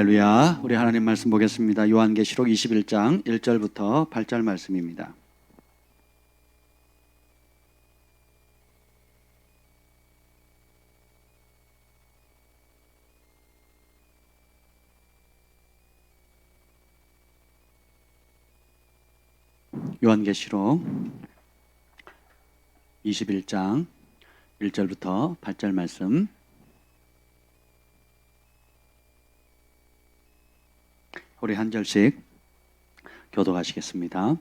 할렐루야. 우리 하나님 말씀 보겠습니다. 요한계시록 21장 1절부터 8절 말씀입니다. 요한계시록 21장 1절부터 8절 말씀. 우리 한 절씩 교독하시겠습니다.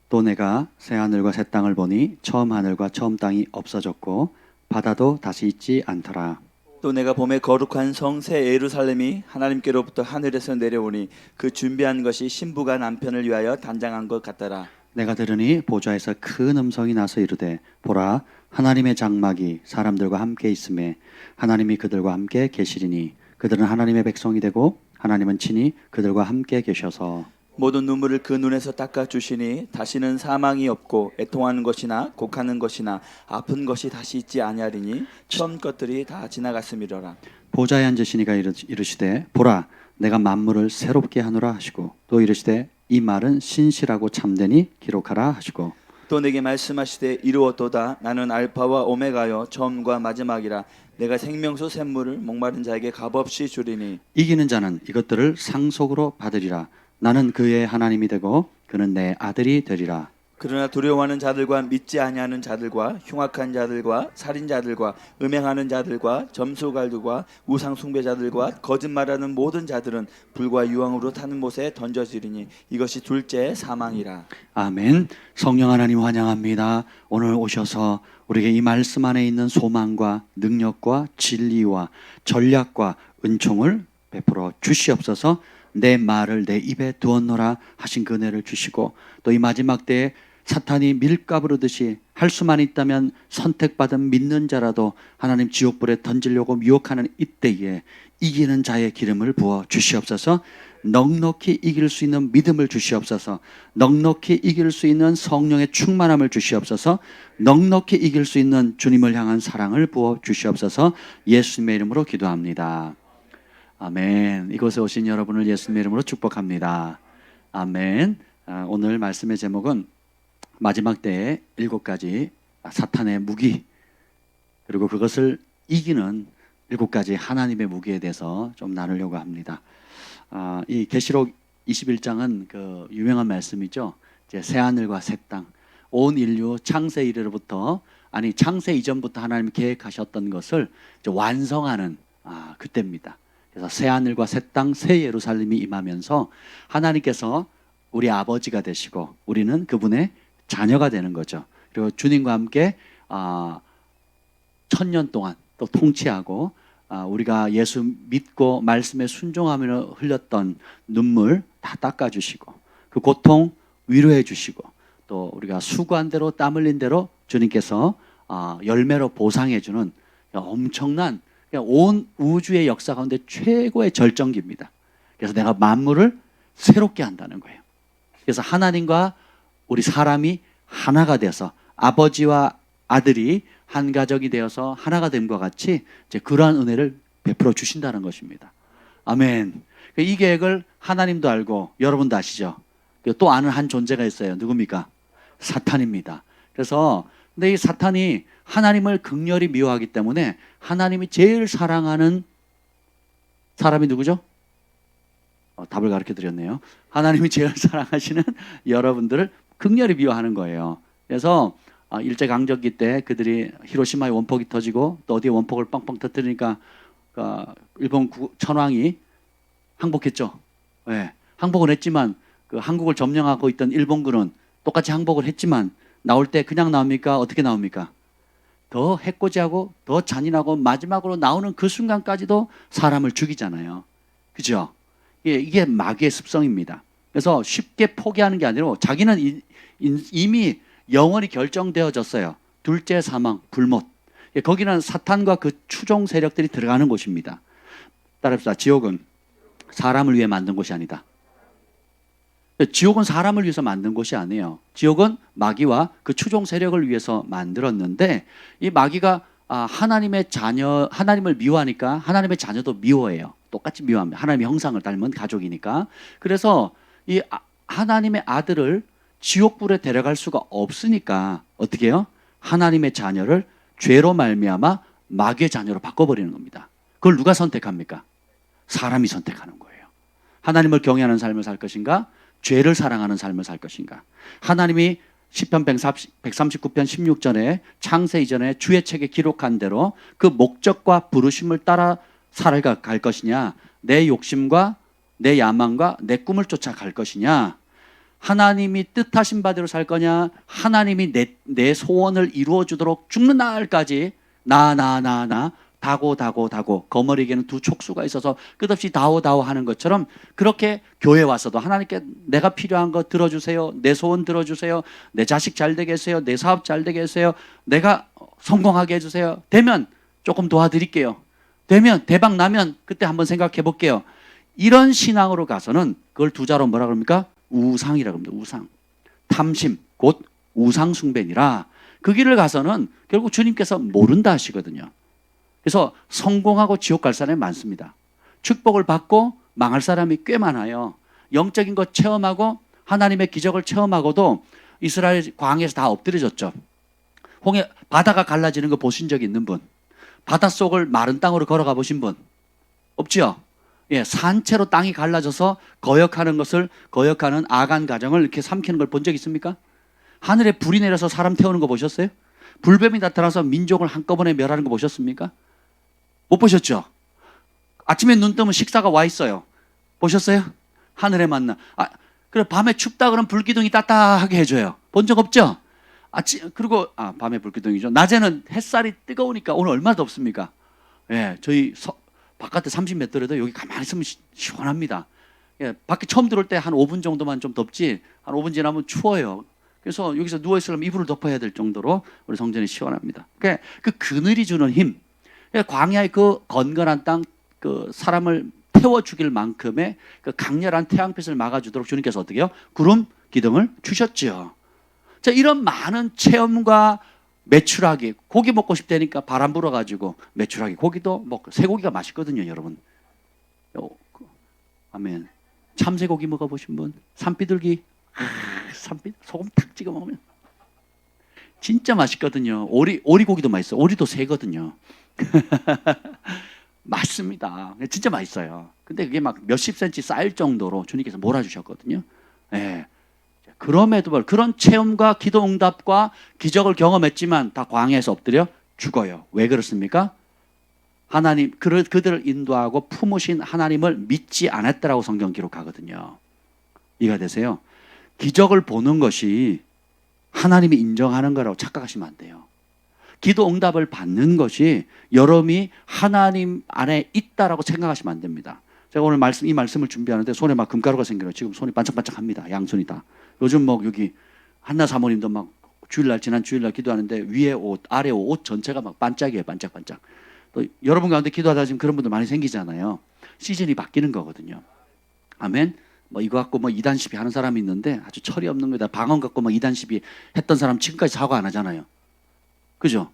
또 내가 새 하늘과 새 땅을 보니 처음 하늘과 처음 땅이 없어졌고 바다도 다시 있지 않더라. 또 내가 봄에 거룩한 성 새 예루살렘이 하나님께로부터 하늘에서 내려오니 그 준비한 것이 신부가 남편을 위하여 단장한 것 같더라. 내가 들으니 보좌에서 큰 음성이 나서 이르되 보라 하나님의 장막이 사람들과 함께 있음에 하나님이 그들과 함께 계시리니 그들은 하나님의 백성이 되고 하나님은 친히 그들과 함께 계셔서 모든 눈물을 그 눈에서 닦아 주시니 다시는 사망이 없고 애통하는 것이나 곡하는 것이나 아픈 것이 다시 있지 아니하리니 처음 것들이 다 지나갔음이로라. 보좌에 앉으시니가 이르시되 보라 내가 만물을 새롭게 하노라 하시고 또 이르시되 이 말은 신실하고 참되니 기록하라 하시고 또 내게 말씀하시되 이루었도다. 나는 알파와 오메가요 처음과 마지막이라. 내가 생명수 샘물을 목마른 자에게 값없이 주리니 이기는 자는 이것들을 상속으로 받으리라. 나는 그의 하나님이 되고 그는 내 아들이 되리라. 그러나 두려워하는 자들과 믿지 아니하는 자들과 흉악한 자들과 살인자들과 음행하는 자들과 점수갈들과 우상 숭배자들과 거짓말하는 모든 자들은 불과 유황으로 타는 못에 던져지리니 이것이 둘째 사망이라. 아멘. 성령 하나님 환영합니다. 오늘 오셔서 우리에게 이 말씀 안에 있는 소망과 능력과 진리와 전략과 은총을 베풀어 주시옵소서. 내 말을 내 입에 두었노라 하신 그 은혜를 주시고 또 이 마지막 때에 사탄이 밀가부르듯이 할 수만 있다면 선택받은 믿는 자라도 하나님 지옥불에 던지려고 미혹하는 이때에 이기는 자의 기름을 부어 주시옵소서. 넉넉히 이길 수 있는 믿음을 주시옵소서. 넉넉히 이길 수 있는 성령의 충만함을 주시옵소서. 넉넉히 이길 수 있는 주님을 향한 사랑을 부어 주시옵소서. 예수님의 이름으로 기도합니다. 아멘. 이곳에 오신 여러분을 예수님의 이름으로 축복합니다. 아멘. 오늘 말씀의 제목은 마지막 때의 7가지 사탄의 무기 그리고 그것을 이기는 7가지 하나님의 무기에 대해서 좀 나누려고 합니다. 이 계시록 21장은 그 유명한 말씀이죠. 이제 새 하늘과 새 땅, 온 인류 창세 이래로부터 아니 창세 이전부터 하나님이 계획하셨던 것을 이제 완성하는 그때입니다. 그래서 새 하늘과 새 땅, 새 예루살렘이 임하면서 하나님께서 우리 아버지가 되시고 우리는 그분의 자녀가 되는 거죠. 그리고 주님과 함께 1000년 동안 또 통치하고 우리가 예수 믿고 말씀에 순종하며 흘렸던 눈물 다 닦아주시고 그 고통 위로해 주시고 또 우리가 수고한 대로 땀 흘린 대로 주님께서 열매로 보상해 주는 엄청난 온 우주의 역사 가운데 최고의 절정기입니다. 그래서 내가 만물을 새롭게 한다는 거예요. 그래서 하나님과 우리 사람이 하나가 돼서 아버지와 아들이 한 가족이 되어서 하나가 됨과 같이 이제 그러한 은혜를 베풀어 주신다는 것입니다. 아멘. 이 계획을 하나님도 알고 여러분도 아시죠? 또 아는 한 존재가 있어요. 누굽니까? 사탄입니다. 그래서 근데 이 사탄이 하나님을 극렬히 미워하기 때문에 하나님이 제일 사랑하는 사람이 누구죠? 답을 가르쳐 드렸네요. 하나님이 제일 사랑하시는 여러분들을 극렬히 미워하는 거예요. 그래서 일제강점기 때 그들이 히로시마에 원폭이 터지고 또 어디에 원폭을 뻥뻥 터뜨리니까 일본 천황이 항복했죠. 네, 항복을 했지만 그 한국을 점령하고 있던 일본군은 똑같이 항복을 했지만 나올 때 그냥 나옵니까? 어떻게 나옵니까? 더 해코지하고 더 잔인하고 마지막으로 나오는 그 순간까지도 사람을 죽이잖아요. 그죠? 이게 마귀의 습성입니다. 그래서 쉽게 포기하는 게 아니라 자기는 이미 영원히 결정되어졌어요. 둘째 사망, 불못. 거기는 사탄과 그 추종 세력들이 들어가는 곳입니다. 따라합시다. 지옥은 사람을 위해 만든 곳이 아니다. 지옥은 사람을 위해서 만든 곳이 아니에요. 지옥은 마귀와 그 추종 세력을 위해서 만들었는데 이 마귀가 하나님의 자녀, 하나님을 미워하니까 하나님의 자녀도 미워해요. 똑같이 미워합니다. 하나님의 형상을 닮은 가족이니까. 그래서 이 하나님의 아들을 지옥불에 데려갈 수가 없으니까 어떻게 해요? 하나님의 자녀를 죄로 말미암아 마귀의 자녀로 바꿔버리는 겁니다. 그걸 누가 선택합니까? 사람이 선택하는 거예요. 하나님을 경외하는 삶을 살 것인가? 죄를 사랑하는 삶을 살 것인가? 하나님이 시편 139편 16절에 창세 이전에 주의 책에 기록한 대로 그 목적과 부르심을 따라 살아갈 것이냐, 내 욕심과 내 야망과 내 꿈을 쫓아갈 것이냐, 하나님이 뜻하신 바대로 살 거냐, 하나님이 내 소원을 이루어 주도록 죽는 날까지 나 다고 거머리에게는 두 촉수가 있어서 끝없이 다오 하는 것처럼 그렇게 교회 와서도 하나님께 내가 필요한 거 들어주세요, 내 소원 들어주세요, 내 자식 잘 되게 해주세요, 내 사업 잘 되게 해주세요, 내가 성공하게 해주세요, 되면 조금 도와드릴게요, 되면 대박 나면 그때 한번 생각해 볼게요. 이런 신앙으로 가서는 그걸 두 자로 뭐라 그럽니까? 우상이라고 합니다. 우상. 탐심 곧 우상 숭배니라. 그 길을 가서는 결국 주님께서 모른다 하시거든요. 그래서 성공하고 지옥 갈 사람이 많습니다. 축복을 받고 망할 사람이 꽤 많아요. 영적인 것 체험하고 하나님의 기적을 체험하고도 이스라엘 광야에서 다 엎드려졌죠. 바다가 갈라지는 거 보신 적 있는 분? 바닷속을 마른 땅으로 걸어가 보신 분? 없죠? 예, 산채로 땅이 갈라져서 거역하는 아간 가정을 이렇게 삼키는 걸 본 적 있습니까? 하늘에 불이 내려서 사람 태우는 거 보셨어요? 불뱀이 나타나서 민족을 한꺼번에 멸하는 거 보셨습니까? 못 보셨죠? 아침에 눈 뜨면 식사가 와 있어요. 보셨어요? 하늘에 만나. 그래 밤에 춥다 그러면 불기둥이 따뜻하게 해줘요. 본 적 없죠? 그리고 밤에 불기둥이죠. 낮에는 햇살이 뜨거우니까 오늘 얼마나 덥습니까? 예, 저희 바깥에 30몇 도라도 여기 가만히 있으면 시원합니다. 예, 밖에 처음 들어올 때 한 5분 정도만 좀 덥지 한 5분 지나면 추워요. 그래서 여기서 누워있으려면 이불을 덮어야 될 정도로 우리 성전이 시원합니다. 그러니까 그 그늘이 주는 힘, 광야의 그 건건한 땅, 그 사람을 태워 죽일 만큼의 그 강렬한 태양빛을 막아주도록 주님께서 어떻게 해요? 구름 기둥을 주셨죠. 자, 이런 많은 체험과 메추라기, 고기 먹고 싶다니까 바람 불어가지고 메추라기, 고기도 먹고, 쇠고기가 맛있거든요, 여러분. 아멘. 참새고기 먹어보신 분? 산비둘기, 소금 탁 찍어 먹으면 진짜 맛있거든요. 오리고기도 맛있어요. 오리도 새거든요. 맛있습니다. 진짜 맛있어요. 근데 그게 막 몇십 센치 쌓일 정도로 주님께서 몰아주셨거든요. 예. 그럼에도 불구하고 그런 체험과 기도 응답과 기적을 경험했지만 다 광야에서 엎드려 죽어요. 왜 그렇습니까? 하나님, 그들을 인도하고 품으신 하나님을 믿지 않았다라고 성경 기록하거든요. 이해가 되세요? 기적을 보는 것이 하나님이 인정하는 거라고 착각하시면 안 돼요. 기도 응답을 받는 것이 여러분이 하나님 안에 있다라고 생각하시면 안 됩니다. 제가 오늘 이 말씀을 준비하는데 손에 막 금가루가 생겨요. 지금 손이 반짝반짝합니다. 양손이 다. 요즘 뭐 여기 한나 사모님도 막 지난 주일날 기도하는데 위에 옷, 아래 옷 전체가 막 반짝이에요. 반짝반짝. 또 여러분 가운데 기도하다 지금 그런 분들 많이 생기잖아요. 시즌이 바뀌는 거거든요. 아멘. 뭐 이거 갖고 뭐 이단 시비 하는 사람이 있는데 아주 철이 없는 거다. 방언 갖고 뭐 이단 시비 했던 사람 지금까지 사과 안 하잖아요. 그죠?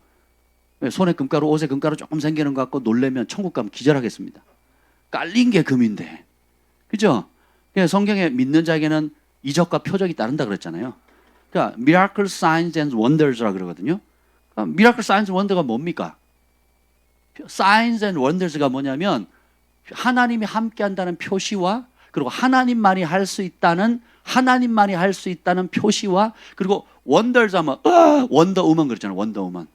손에 금가루, 옷에 금가루 조금 생기는 것 같고 놀래면 천국 가면 기절하겠습니다. 깔린 게 금인데. 그죠? 성경에 믿는 자에게는 이적과 표적이 따른다 그랬잖아요. 그러니까 miracle signs and wonders라 그러거든요. 그러니까 miracle signs and wonders가 뭡니까? signs and wonders가 뭐냐면 하나님이 함께 한다는 표시와 그리고 하나님만이 할 수 있다는 표시와 그리고 wonders 하면 원더우먼 그랬잖아요. 원더우먼.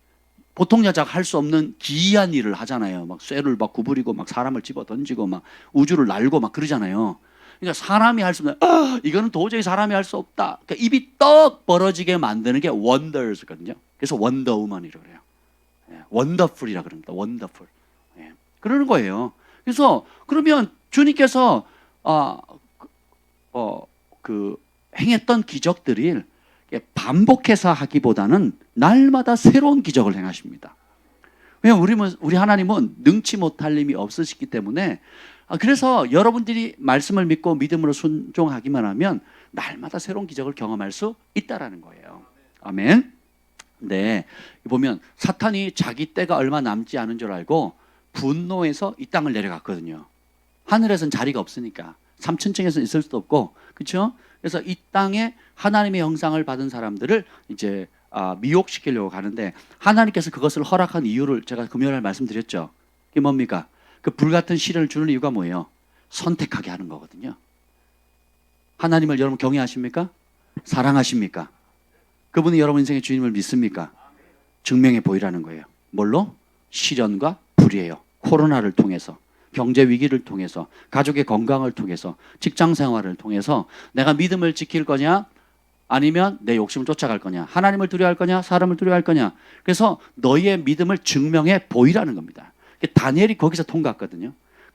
보통 여자가 할 수 없는 기이한 일을 하잖아요. 막 쇠를 막 구부리고 막 사람을 집어 던지고 막 우주를 날고 막 그러잖아요. 그러니까 사람이 할 수 없는 이거는 도저히 사람이 할 수 없다. 그러니까 입이 떡 벌어지게 만드는 게 wonders거든요. 그래서 원더우먼이라고 그래요. 원더풀이라 그럽니다. 원더풀. 그러는 거예요. 그래서 그러면 주님께서 행했던 기적들을 반복해서 하기보다는 날마다 새로운 기적을 행하십니다. 왜냐하면 우리 하나님은 능치 못할 힘이 없으시기 때문에 그래서 여러분들이 말씀을 믿고 믿음으로 순종하기만 하면 날마다 새로운 기적을 경험할 수 있다라는 거예요. 아멘. 네, 보면 사탄이 자기 때가 얼마 남지 않은 줄 알고 분노해서 이 땅을 내려갔거든요. 하늘에서는 자리가 없으니까 3천층에서 있을 수도 없고, 그렇죠? 그래서 이 땅에 하나님의 형상을 받은 사람들을 이제 미혹시키려고 가는데, 하나님께서 그것을 허락한 이유를 제가 금요일에 말씀드렸죠. 그게 뭡니까? 그 불같은 시련을 주는 이유가 뭐예요? 선택하게 하는 거거든요. 하나님을 여러분 경외하십니까? 사랑하십니까? 그분이 여러분 인생의 주님을 믿습니까? 증명해 보이라는 거예요. 뭘로? 시련과 불이에요. 코로나를 통해서, 경제 위기를 통해서, 가족의 건강을 통해서, 직장 생활을 통해서 내가 믿음을 지킬 거냐, 아니면 내 욕심을 쫓아갈 거냐, 하나님을 두려워할 거냐, 사람을 두려워할 거냐. 그래서 너희의 믿음을 증명해 보이라는 겁니다. 다니엘이 거기서 통과했거든요.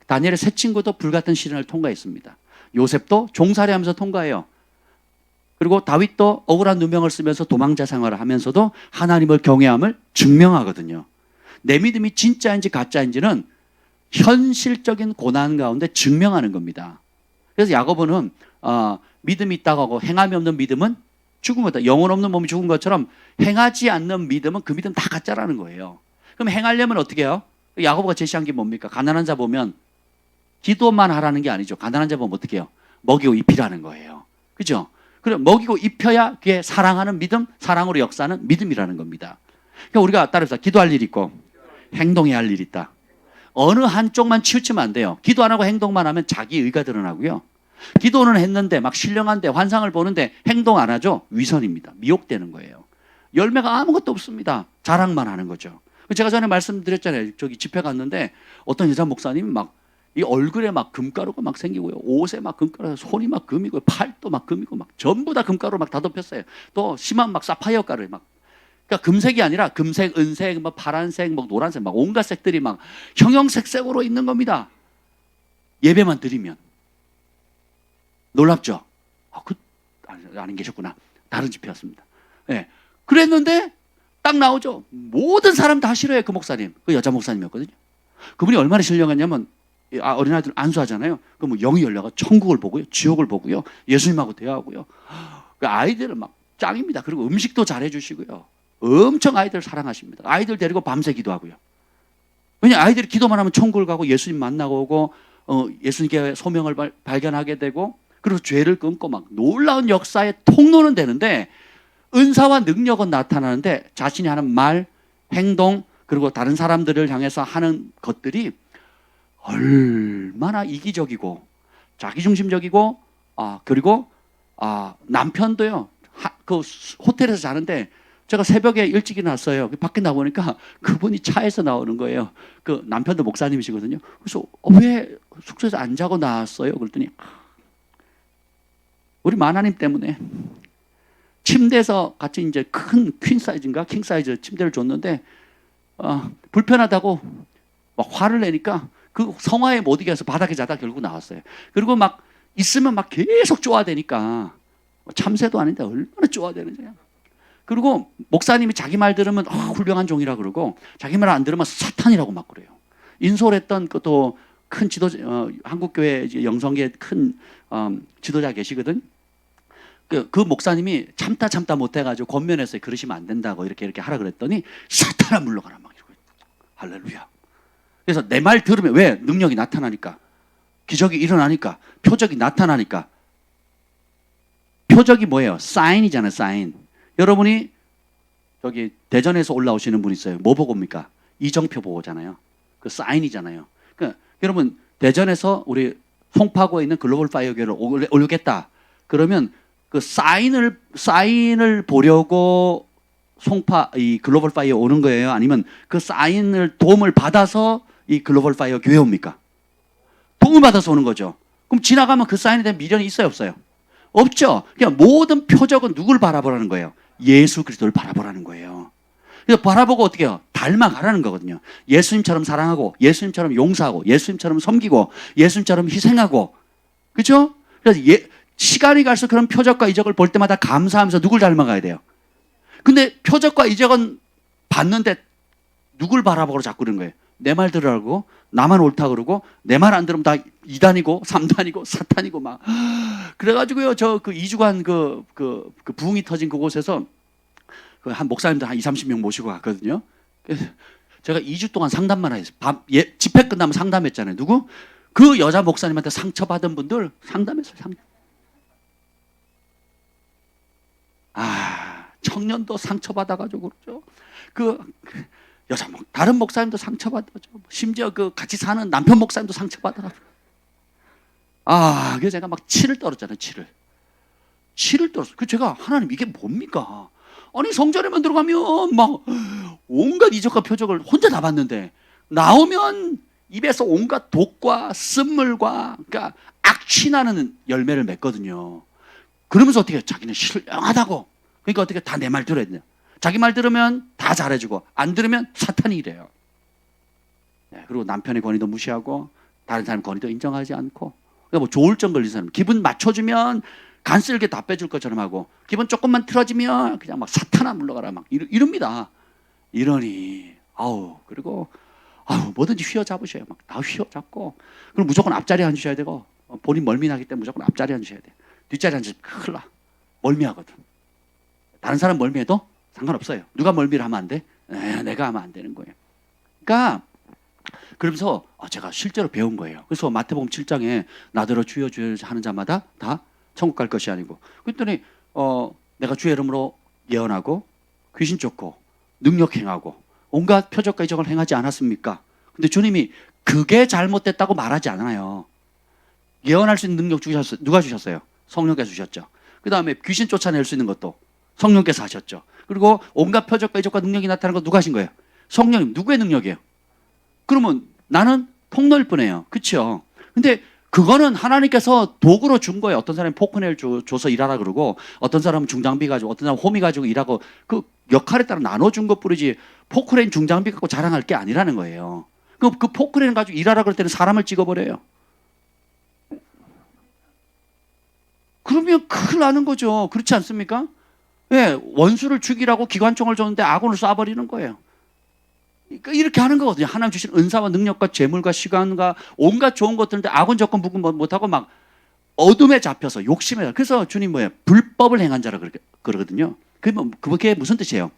다니엘의 세 친구도 불같은 시련을 통과했습니다. 요셉도 종살이하면서 통과해요. 그리고 다윗도 억울한 누명을 쓰면서 도망자 생활을 하면서도 하나님을 경외함을 증명하거든요. 내 믿음이 진짜인지 가짜인지는 현실적인 고난 가운데 증명하는 겁니다. 그래서 야고보는 믿음이 있다고 하고 행함이 없는 믿음은 죽은 거다. 영혼 없는 몸이 죽은 것처럼 행하지 않는 믿음은 그 믿음 다 가짜라는 거예요. 그럼 행하려면 어떻게 해요? 야고보가 제시한 게 뭡니까? 가난한 자 보면 기도만 하라는 게 아니죠. 가난한 자 보면 어떻게 해요? 먹이고 입히라는 거예요. 그죠? 그래, 먹이고 입혀야 그게 사랑하는 믿음, 사랑으로 역사하는 믿음이라는 겁니다. 그러니까 우리가 따라서 기도할 일이 있고 행동해야 할 일이 있다. 어느 한쪽만 치우치면 안 돼요. 기도 안 하고 행동만 하면 자기 의가 드러나고요. 기도는 했는데 막 신령한데 환상을 보는데 행동 안 하죠? 위선입니다. 미혹되는 거예요. 열매가 아무것도 없습니다. 자랑만 하는 거죠. 제가 전에 말씀드렸잖아요. 저기 집회 갔는데 어떤 여자 목사님이 막 이 얼굴에 막 금가루가 막 생기고요. 옷에 막 금가루, 손이 막 금이고, 팔도 막 금이고, 막 전부 다 금가루 막 다 덮였어요. 또 심한 막 사파이어 가루 막. 그러니까 금색이 아니라 금색, 은색, 막 파란색, 막 노란색, 막 온갖 색들이 막 형형색색으로 있는 겁니다. 예배만 드리면. 놀랍죠? 안 계셨구나. 다른 집회였습니다. 네. 그랬는데 딱 나오죠. 모든 사람 다 싫어해요. 그 목사님. 그 여자 목사님이었거든요. 그분이 얼마나 신령했냐면 어린아이들 안수하잖아요. 그럼 뭐 영이 열려가 천국을 보고요. 지옥을 보고요. 예수님하고 대화하고요. 그 아이들은 막 짱입니다. 그리고 음식도 잘해주시고요. 엄청 아이들 사랑하십니다. 아이들 데리고 밤새 기도하고요. 왜냐 아이들이 기도만 하면 천국을 가고 예수님 만나고 오고 예수님께 소명을 발견하게 되고 그리고 죄를 끊고 막 놀라운 역사의 통로는 되는데 은사와 능력은 나타나는데 자신이 하는 말, 행동 그리고 다른 사람들을 향해서 하는 것들이 얼마나 이기적이고 자기중심적이고 그리고 남편도요. 그 호텔에서 자는데 제가 새벽에 일찍 일어났어요. 밖에 나보니까 그분이 차에서 나오는 거예요. 그 남편도 목사님이시거든요. 그래서 왜 숙소에서 안 자고 나왔어요? 그랬더니 우리 마나님 때문에 침대에서 같이 이제 큰 퀸 사이즈인가 킹 사이즈 침대를 줬는데 불편하다고 막 화를 내니까 그 성화에 못 이겨서 바닥에 자다 결국 나왔어요. 그리고 막 있으면 막 계속 쪼아대니까 참새도 아닌데 얼마나 쪼아대는지. 그리고 목사님이 자기 말 들으면 훌륭한 종이라 그러고 자기 말 안 들으면 사탄이라고 막 그래요. 인솔했던 또 큰 지도자, 한국교회 영성계 큰 지도자 계시거든. 그 목사님이 참다 못해가지고 권면했어요. 그러시면 안 된다고 이렇게 하라 그랬더니 사탄아 물러가라 막 이러고. 할렐루야. 그래서 내 말 들으면 왜? 능력이 나타나니까. 기적이 일어나니까. 표적이 나타나니까. 표적이 뭐예요? 사인이잖아요. 사인. 여러분이 저기 대전에서 올라오시는 분 있어요. 뭐 보고 옵니까? 이정표 보고 오잖아요. 그 사인이잖아요. 그러니까 여러분 대전에서 우리 송파구에 있는 글로벌 파이어 교회를 올리겠다. 그러면 그 사인을 보려고 이 글로벌 파이어 오는 거예요? 아니면 그 사인을 도움을 받아서 이 글로벌 파이어 교회 옵니까? 도움을 받아서 오는 거죠. 그럼 지나가면 그 사인에 대한 미련이 있어요, 없어요? 없죠. 그냥 모든 표적은 누굴 바라보라는 거예요? 예수 그리스도를 바라보라는 거예요. 그래서 바라보고 어떻게 해요? 닮아가라는 거거든요. 예수님처럼 사랑하고, 예수님처럼 용서하고, 예수님처럼 섬기고, 예수님처럼 희생하고, 그렇죠? 그래서 시간이 갈수록 그런 표적과 이적을 볼 때마다 감사하면서 누굴 닮아가야 돼요? 근데 표적과 이적은 봤는데 누굴 바라보고 자꾸 그런 거예요? 내 말 들으라고 나만 옳다 그러고 내 말 안 들으면 다 2단이고 3단이고 사탄이고 막 그래가지고요 저 그 2주간 그 부흥이 터진 그곳에서 한 목사님들 한 20-30명 모시고 갔거든요. 그래서 제가 2주 동안 상담만 했어요. 집회 끝나면 상담했잖아요. 누구? 그 여자 목사님한테 상처받은 분들 상담했어요. 청년도 상처받아가지고 그러죠. 그 여자 다른 목사님도 상처받아죠. 심지어 그 같이 사는 남편 목사님도 상처받아가지고. 그래서 제가 막 치를 떨었잖아요. 치를 떨었어요. 그 제가 하나님 이게 뭡니까? 아니 성전에만 들어가면 막 온갖 이적과 표적을 혼자 다 봤는데 나오면 입에서 온갖 독과 쓴물과 그러니까 악취나는 열매를 맺거든요. 그러면서 어떻게 자기는 신령하다고. 그러니까 어떻게 다 내 말 들어야 돼요. 자기 말 들으면 다 잘해주고 안 들으면 사탄이 이래요. 그리고 남편의 권위도 무시하고 다른 사람 권위도 인정하지 않고 그러니까 뭐 조울증 걸린 사람 기분 맞춰주면 간쓸게 다 빼줄 것처럼 하고 기분 조금만 틀어지면 그냥 막 사탄아 물러가라 막 이럽니다. 이러니 그리고 뭐든지 휘어잡으셔요. 막 다 휘어잡고 그럼 무조건 앞자리 앉으셔야 되고 본인 멀미나기 때문에 무조건 앞자리 앉으셔야 돼. 뒷자리 앉으면 큰일 나. 멀미하거든. 다른 사람 멀미해도 상관없어요. 누가 멀미를 하면 안 돼? 내가 하면 안 되는 거예요. 그러니까 그러면서 제가 실제로 배운 거예요. 그래서 마태복음 7장에 나더러 주여 주여 하는 자마다 다 천국 갈 것이 아니고 그랬더니 내가 주의 이름으로 예언하고 귀신 쫓고 능력 행하고 온갖 표적과 이적을 행하지 않았습니까? 근데 주님이 그게 잘못됐다고 말하지 않아요. 예언할 수 있는 능력 주셨어요. 누가 주셨어요? 성령께서 주셨죠. 그 다음에 귀신 쫓아낼 수 있는 것도 성령께서 하셨죠. 그리고 온갖 표적과 이적과 능력이 나타나는 거 누가 하신 거예요? 성령님. 누구의 능력이에요? 그러면 나는 폭로일 뿐이에요. 그렇죠? 근데 그거는 하나님께서 도구로 준 거예요. 어떤 사람이 포크넬 줘서 일하라 그러고 어떤 사람은 중장비 가지고 어떤 사람은 호미 가지고 일하고 그 역할에 따라 나눠준 것 뿐이지 포크레인 중장비 갖고 자랑할 게 아니라는 거예요. 그 포크레인 가지고 일하라 그럴 때는 사람을 찍어버려요. 그러면 큰일 나는 거죠. 그렇지 않습니까? 원수를 죽이라고 기관총을 줬는데 아군을 쏴버리는 거예요. 그러니까 이렇게 하는 거거든요. 하나님 주신 은사와 능력과 재물과 시간과 온갖 좋은 것들인데 아군 접근 부근 못하고 막 어둠에 잡혀서 욕심에. 그래서 주님 뭐예요? 불법을 행한 자라 그러거든요. 그게 무슨 뜻이에요?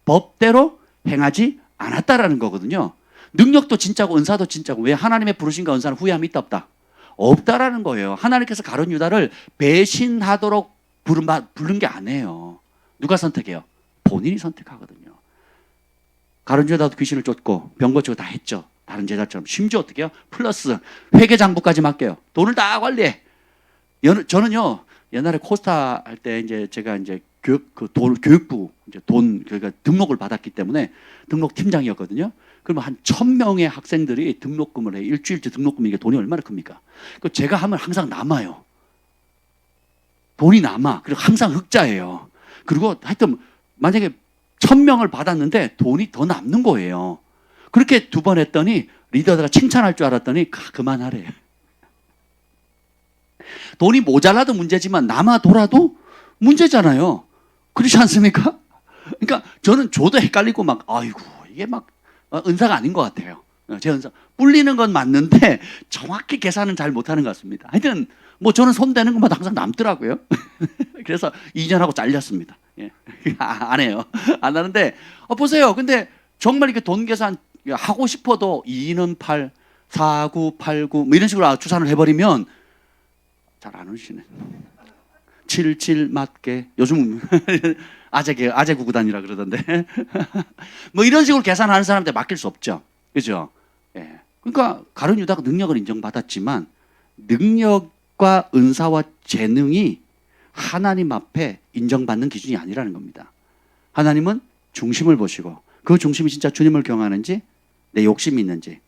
법대로 행하지 않았다라는 거거든요. 능력도 진짜고 은사도 진짜고 왜 하나님의 부르심과 은사는 후회함이 있다 없다? 없다라는 거예요. 하나님께서 가룟 유다를 배신하도록 부른 게 아니에요. 누가 선택해요? 본인이 선택하거든요. 가룟 유다도 귀신을 쫓고 병 고치고 다 했죠. 다른 제자처럼. 심지어 어떻게 해요? 플러스 회계장부까지 맡겨요. 돈을 다 관리해. 저는요 옛날에 코스타 할 때 이제 제가 이제 교육부 이제 그러니까 등록을 받았기 때문에 등록 팀장이었거든요. 그러면 한 1,000명의 학생들이 등록금을 해. 일주일째 등록금이 이게 돈이 얼마나 큽니까? 그 제가 하면 항상 남아요. 돈이 남아. 그리고 항상 흑자예요. 그리고 하여튼 만약에 1,000명을 받았는데 돈이 더 남는 거예요. 그렇게 2번 했더니 리더가 칭찬할 줄 알았더니 그만하래. 돈이 모자라도 문제지만 남아 돌아도 문제잖아요. 그렇지 않습니까? 그러니까 저는 저도 헷갈리고 막 아이고 이게 막 은사가 아닌 것 같아요. 제 은사 불리는 건 맞는데 정확히 계산은 잘 못하는 것 같습니다. 하여튼 뭐 저는 손대는 것마다 항상 남더라고요. 그래서 2년하고 잘렸습니다. 안 해요. 안 하는데 보세요. 근데 정말 이렇게 돈 계산 하고 싶어도 2는 8, 4, 9, 8, 9 뭐 이런 식으로 추산을 해버리면 잘 안 오시네. 7, 7 맞게 요즘 아재 구구단이라 그러던데 뭐 이런 식으로 계산하는 사람한테 맡길 수 없죠. 그죠? 그러니까 가룟 유다가 능력을 인정받았지만 능력과 은사와 재능이 하나님 앞에 인정받는 기준이 아니라는 겁니다. 하나님은 중심을 보시고 그 중심이 진짜 주님을 경외하는지 내 욕심이 있는지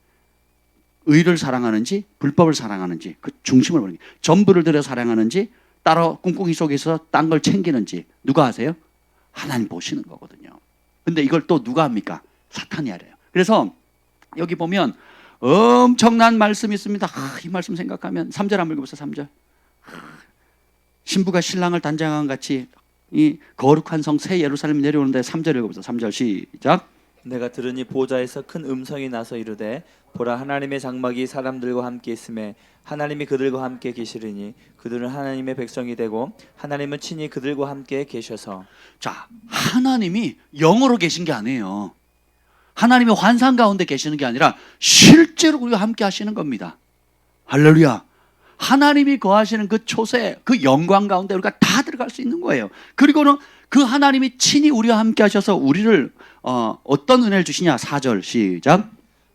의를 사랑하는지 불법을 사랑하는지 그 중심을 보는 게 전부를 들여 사랑하는지 따로 꿍꿍이 속에서 딴 걸 챙기는지 누가 아세요? 하나님 보시는 거거든요. 근데 이걸 또 누가 합니까? 사탄이 알아요. 그래서 여기 보면 엄청난 말씀이 있습니다. 이 말씀 생각하면 3절 한번 읽어보세요. 3절. 신부가 신랑을 단장한 같이 이 거룩한 성 새 예루살렘이 내려오는데 3절 읽어보세요. 3절 시작. 내가 들으니 보좌에서 큰 음성이 나서 이르되 보라 하나님의 장막이 사람들과 함께 있음에 하나님이 그들과 함께 계시리니 그들은 하나님의 백성이 되고 하나님은 친히 그들과 함께 계셔서. 자, 하나님이 영으로 계신 게 아니에요. 하나님의 환상 가운데 계시는 게 아니라 실제로 우리가 함께 하시는 겁니다. 할렐루야. 하나님이 거하시는 그 초세, 그 영광 가운데 우리가 다 들어갈 수 있는 거예요. 그리고는 그 하나님이 친히 우리와 함께 하셔서 우리를 어떤 은혜를 주시냐. 4절 시작.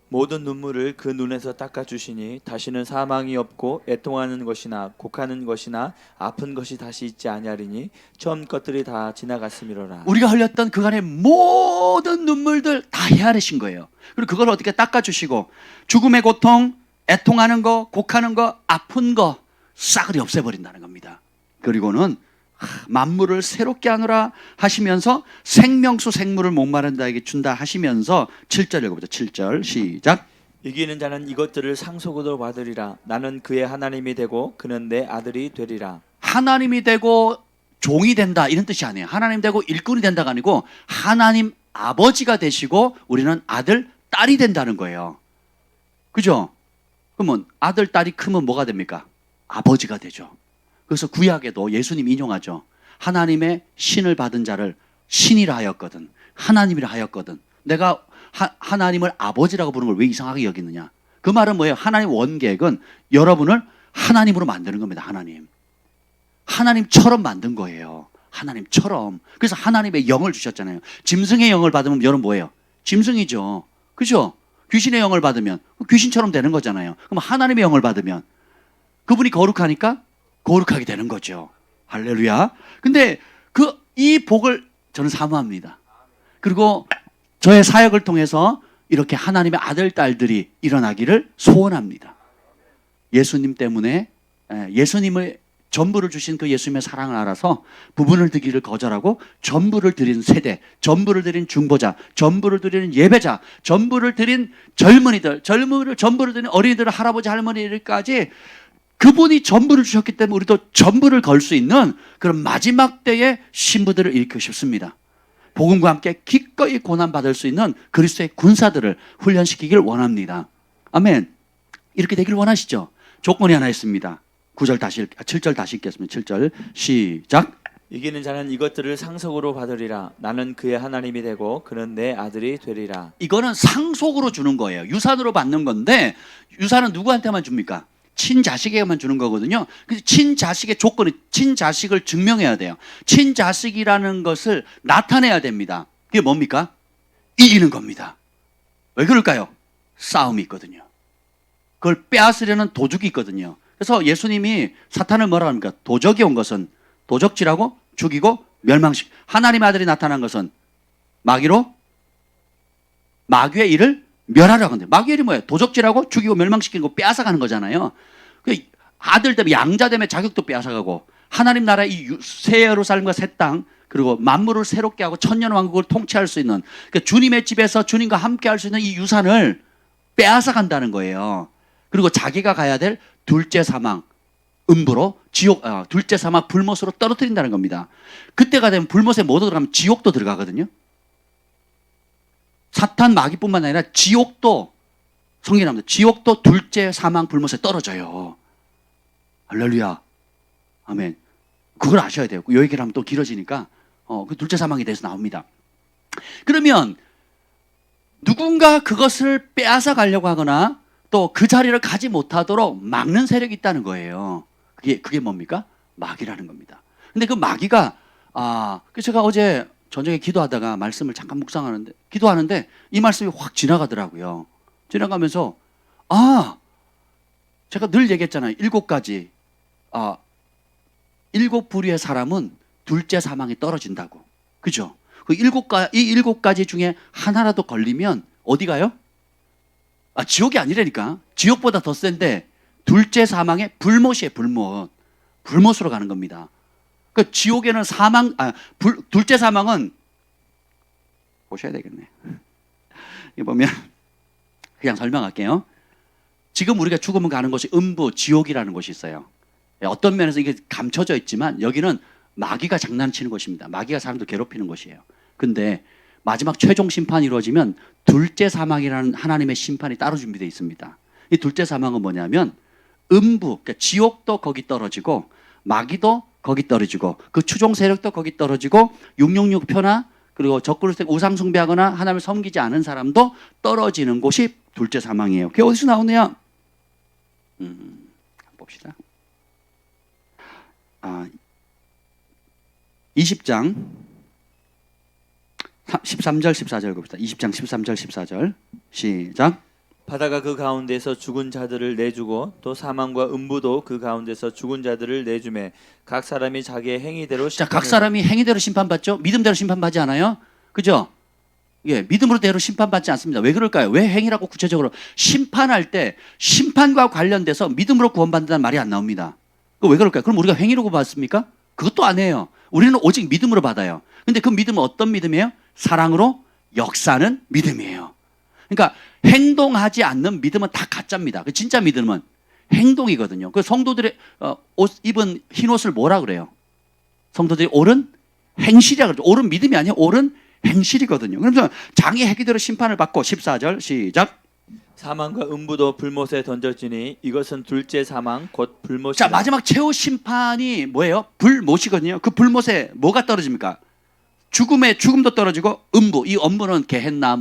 모든 눈물을 그 눈에서 닦아주시니 다시는 사망이 없고 애통하는 것이나 곡하는 것이나 아픈 것이 다시 있지 아니하리니 처음 것들이 다 지나갔음이로라. 우리가 흘렸던 그간의 모든 눈물들 다 헤아리신 거예요. 그리고 그걸 어떻게 닦아주시고 죽음의 고통, 애통하는 거, 곡하는 거, 아픈 거 싸그리 없애버린다는 겁니다. 그리고는 만물을 새롭게 하노라 하시면서 생명수 생물을 목마른 자에게 준다 하시면서 7절 읽어보자. 7절 시작. 이기는 자는 이것들을 상속으로 받으리라. 나는 그의 하나님이 되고 그는 내 아들이 되리라. 하나님이 되고 종이 된다 이런 뜻이 아니에요. 하나님 되고 일꾼이 된다가 아니고 하나님 아버지가 되시고 우리는 아들, 딸이 된다는 거예요. 그죠? 그러면 아들, 딸이 크면 뭐가 됩니까? 아버지가 되죠. 그래서 구약에도 예수님 인용하죠. 하나님의 신을 받은 자를 신이라 하였거든. 하나님이라 하였거든. 내가 하나님을 아버지라고 부르는 걸 왜 이상하게 여기느냐. 그 말은 뭐예요? 하나님 원계획은 여러분을 하나님으로 만드는 겁니다. 하나님처럼 만든 거예요. 하나님처럼. 그래서 하나님의 영을 주셨잖아요. 짐승의 영을 받으면 여러분 뭐예요? 짐승이죠. 그죠? 귀신의 영을 받으면 귀신처럼 되는 거잖아요. 그럼 하나님의 영을 받으면 그분이 거룩하니까 거룩하게 되는 거죠. 할렐루야. 근데 이 복을 저는 사모합니다. 그리고 저의 사역을 통해서 이렇게 하나님의 아들, 딸들이 일어나기를 소원합니다. 예수님 때문에 예수님의 전부를 주신 그 예수님의 사랑을 알아서 부분을 드리기를 거절하고 전부를 드린 세대, 전부를 드린 중보자, 전부를 드리는 예배자, 전부를 드린 젊은이들, 전부를 드린 어린이들, 할아버지, 할머니들까지 그분이 전부를 주셨기 때문에 우리도 전부를 걸 수 있는 그런 마지막 때의 신부들을 일으키고 싶습니다. 복음과 함께 기꺼이 고난받을 수 있는 그리스도의 군사들을 훈련시키길 원합니다. 아멘. 이렇게 되기를 원하시죠? 조건이 하나 있습니다. 7절 다시 읽겠습니다. 7절 시작. 이기는 자는 이것들을 상속으로 받으리라. 나는 그의 하나님이 되고 그는 내 아들이 되리라. 이거는 상속으로 주는 거예요. 유산으로 받는 건데 유산은 누구한테만 줍니까? 친자식에게만 주는 거거든요. 그래서 친자식의 조건이 친자식을 증명해야 돼요. 친자식이라는 것을 나타내야 됩니다. 그게 뭡니까? 이기는 겁니다. 왜 그럴까요? 싸움이 있거든요. 그걸 빼앗으려는 도둑이 있거든요. 그래서 예수님이 사탄을 뭐라 합니까? 도적이 온 것은 도적질하고 죽이고 멸망시키고, 하나님의 아들이 나타난 것은 마귀로 마귀의 일을 멸하라고 하는데, 마귀의 일이 뭐예요? 도적질하고 죽이고 멸망시키고 빼앗아가는 거잖아요. 그 아들 때문에, 양자 때문에 자격도 빼앗아가고, 하나님 나라의 이 새 예루살렘과 새 땅, 그리고 만물을 새롭게 하고 천년 왕국을 통치할 수 있는, 그러니까 주님의 집에서 주님과 함께 할 수 있는 이 유산을 빼앗아간다는 거예요. 그리고 자기가 가야 될 둘째 사망, 음부로, 지옥, 둘째 사망 불못으로 떨어뜨린다는 겁니다. 그때가 되면 불못에 모두 들어가면 지옥도 들어가거든요. 사탄 마귀뿐만 아니라 지옥도, 성경에 나옵니다. 지옥도 둘째 사망 불못에 떨어져요. 할렐루야. 아멘. 그걸 아셔야 돼요. 요 얘기를 하면 또 길어지니까 그 둘째 사망에 대해서 나옵니다. 그러면 누군가 그것을 빼앗아 가려고 하거나 또 그 자리를 가지 못하도록 막는 세력이 있다는 거예요. 그게 뭡니까? 마귀라는 겁니다. 근데 그 마귀가 제가 어제 저녁에 기도하다가 말씀을 잠깐 묵상하는데, 기도하는데 이 말씀이 확 지나가더라고요. 지나가면서 제가 늘 얘기했잖아요. 7가지 7부류의 사람은 둘째 사망에 떨어진다고. 그죠? 이 7가지 중에 하나라도 걸리면 어디 가요? 지옥이 아니라니까. 지옥보다 더 센데 둘째 사망의 불못이에요. 불못으로 가는 겁니다. 그 지옥에는 둘째 사망은 보셔야 되겠네. 이 보면 그냥 설명할게요. 지금 우리가 죽으면 가는 곳이 음부, 지옥이라는 곳이 있어요. 어떤 면에서 이게 감춰져 있지만 여기는 마귀가 장난치는 곳입니다. 마귀가 사람들 괴롭히는 곳이에요. 근데 마지막 최종 심판이 이루어지면 둘째 사망이라는 하나님의 심판이 따로 준비되어 있습니다. 이 둘째 사망은 뭐냐면 음부, 그러니까 지옥도 거기 떨어지고 마귀도 거기 떨어지고 그 추종 세력도 거기 떨어지고 666표나 그리고 적그리스도 우상 숭배하거나 하나님을 섬기지 않은 사람도 떨어지는 곳이 둘째 사망이에요. 그게 어디서 나오느냐? 봅시다. 20장 13절 14절 봅시다. 20장 13절 14절 시작. 바다가 그 가운데서 죽은 자들을 내주고 또 사망과 음부도 그 가운데서 죽은 자들을 내주매 각 사람이 자기의 행위대로 자, 각 사람이 행위대로 심판받죠? 믿음대로 심판받지 않아요? 그죠? 예, 믿음으로대로 심판받지 않습니다. 왜 그럴까요? 왜 행위라고 구체적으로 심판할 때 심판과 관련돼서 믿음으로 구원받는다는 말이 안 나옵니다. 그 왜 그럴까요? 그럼 우리가 행위로 구원받습니까? 그것도 안 해요. 우리는 오직 믿음으로 받아요. 근데 그 믿음은 어떤 믿음이에요? 사랑으로 역사하는 믿음이에요. 그러니까 행동하지 않는 믿음은 다 가짜입니다. 그 진짜 믿음은 행동이거든요. 그 성도들의 옷 입은 흰 옷을 뭐라 그래요? 성도들이 옳은 행실이라 그러죠. 옳은 믿음이 아니에요. 옳은 행실이거든요. 그래서 장의 행위대로 심판을 받고 14절 시작. 사망과 음부도 불못에 던져지니 이것은 둘째 사망 곧 불못이다. 자, 마지막 최후 심판이 뭐예요? 불못이거든요. 그 불못에 뭐가 떨어집니까? 죽음도 떨어지고 음부. 이 음부는 게헨나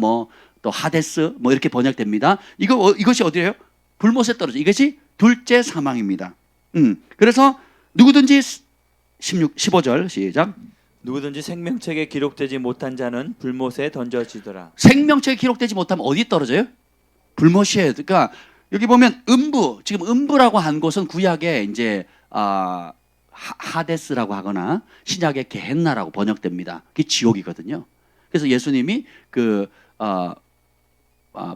또 하데스 이렇게 번역됩니다. 이것이 어디예요? 불못에 떨어져. 이것이 둘째 사망입니다. 그래서 누구든지 15절 시작. 누구든지 생명책에 기록되지 못한 자는 불못에 던져지더라. 생명책에 기록되지 못하면 어디 떨어져요? 불못이에요. 그러니까 여기 보면 음부, 지금 음부라고 한 곳은 구약에 이제 하데스라고 하거나 신약의 게헨나라고 번역됩니다. 그게 지옥이거든요. 그래서 예수님이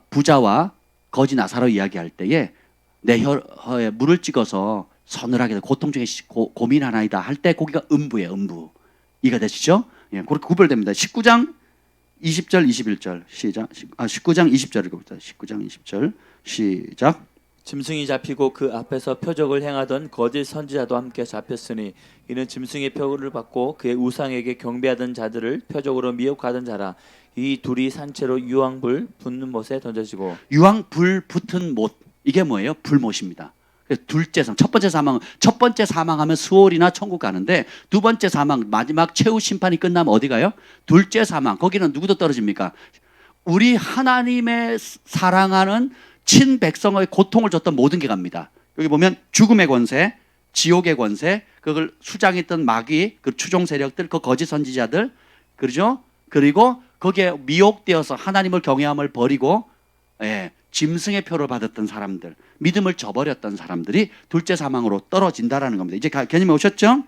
부자와 거지 나사로 이야기할 때에 내 혀에 물을 찍어서 서늘하게 고통 중에 고민하나이다 할 때 거기가 음부예요. 음부. 이해가 되시죠? 예, 그렇게 구별됩니다. 19장 20절 21절 시작. 19장 20절 읽어봅시다. 19장 20절 시작. 짐승이 잡히고 그 앞에서 표적을 행하던 거짓 선지자도 함께 잡혔으니 이는 짐승의 표를 받고 그의 우상에게 경배하던 자들을 표적으로 미혹하던 자라. 이 둘이 산채로 유황불 붙는 못에 던져지고. 유황불 붙은 못, 이게 뭐예요? 불못입니다. 둘째 사망, 첫 번째 사망하면 수월이나 천국 가는데 두 번째 사망, 마지막 최후 심판이 끝나면 어디 가요? 둘째 사망. 거기는 누구도 떨어집니까? 우리 하나님의 사랑하는 친백성의 고통을 줬던 모든 게 갑니다. 여기 보면 죽음의 권세, 지옥의 권세, 그걸 수장했던 마귀, 그 추종 세력들, 그 거짓 선지자들, 그렇죠? 그리고 거기에 미혹되어서 하나님을 경외함을 버리고 짐승의 표를 받았던 사람들, 믿음을 저버렸던 사람들이 둘째 사망으로 떨어진다라는 겁니다. 이제 개념이 오셨죠?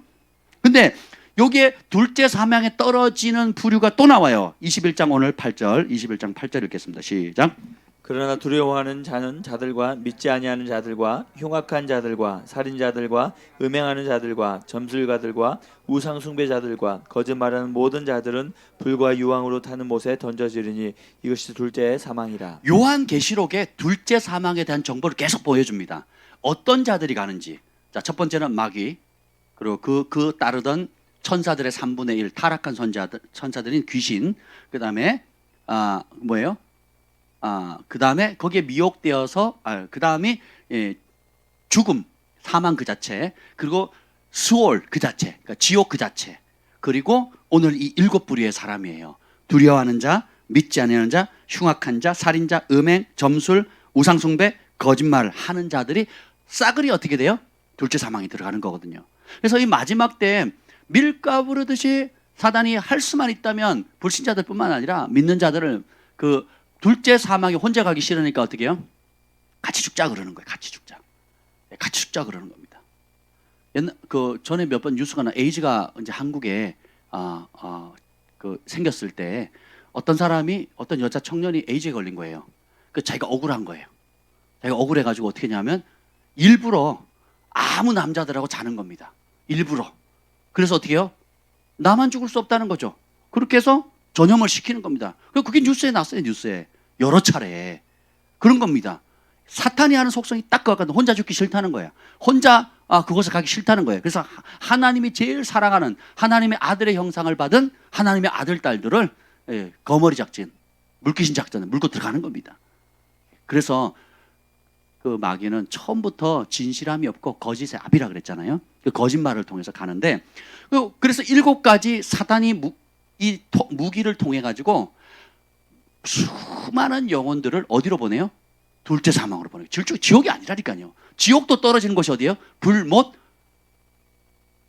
근데 여기에 둘째 사망에 떨어지는 부류가 또 나와요. 21장 오늘 8절, 21장 8절 읽겠습니다. 시작. 그러나 두려워하는 자는 자들과 믿지 아니하는 자들과 흉악한 자들과 살인자들과 음행하는 자들과 점술가들과 우상 숭배자들과 거짓말하는 모든 자들은 불과 유황으로 타는 못에 던져지리니 이것이 둘째 사망이라. 요한계시록에 둘째 사망에 대한 정보를 계속 보여줍니다. 어떤 자들이 가는지. 자, 첫 번째는 마귀, 그리고 그 따르던 천사들의 3분의 1 타락한 천사들인 귀신. 그다음에 뭐예요? 그 다음에 거기에 미혹되어서, 그 다음이 죽음, 사망 그 자체, 그리고 수월 그 자체, 그러니까 지옥 그 자체, 그리고 오늘 이 7부류의 사람이에요. 두려워하는 자, 믿지 않는 자, 흉악한 자, 살인자, 음행, 점술, 우상숭배, 거짓말 하는 자들이 싸그리 어떻게 돼요? 둘째 사망이 들어가는 거거든요. 그래서 이 마지막 때 밀가 부르듯이 사단이 할 수만 있다면 불신자들뿐만 아니라 믿는 자들을 둘째 사망에 혼자 가기 싫으니까 어떻게 해요? 같이 죽자 그러는 거예요. 같이 죽자. 같이 죽자 그러는 겁니다. 전에 몇 번 뉴스가 에이즈가 이제 한국에 생겼을 때 어떤 여자 청년이 에이즈에 걸린 거예요. 자기가 억울한 거예요. 자기가 억울해가지고 어떻게 했냐면 일부러 아무 남자들하고 자는 겁니다. 일부러. 그래서 어떻게 해요? 나만 죽을 수 없다는 거죠. 그렇게 해서 전염을 시키는 겁니다. 그게 뉴스에 났어요. 뉴스에 여러 차례 그런 겁니다. 사탄이 하는 속성이 딱 그거 같거든요. 혼자 죽기 싫다는 거예요. 혼자 그곳에 가기 싫다는 거예요. 그래서 하나님이 제일 사랑하는 하나님의 아들의 형상을 받은 하나님의 아들 딸들을 거머리 작전, 물귀신 작전을 물고 들어가는 겁니다. 그래서 그 마귀는 처음부터 진실함이 없고 거짓의 압이라 그랬잖아요. 그 거짓말을 통해서 가는데, 그래서 7가지 사탄이 이 무기를 통해 가지고 수많은 영혼들을 어디로 보내요? 둘째 사망으로 보내요. 지옥이 아니라니까요. 지옥도 떨어지는 곳이 어디예요? 불, 못,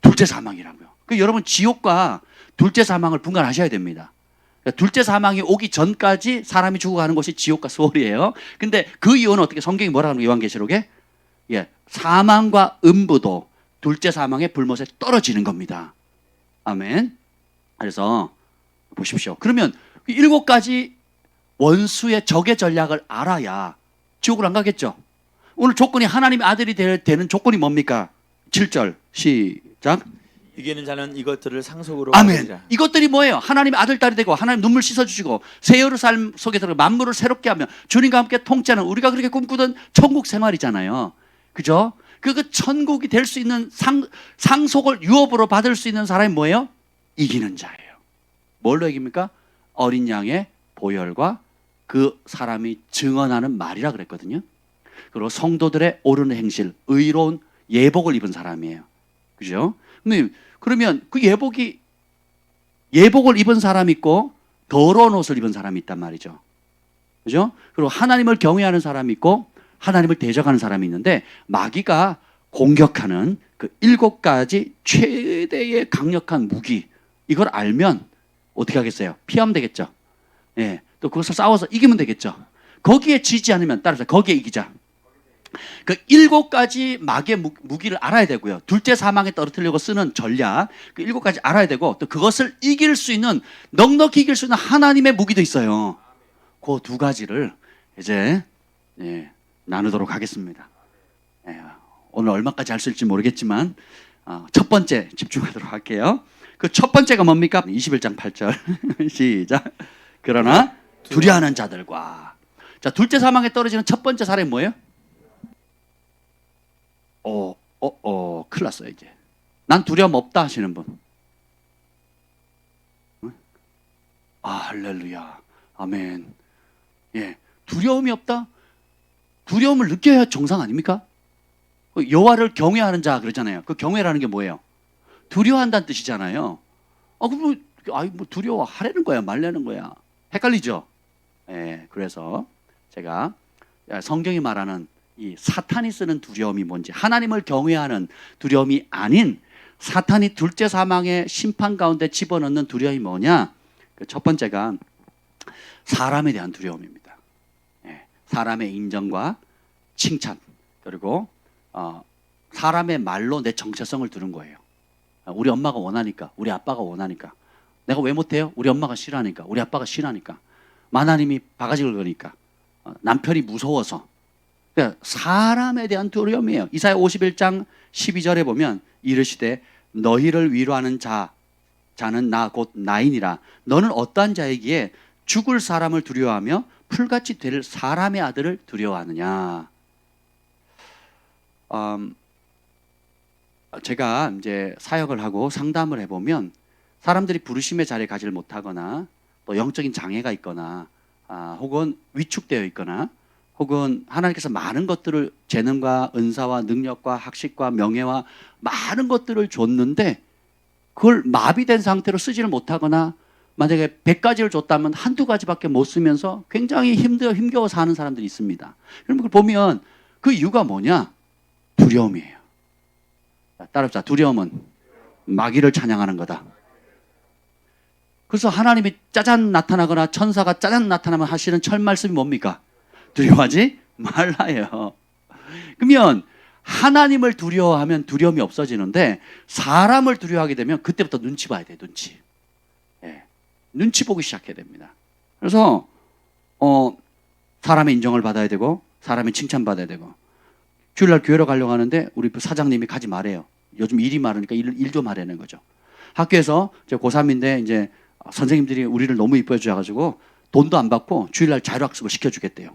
둘째 사망이라고요. 여러분 지옥과 둘째 사망을 분간하셔야 됩니다. 그러니까 둘째 사망이 오기 전까지 사람이 죽어가는 곳이 지옥과 수월이에요. 근데 그 이유는 어떻게 성경이 뭐라고 하는 거예요? 요한계시록에 사망과 음부도 둘째 사망의 불못에 떨어지는 겁니다. 아멘. 그래서 보십시오. 그러면 7가지 원수의 적의 전략을 알아야 지옥을 안 가겠죠. 오늘 조건이 하나님의 아들이 되는 조건이 뭡니까? 7절 시작. 이기는 자는 이것들을 상속으로 아멘. 받으리라. 이것들이 뭐예요? 하나님의 아들 딸이 되고 하나님 눈물 씻어주시고 새 예루살렘 속에 들어 만물을 새롭게 하며 주님과 함께 통치하는 우리가 그렇게 꿈꾸던 천국 생활이잖아요. 그죠? 그 천국이 될 수 있는 상속을 유업으로 받을 수 있는 사람이 뭐예요? 이기는 자예요. 뭘로 이깁니까? 어린 양의 보혈과 그 사람이 증언하는 말이라 그랬거든요. 그리고 성도들의 옳은 행실, 의로운 예복을 입은 사람이에요. 그죠? 그러면 그 예복을 입은 사람이 있고 더러운 옷을 입은 사람이 있단 말이죠. 그죠? 그리고 하나님을 경외하는 사람이 있고 하나님을 대적하는 사람이 있는데 마귀가 공격하는 그 7가지 최대의 강력한 무기 이걸 알면 어떻게 하겠어요? 피하면 되겠죠. 예, 또 그것을 싸워서 이기면 되겠죠. 거기에 지지 않으면 따라서 거기에 이기자. 그 7가지 마귀의 무기를 알아야 되고요. 둘째 사망에 떨어뜨리려고 쓰는 전략 그 7가지 알아야 되고 또 그것을 이길 수 있는 넉넉히 이길 수 있는 하나님의 무기도 있어요. 그 2가지를 이제 나누도록 하겠습니다. 오늘 얼마까지 할 수 있을지 모르겠지만 첫 번째 집중하도록 할게요. 그 첫 번째가 뭡니까? 21장 8절 시작. 그러나 두려워하는 자들과 자 둘째 사망에 떨어지는 첫 번째 사람이 뭐예요? 큰일 났어요 이제. 난 두려움 없다 하시는 분. 할렐루야. 아멘. 예, 두려움이 없다? 두려움을 느껴야 정상 아닙니까? 여호와를 경외하는 자 그러잖아요. 그 경외라는 게 뭐예요? 두려워한다는 뜻이잖아요. 그럼 뭐 두려워하라는 거야, 말라는 거야. 헷갈리죠? 예, 그래서 제가 성경이 말하는 이 사탄이 쓰는 두려움이 뭔지, 하나님을 경외하는 두려움이 아닌 사탄이 둘째 사망의 심판 가운데 집어넣는 두려움이 뭐냐? 그 첫 번째가 사람에 대한 두려움입니다. 사람의 인정과 칭찬 그리고 사람의 말로 내 정체성을 두는 거예요. 우리 엄마가 원하니까, 우리 아빠가 원하니까, 내가 왜 못해요? 우리 엄마가 싫어하니까, 우리 아빠가 싫어하니까, 마나님이 바가지 긁으니까, 남편이 무서워서. 그러니까 사람에 대한 두려움이에요. 이사야 51장 12절에 보면 이르시되 너희를 위로하는 자는 나 곧 나이니라. 너는 어떠한 자이기에 죽을 사람을 두려워하며 풀같이 될 사람의 아들을 두려워하느냐. 제가 이제 사역을 하고 상담을 해보면 사람들이 부르심의 자리에 가지를 못하거나 또 영적인 장애가 있거나 혹은 위축되어 있거나 혹은 하나님께서 많은 것들을 재능과 은사와 능력과 학식과 명예와 많은 것들을 줬는데 그걸 마비된 상태로 쓰지를 못하거나 만약에 100가지를 줬다면 한두 가지밖에 못 쓰면서 굉장히 힘겨워 사는 사람들이 있습니다. 그럼 그걸 보면 그 이유가 뭐냐? 두려움이에요. 따라합시다. 두려움은 마귀를 찬양하는 거다. 그래서 하나님이 짜잔 나타나거나 천사가 짜잔 나타나면 하시는 첫 말씀이 뭡니까? 두려워하지 말라요. 그러면 하나님을 두려워하면 두려움이 없어지는데 사람을 두려워하게 되면 그때부터 눈치 봐야 돼요. 눈치. 눈치 보기 시작해야 됩니다. 그래서 사람의 인정을 받아야 되고 사람의 칭찬받아야 되고 주일날 교회로 가려고 하는데 우리 사장님이 가지 말래요. 요즘 일이 많으니까 일 좀 하라는 거죠. 학교에서 제가 고3인데 이제 선생님들이 우리를 너무 이뻐해 주셔가지고 돈도 안 받고 주일날 자율학습을 시켜주겠대요.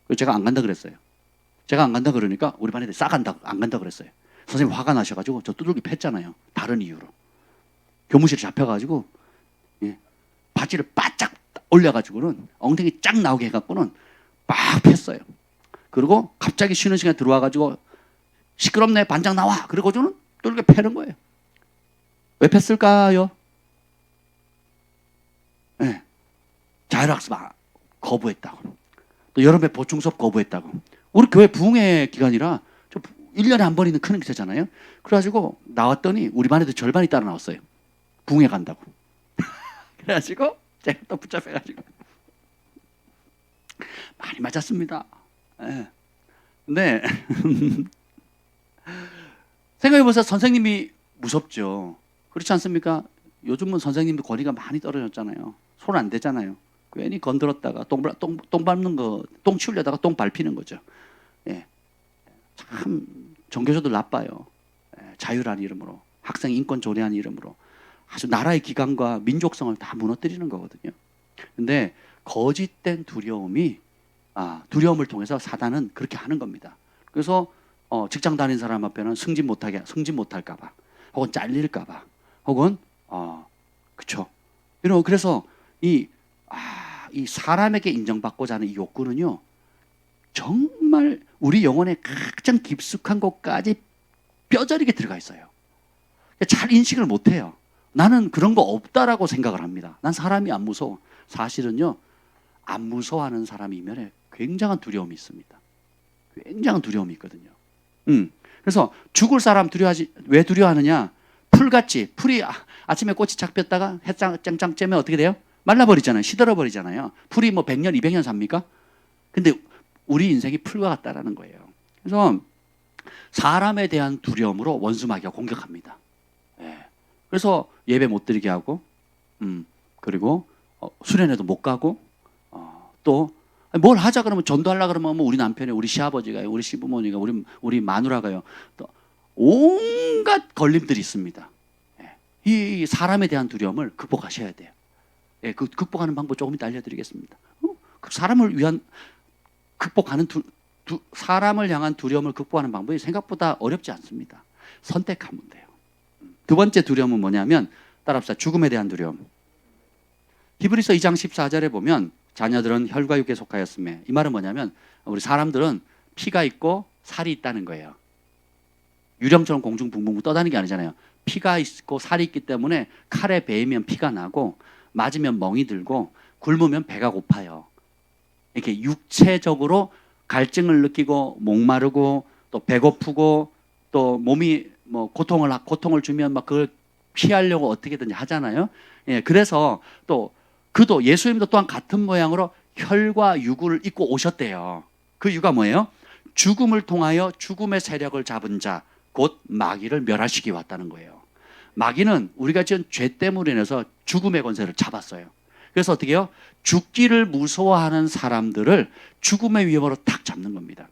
그래서 제가 안 간다 그랬어요. 제가 안 간다 그러니까 우리 반 애들이 싸간다 안 간다 그랬어요. 선생님 화가 나셔가지고 저 두들기 팼잖아요. 다른 이유로. 교무실에 잡혀가지고 바지를 바짝 올려가지고는 엉덩이 쫙 나오게 해갖고는 막 팼어요. 그리고 갑자기 쉬는 시간에 들어와가지고 시끄럽네 반장 나와 그러고서는 또 이렇게 패는 거예요. 왜 팼을까요? 자율학습 거부했다고. 또 여름에 보충 수업 거부했다고. 우리 교회 부흥회 기간이라 1년에 한 번이는 큰 기사잖아요. 그래가지고 나왔더니 우리 반 애들 절반이 따라 나왔어요. 부흥회 간다고. 그래가지고 제가 또 붙잡혀가지고 많이 맞았습니다. 예. 근데 생각해보세요. 선생님이 무섭죠. 그렇지 않습니까? 요즘은 선생님도 권위가 많이 떨어졌잖아요. 손 안 대잖아요. 괜히 건드렸다가 똥 밟는 거, 똥 치우려다가 똥 밟히는 거죠. 예. 참 종교조들 나빠요. 예. 자유라는 이름으로, 학생 인권 조례하는 이름으로 아주 나라의 기강과 민족성을 다 무너뜨리는 거거든요. 근데 거짓된 두려움을 통해서 사단은 그렇게 하는 겁니다. 그래서 직장 다니는 사람 앞에는 승진 못할까봐, 혹은 잘릴까봐, 혹은 그쵸. 그래서 이 사람에게 인정받고자 하는 이 욕구는요, 정말 우리 영혼의 가장 깊숙한 곳까지 뼈저리게 들어가 있어요. 잘 인식을 못해요. 나는 그런 거 없다라고 생각을 합니다. 난 사람이 안 무서워. 사실은요, 안 무서워하는 사람이 이면에 굉장한 두려움이 있습니다. 굉장한 두려움이 있거든요. 그래서 죽을 사람 왜 두려워하느냐? 풀같이, 풀이 아침에 꽃이 착 폈다가 햇장 짱짱 쬐면 어떻게 돼요? 말라버리잖아요. 시들어버리잖아요. 풀이 뭐 100년, 200년 삽니까? 근데 우리 인생이 풀과 같다라는 거예요. 그래서 사람에 대한 두려움으로 원수마귀가 공격합니다. 예. 그래서 예배 못 드리게 하고, 그리고 수련회도 못 가고, 또 뭘 하자 그러면, 전도하려 그러면 뭐 우리 남편이, 우리 시아버지가요, 우리 시부모니가, 우리 마누라가요, 또 온갖 걸림들이 있습니다. 예. 이 사람에 대한 두려움을 극복하셔야 돼요. 예, 그 극복하는 방법 조금 이따 알려드리겠습니다. 그 사람을 위한 극복하는 사람을 향한 두려움을 극복하는 방법이 생각보다 어렵지 않습니다. 선택하면 돼요. 두 번째 두려움은 뭐냐면, 따라합시다. 죽음에 대한 두려움. 히브리서 2장 14절에 보면 자녀들은 혈과 육에 속하였음에, 이 말은 뭐냐면 우리 사람들은 피가 있고 살이 있다는 거예요. 유령처럼 공중붕붕 떠다니는 게 아니잖아요. 피가 있고 살이 있기 때문에 칼에 베이면 피가 나고, 맞으면 멍이 들고, 굶으면 배가 고파요. 이렇게 육체적으로 갈증을 느끼고 목마르고 또 배고프고 또 몸이 뭐 고통을 주면 막 그걸 피하려고 어떻게든지 하잖아요. 예, 그래서 또 그도 예수님도 또한 같은 모양으로 혈과 육을 입고 오셨대요. 그 이유가 뭐예요? 죽음을 통하여 죽음의 세력을 잡은 자, 곧 마귀를 멸하시기 왔다는 거예요. 마귀는 우리가 지은 죄 때문에 인해서 죽음의 권세를 잡았어요. 그래서 어떻게 해요? 죽기를 무서워하는 사람들을 죽음의 위험으로 탁 잡는 겁니다.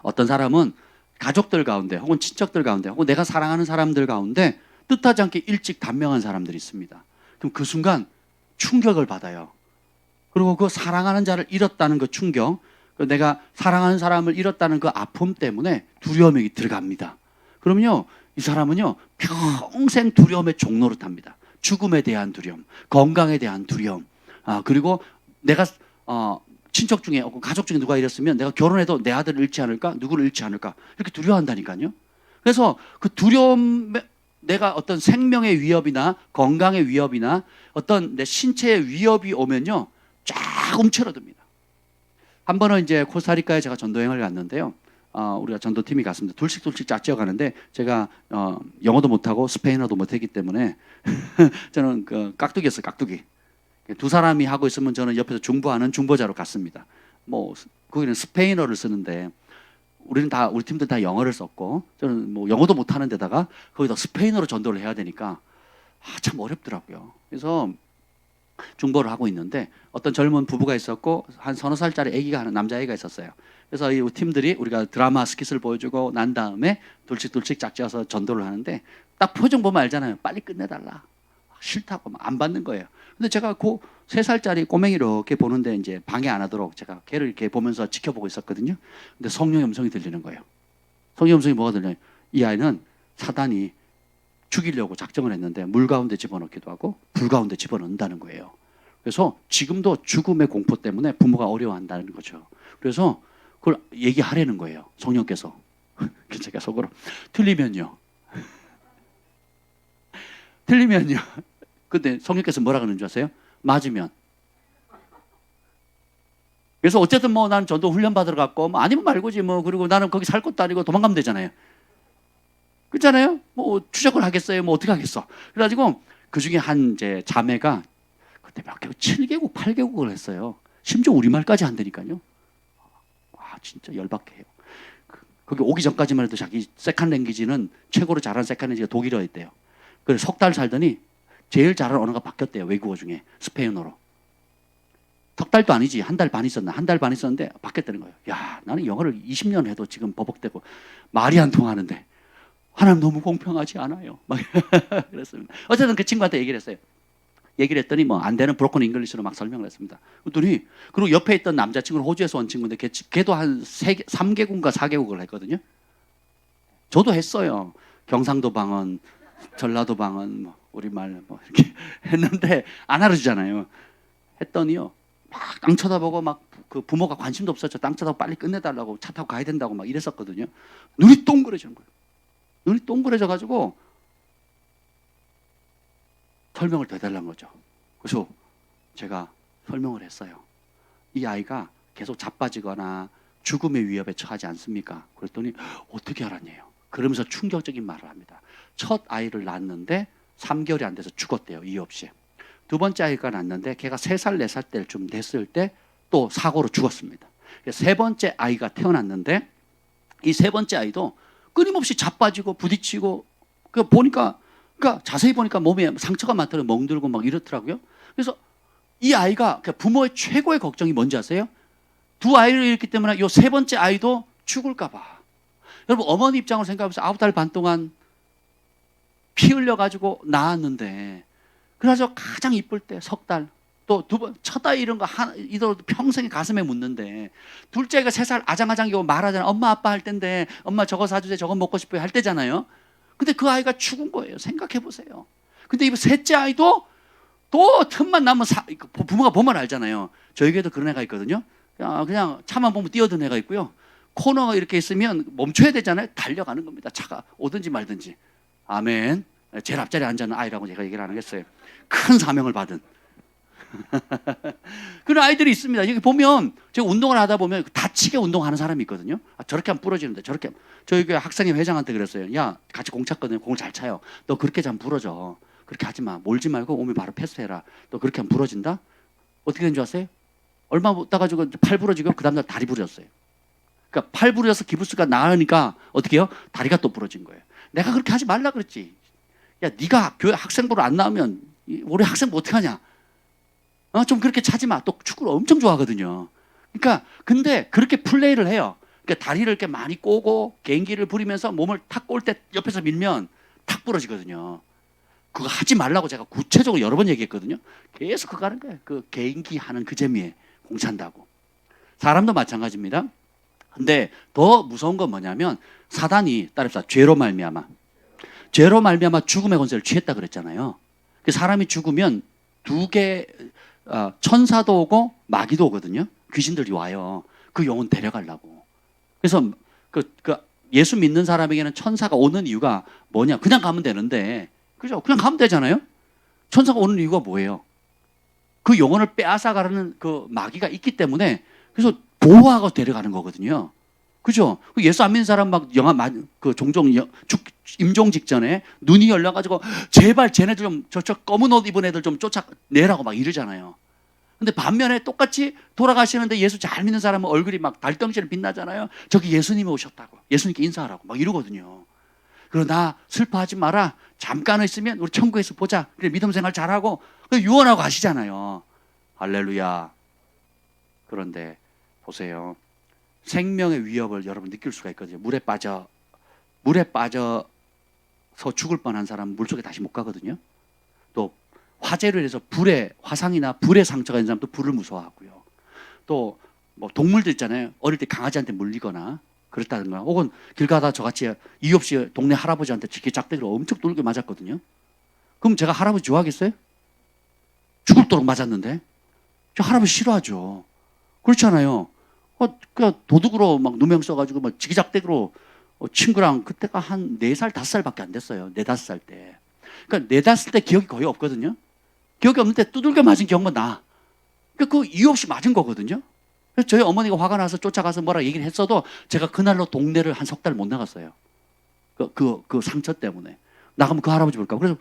어떤 사람은 가족들 가운데, 혹은 친척들 가운데, 혹은 내가 사랑하는 사람들 가운데 뜻하지 않게 일찍 단명한 사람들이 있습니다. 그럼 그 순간 충격을 받아요. 그리고 그 사랑하는 자를 잃었다는 그 충격, 내가 사랑하는 사람을 잃었다는 그 아픔 때문에 두려움이 들어갑니다. 그럼요, 이 사람은요, 평생 두려움의 종로로 탑니다. 죽음에 대한 두려움, 건강에 대한 두려움, 그리고 내가 친척 중에, 가족 중에 누가 이랬으면 내가 결혼해도 내 아들을 잃지 않을까, 누구를 잃지 않을까, 이렇게 두려워한다니까요. 그래서 그 두려움, 내가 어떤 생명의 위협이나 건강의 위협이나 어떤 내 신체의 위협이 오면요, 쫙 움츠러듭니다. 한 번은 이제 코스타리카에 제가 전도여행을 갔는데요. 우리가 전도팀이 갔습니다. 둘씩 짝지어 가는데, 제가 영어도 못하고 스페인어도 못했기 때문에 저는 그 깍두기였어요. 깍두기. 두 사람이 하고 있으면 저는 옆에서 중보하는 중보자로 갔습니다. 뭐 거기는 스페인어를 쓰는데 우리 팀들 다 영어를 썼고, 저는 뭐 영어도 못하는 데다가 거기다 스페인어로 전도를 해야 되니까 참 어렵더라고요. 그래서 중보를 하고 있는데 어떤 젊은 부부가 있었고, 한 서너 살짜리 아기가 하는 남자아이가 있었어요. 그래서 이 팀들이 우리가 드라마 스킷을 보여주고 난 다음에 둘씩 짝지어서 전도를 하는데, 딱 표정 보면 알잖아요. 빨리 끝내달라, 싫다고 막 안 받는 거예요. 근데 제가 그 3살짜리 꼬맹이 이렇게 보는데, 이제 방해 안 하도록 제가 걔를 이렇게 보면서 지켜보고 있었거든요. 근데 성령의 음성이 들리는 거예요. 성령의 음성이 뭐가 들려요? 이 아이는 사단이 죽이려고 작정을 했는데 물 가운데 집어넣기도 하고 불 가운데 집어넣는다는 거예요. 그래서 지금도 죽음의 공포 때문에 부모가 어려워한다는 거죠. 그래서 그걸 얘기하라는 거예요, 성령께서. 제가 속으로 틀리면요. 근데 성령께서 뭐라 그러는 줄 아세요? 맞으면. 그래서 어쨌든 뭐 나는 전도 훈련 받으러 갔고 뭐 아니면 말고지 뭐. 그리고 나는 거기 살 것도 아니고 도망가면 되잖아요. 그렇잖아요. 뭐 추적을 하겠어요. 뭐 어떻게 하겠어. 그래가지고 그 중에 한 이제 자매가 그때 몇 개국 7개국 8개국을 했어요. 심지어 우리말까지 한다니까요. 와 진짜 열받게 해요. 거기 오기 전까지만 해도 자기 세컨 랭귀지는 최고로 잘하는 세컨 랭귀지가 독일어였대요. 그래서 석 달 살더니 제일 잘하는 언어가 바뀌었대요. 외국어 중에 스페인어로. 석 달도 아니지. 한 달 반 있었나. 한 달 반 있었는데 바뀌었다는 거예요. 야 나는 영어를 20년 해도 지금 버벅대고 말이 안 통하는데 하나님 너무 공평하지 않아요. 막 그랬습니다. 어쨌든 그 친구한테 얘기를 했어요. 얘기를 했더니 뭐 안 되는 브로큰 잉글리시로 막 설명을 했습니다. 그랬더니 그리고 옆에 있던 남자친구는 호주에서 온 친구인데 걔도 한 3개국인가 4개국을 했거든요. 저도 했어요. 경상도 방언, 전라도 방언, 뭐 우리말 뭐 이렇게 했는데 안 알아주잖아요. 했더니요. 막 땅 쳐다보고 막 그 부모가 관심도 없었죠. 땅 쳐다보고 빨리 끝내달라고 차 타고 가야 된다고 막 이랬었거든요. 눈이 동그래지는 거예요. 눈이 동그래져 가지고 설명을 더 해달라는 거죠. 그래서 제가 설명을 했어요. 이 아이가 계속 자빠지거나 죽음의 위협에 처하지 않습니까? 그랬더니 어떻게 알았냐요. 그러면서 충격적인 말을 합니다. 첫 아이를 낳았는데 3개월이 안 돼서 죽었대요. 이유 없이. 두 번째 아이가 낳았는데 걔가 3살, 4살 때쯤 됐을 때 또 사고로 죽었습니다. 세 번째 아이가 태어났는데 이 세 번째 아이도 끊임없이 자빠지고 부딪히고 보니까 그러니까 자세히 보니까 몸에 상처가 많더라고요. 멍들고 막 이렇더라고요. 그래서 이 아이가 부모의 최고의 걱정이 뭔지 아세요? 두 아이를 잃기 때문에 이 세 번째 아이도 죽을까 봐. 여러분 어머니 입장으로 생각해보세요. 9달 반 동안 피 흘려가지고 낳았는데 그래서 가장 이쁠 때 석 달, 또 두 번, 첫 아이 이런 거 이도 평생에 가슴에 묻는데 둘째가 3살 아장아장이고 말하잖아요. 엄마 아빠 할 때인데 엄마 저거 사주세요. 저거 먹고 싶어요 할 때잖아요. 근데 그 아이가 죽은 거예요. 생각해 보세요. 근데 이 셋째 아이도 또 틈만 나면 부모가 보면 알잖아요. 저에게도 그런 애가 있거든요. 그냥 차만 보면 뛰어든 애가 있고요. 코너가 이렇게 있으면 멈춰야 되잖아요. 달려가는 겁니다. 차가 오든지 말든지. 아멘. 제일 앞자리에 앉아있는 아이라고 제가 얘기를 안 하겠어요. 큰 사명을 받은. 그런 아이들이 있습니다. 여기 보면 제가 운동을 하다 보면 다치게 운동하는 사람이 있거든요. 저렇게 하면 부러지는데 저렇게 하면. 저희 교회 학생회 회장한테 그랬어요. 야 같이 공 찼거든요. 공을 잘 차요. 너 그렇게 하면 부러져. 그렇게 하지 마. 몰지 말고 오면 바로 패스해라. 너 그렇게 하면 부러진다. 어떻게 된 줄 아세요? 얼마 못 따가지고 팔 부러지고 그 다음날 다리 부러졌어요. 그러니까 팔 부러져서 기부스가 나으니까 어떻게 해요? 다리가 또 부러진 거예요. 내가 그렇게 하지 말라 그랬지. 야 네가 교회 학생부로 안 나오면 우리 학생부 어떻게 하냐. 좀 그렇게 차지 마. 또 축구를 엄청 좋아하거든요. 그러니까 근데 그렇게 플레이를 해요. 그러니까 다리를 이렇게 많이 꼬고 개인기를 부리면서 몸을 탁 꼴 때 옆에서 밀면 탁 부러지거든요. 그거 하지 말라고 제가 구체적으로 여러 번 얘기했거든요. 계속 그거 하는 거예요. 그 개인기 하는 그 재미에 공 찬다고. 사람도 마찬가지입니다. 근데 더 무서운 건 뭐냐면 사단이 따릅시다. 죄로 말미암아 죽음의 권세를 취했다 그랬잖아요. 사람이 죽으면 두 개 천사도 오고 마귀도 오거든요. 귀신들이 와요. 그 영혼 데려가려고. 그래서 예수 믿는 사람에게는 천사가 오는 이유가 뭐냐? 그냥 가면 되는데, 그죠? 그냥 가면 되잖아요. 천사가 오는 이유가 뭐예요? 그 영혼을 빼앗아가려는 그 마귀가 있기 때문에 그래서 보호하고 데려가는 거거든요. 그죠? 예수 안 믿는 사람 막 종종 임종 직전에 눈이 열려가지고 제발 쟤네들 좀 저 검은 옷 입은 애들 좀 쫓아내라고 막 이러잖아요. 근데 반면에 똑같이 돌아가시는데 예수 잘 믿는 사람은 얼굴이 막 달덩이처럼 빛나잖아요. 저기 예수님이 오셨다고. 예수님께 인사하라고 막 이러거든요. 그러나 슬퍼하지 마라. 잠깐 있으면 우리 천국에서 보자. 그래 믿음 생활 잘하고 유언하고 가시잖아요. 할렐루야. 그런데 보세요. 생명의 위협을 여러분 느낄 수가 있거든요. 물에 빠져서 죽을 뻔한 사람은 물속에 다시 못 가거든요. 또 화재로 인해서 화상이나 불에 상처가 있는 사람도 불을 무서워하고요. 또 뭐 동물들 있잖아요. 어릴 때 강아지한테 물리거나 그렇다든가 혹은 길 가다 저같이 이유 없이 동네 할아버지한테 지게 짝대기로 엄청 뚫게 맞았거든요. 그럼 제가 할아버지 좋아하겠어요? 죽을도록 맞았는데 저 할아버지 싫어하죠. 그렇잖아요. 그냥 도둑으로 막 누명 써가지고 막 지기작대기로 친구랑 그때가 한 4살, 5살밖에 안 됐어요. 4, 5살 때. 그러니까 4, 5살 때 기억이 거의 없거든요. 기억이 없는데 두들겨 맞은 경우가 나. 그러니까 그 이유 없이 맞은 거거든요. 그래서 저희 어머니가 화가 나서 쫓아가서 뭐라 얘기를 했어도 제가 그날로 동네를 한 석 달 못 나갔어요. 그 상처 때문에. 나가면 그 할아버지 볼까. 그래서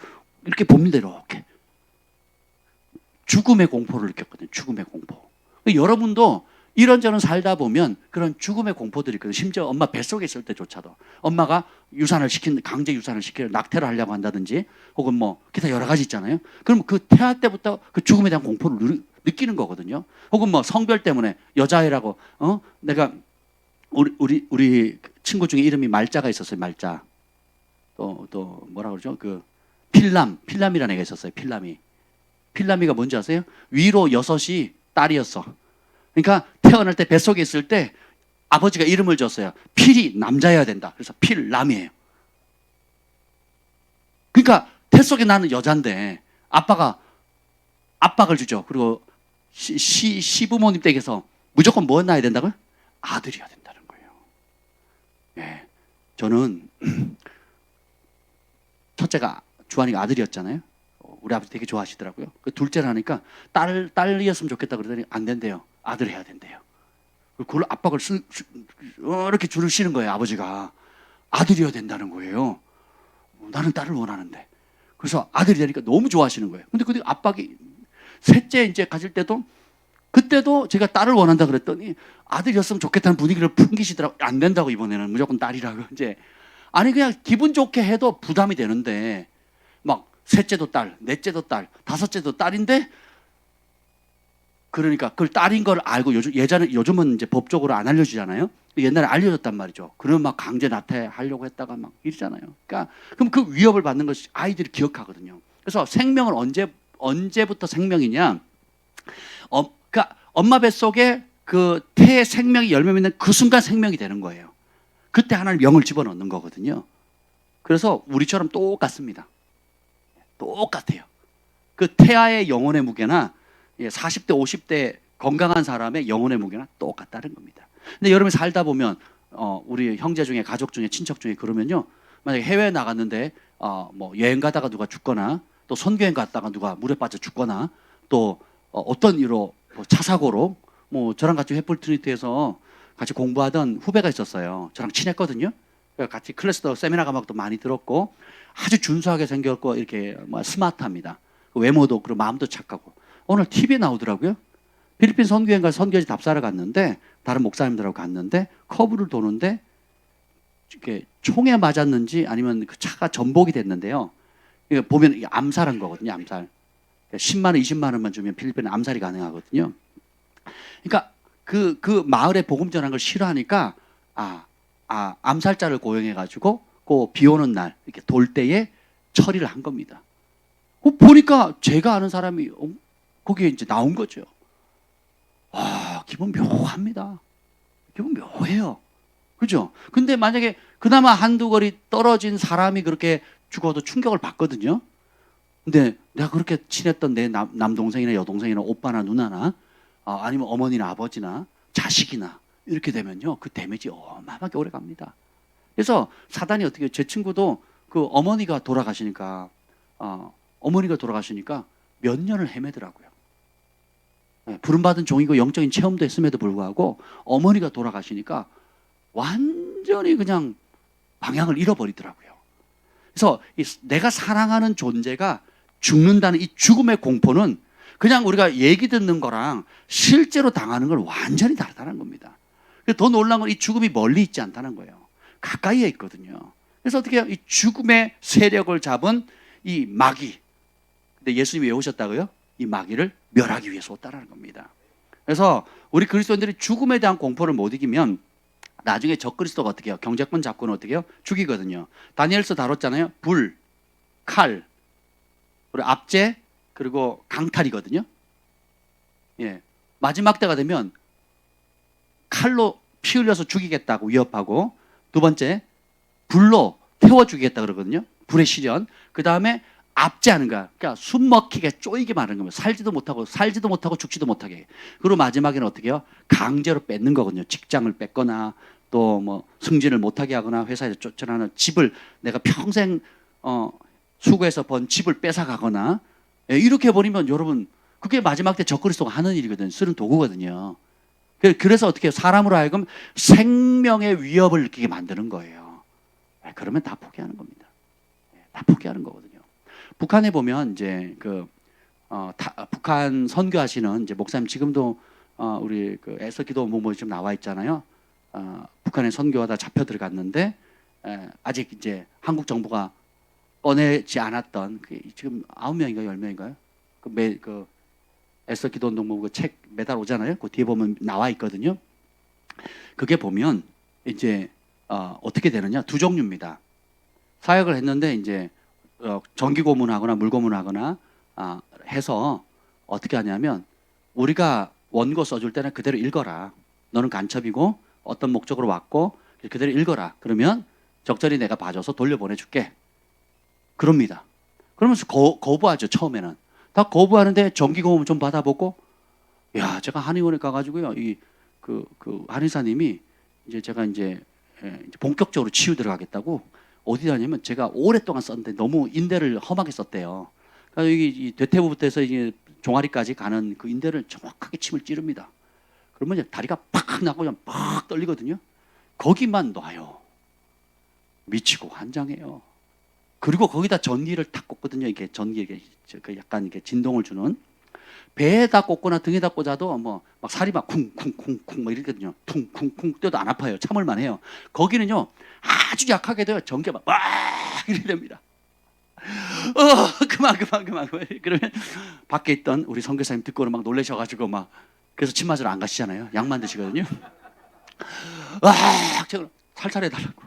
이렇게 봅니다, 이렇게. 죽음의 공포를 느꼈거든요. 죽음의 공포. 여러분도 이런저런 살다 보면 그런 죽음의 공포들이 있거든요. 심지어 엄마 뱃속에 있을 때조차도 엄마가 강제 유산을 시켜 낙태를 하려고 한다든지 혹은 뭐 기타 여러 가지 있잖아요. 그럼 그 태아 때부터 그 죽음에 대한 공포를 느끼는 거거든요. 혹은 뭐 성별 때문에 여자애라고 내가 우리 친구 중에 이름이 말자가 있었어요. 말자. 또 뭐라 그러죠? 그 필람이라는 애가 있었어요. 필람이가 뭔지 아세요? 위로 6이 딸이었어. 그러니까 태어날 때 뱃속에 있을 때 아버지가 이름을 줬어요. 필이 남자여야 된다. 그래서 필람이에요. 그러니까 뱃속에 나는 여잔데 아빠가 압박을 주죠. 그리고 시부모님 댁에서 무조건 뭐 낳아야 된다고요? 아들이어야 된다는 거예요. 예, 저는 첫째가 주한이가 아들이었잖아요. 우리 아버지 되게 좋아하시더라고요. 그 둘째를 하니까 딸이었으면 좋겠다 그러더니 안 된대요. 아들 해야 된대요. 그걸 압박을 이렇게 줄을 쉬는 거예요. 아버지가 아들이어야 된다는 거예요. 나는 딸을 원하는데. 그래서 아들이 되니까 너무 좋아하시는 거예요. 근데 그 압박이 셋째 이제 가질 때도 그때도 제가 딸을 원한다 그랬더니 아들이었으면 좋겠다는 분위기를 풍기시더라고요. 안 된다고 이번에는 무조건 딸이라고 이제. 아니 그냥 기분 좋게 해도 부담이 되는데 막 셋째도 딸, 넷째도 딸, 다섯째도 딸인데 그러니까 그걸 딸인 걸 알고 요즘은 이제 법적으로 안 알려주잖아요. 옛날에 알려줬단 말이죠. 그러면 막 강제 나태하려고 했다가 막 이러잖아요. 그러니까 그럼 그 위협을 받는 것이 아이들이 기억하거든요. 그래서 생명은 언제부터 생명이냐? 그러니까 엄마 뱃속에 그 태의 생명이 열매 맺는 그 순간 생명이 되는 거예요. 그때 하나님 영을 집어넣는 거거든요. 그래서 우리처럼 똑같습니다. 똑같아요. 그 태아의 영혼의 무게나 40대, 50대 건강한 사람의 영혼의 무게나 똑같다는 겁니다. 근데 여러분이 살다 보면 우리 형제 중에 가족 중에 친척 중에 그러면요. 만약에 해외에 나갔는데 뭐 여행 가다가 누가 죽거나 또 선교행 갔다가 누가 물에 빠져 죽거나 또 어떤 이유로 차 사고로 뭐 저랑 같이 횃불 트리니티에서 같이 공부하던 후배가 있었어요. 저랑 친했거든요. 같이 클래스도 세미나 과목도 많이 들었고 아주 준수하게 생겼고 이렇게 뭐 스마트합니다. 외모도 그리고 마음도 착하고 오늘 TV에 나오더라고요. 필리핀 선교행 가서 선교지 답사를 갔는데 다른 목사님들하고 갔는데 커브를 도는데 이렇게 총에 맞았는지 아니면 그 차가 전복이 됐는데요. 이거 보면 이게 암살한 거거든요. 암살. 10만 원, 20만 원만 주면 필리핀은 암살이 가능하거든요. 그러니까 그 마을에 복음 전한 걸 싫어하니까 암살자를 고용해 가지고 그 비 오는 날 이렇게 돌 때에 처리를 한 겁니다. 보니까 제가 아는 사람이 거기에 이제 나온 거죠. 기분 묘합니다. 기분 묘해요. 그죠? 근데 만약에 그나마 한두 거리 떨어진 사람이 그렇게 죽어도 충격을 받거든요. 근데 내가 그렇게 친했던 내 남동생이나 여동생이나 오빠나 누나나 아니면 어머니나 아버지나 자식이나 이렇게 되면요. 그 데미지 어마어마하게 오래 갑니다. 그래서 사단이 어떻게 제 친구도 그 어머니가 돌아가시니까 몇 년을 헤매더라고요. 부름받은 종이고 영적인 체험도 했음에도 불구하고 어머니가 돌아가시니까 완전히 그냥 방향을 잃어버리더라고요. 그래서 내가 사랑하는 존재가 죽는다는 이 죽음의 공포는 그냥 우리가 얘기 듣는 거랑 실제로 당하는 걸 완전히 다르다는 겁니다. 더 놀라운 건 이 죽음이 멀리 있지 않다는 거예요. 가까이에 있거든요. 그래서 어떻게 해요? 이 죽음의 세력을 잡은 이 마귀. 근데 예수님이 왜 오셨다고요? 이 마귀를 멸하기 위해서 왔다는 겁니다. 그래서 우리 그리스도인들이 죽음에 대한 공포를 못 이기면 나중에 적그리스도가 어떻게 해요? 경제권 잡고는 어떻게 해요? 죽이거든요. 다니엘서 다뤘잖아요. 불, 칼, 그리고 압제, 그리고 강탈이거든요. 예. 마지막 때가 되면 칼로 피 흘려서 죽이겠다고 위협하고 두 번째 불로 태워 죽이겠다 그러거든요. 불의 시련. 그 다음에 압제하는 거야. 그러니까 숨 막히게 쪼이게 마는 겁니다. 살지도 못하고 죽지도 못하게. 그리고 마지막에는 어떻게 해요? 강제로 뺏는 거거든요. 직장을 뺏거나 또 뭐 승진을 못하게 하거나 회사에서 쫓아나는 집을 내가 평생 수고해서 번 집을 뺏어가거나 이렇게 해버리면 여러분 그게 마지막 때 적그리스도가 하는 일이거든요. 쓰는 도구거든요. 그래서 어떻게 사람으로 하여금 생명의 위협을 느끼게 만드는 거예요. 그러면 다 포기하는 겁니다. 다 포기하는 거거든요. 북한에 보면 이제 북한 선교하시는 이제 목사님 지금도 우리 그 애써 기도 모모 좀 나와 있잖아요. 북한에 선교하다 잡혀 들어갔는데 아직 이제 한국 정부가 꺼내지 않았던 지금 9명인가요, 10명인가요? 그 애써 기도 운동부 그 책 매달 오잖아요. 그 뒤에 보면 나와 있거든요. 그게 보면 이제 어떻게 되느냐, 두 종류입니다. 사역을 했는데 이제 정기 고문하거나 물 고문하거나 해서 어떻게 하냐면 우리가 원고 써줄 때는 그대로 읽어라. 너는 간첩이고 어떤 목적으로 왔고 그대로 읽어라. 그러면 적절히 내가 봐줘서 돌려보내줄게. 그럽니다. 그러면서 거부하죠. 처음에는 다 거부하는데 정기 고문 좀 받아보고, 야, 제가 한의원에 가가지고요, 그 한의사님이 이제 제가 이제 본격적으로 치유 들어가겠다고 어디 다냐면 제가 오랫동안 썼는데 너무 인대를 험하게 썼대요. 그러니까 여기 이 대퇴부부터 해서 이제 종아리까지 가는 그 인대를 정확하게 침을 찌릅니다. 그러면 이제 다리가 팍 나고 그냥 팍 떨리거든요. 거기만 놔요. 미치고 환장해요. 그리고 거기다 전기를 탁 꽂거든요. 이게 전기 약간 이게 진동을 주는. 배에다 꽂거나 등에다 꽂아도 뭐 막 살이 막 쿵쿵쿵쿵 막 이러거든요. 쿵쿵쿵 뛰어도 안 아파요. 참을만 해요. 거기는요 아주 약하게도요 전기가 막 이래 됩니다. 그만. 그러면 밖에 있던 우리 선교사님 듣고는 막 놀라셔가지고 막 그래서 침 맞으러 안 가시잖아요. 약만 드시거든요. 제가 살살 해달라고.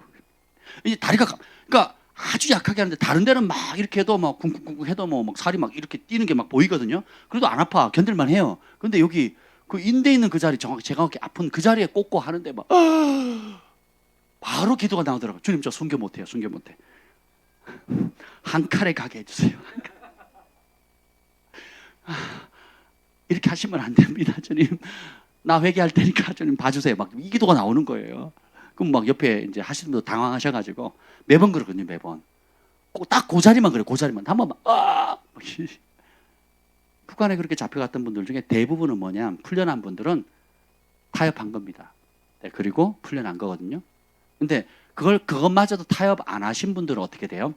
이제 다리가 그러니까 아주 약하게 하는데 다른 데는 막 이렇게 해도 막 쿵쿵쿵 해도 뭐 막 살이 막 이렇게 뛰는 게 막 보이거든요. 그래도 안 아파. 견딜만 해요. 근데 여기 그 인대 있는 그 자리 정확히 아픈 그 자리에 꽂고 하는데 막 바로 기도가 나오더라고요. 주님 저 순교 못해요. 순교 못해. 한 칼에 가게 해주세요. 이렇게 하시면 안 됩니다. 주님 나 회개할 테니까 주님 봐주세요. 막 이 기도가 나오는 거예요. 그럼 막 옆에 이제 하시는 분도 당황하셔가지고 매번 그러거든요. 매번 딱 그 자리만 그래요. 그 자리만 한 번만 북한에 그렇게 잡혀갔던 분들 중에 대부분은 뭐냐, 풀려난 분들은 타협한 겁니다. 네, 그리고 풀려난 거거든요. 근데 그것마저도 타협 안 하신 분들은 어떻게 돼요?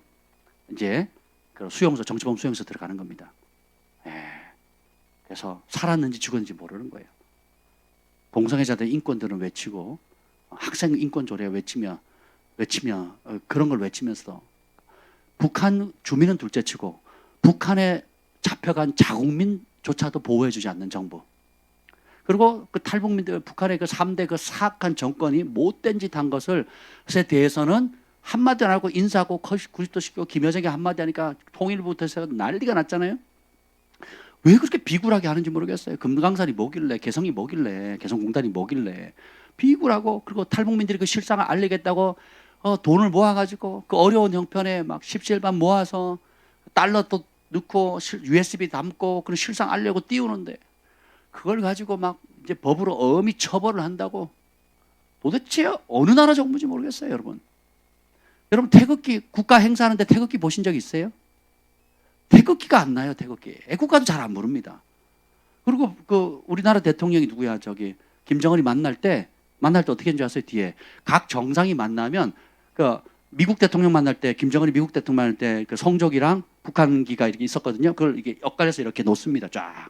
이제 그 수용소, 정치범 수용소 들어가는 겁니다. 그래서 살았는지 죽었는지 모르는 거예요. 동성애자들 인권들은 외치고 학생 인권 조례 외치며 그런 걸 외치면서 북한 주민은 둘째치고 북한에 잡혀간 자국민조차도 보호해주지 않는 정부. 그리고 그 탈북민들 북한의 그 3대 그 사악한 정권이 못된 짓 한 것에 대해서는 한마디 안 하고 인사하고 90도 시키고 김여정이 한마디 하니까 통일부터 해서 난리가 났잖아요. 왜 그렇게 비굴하게 하는지 모르겠어요. 금강산이 뭐길래, 개성이 뭐길래, 개성공단이 뭐길래 비굴하고, 그리고 탈북민들이 그 실상을 알리겠다고 돈을 모아가지고 그 어려운 형편에 막 십시일반 모아서 달러도 넣고 USB 담고 그런 실상 알려고 띄우는데 그걸 가지고 막 이제 법으로 엄히 처벌을 한다고. 도대체 어느 나라 정부인지 모르겠어요, 여러분. 여러분 태극기 국가 행사하는데 태극기 보신 적 있어요? 태극기가 안 나요. 태극기. 애국가도 잘 안 부릅니다. 그리고 그 우리나라 대통령이 누구야? 저기 김정은이 만날 때 어떻게 했는지 아세요? 뒤에 각 정상이 만나면 그 미국 대통령 만날 때, 김정은이 미국 대통령 만날 때 그 성적이랑 북한기가 이렇게 있었거든요. 그걸 이게 엇갈려서 이렇게 놓습니다. 쫙.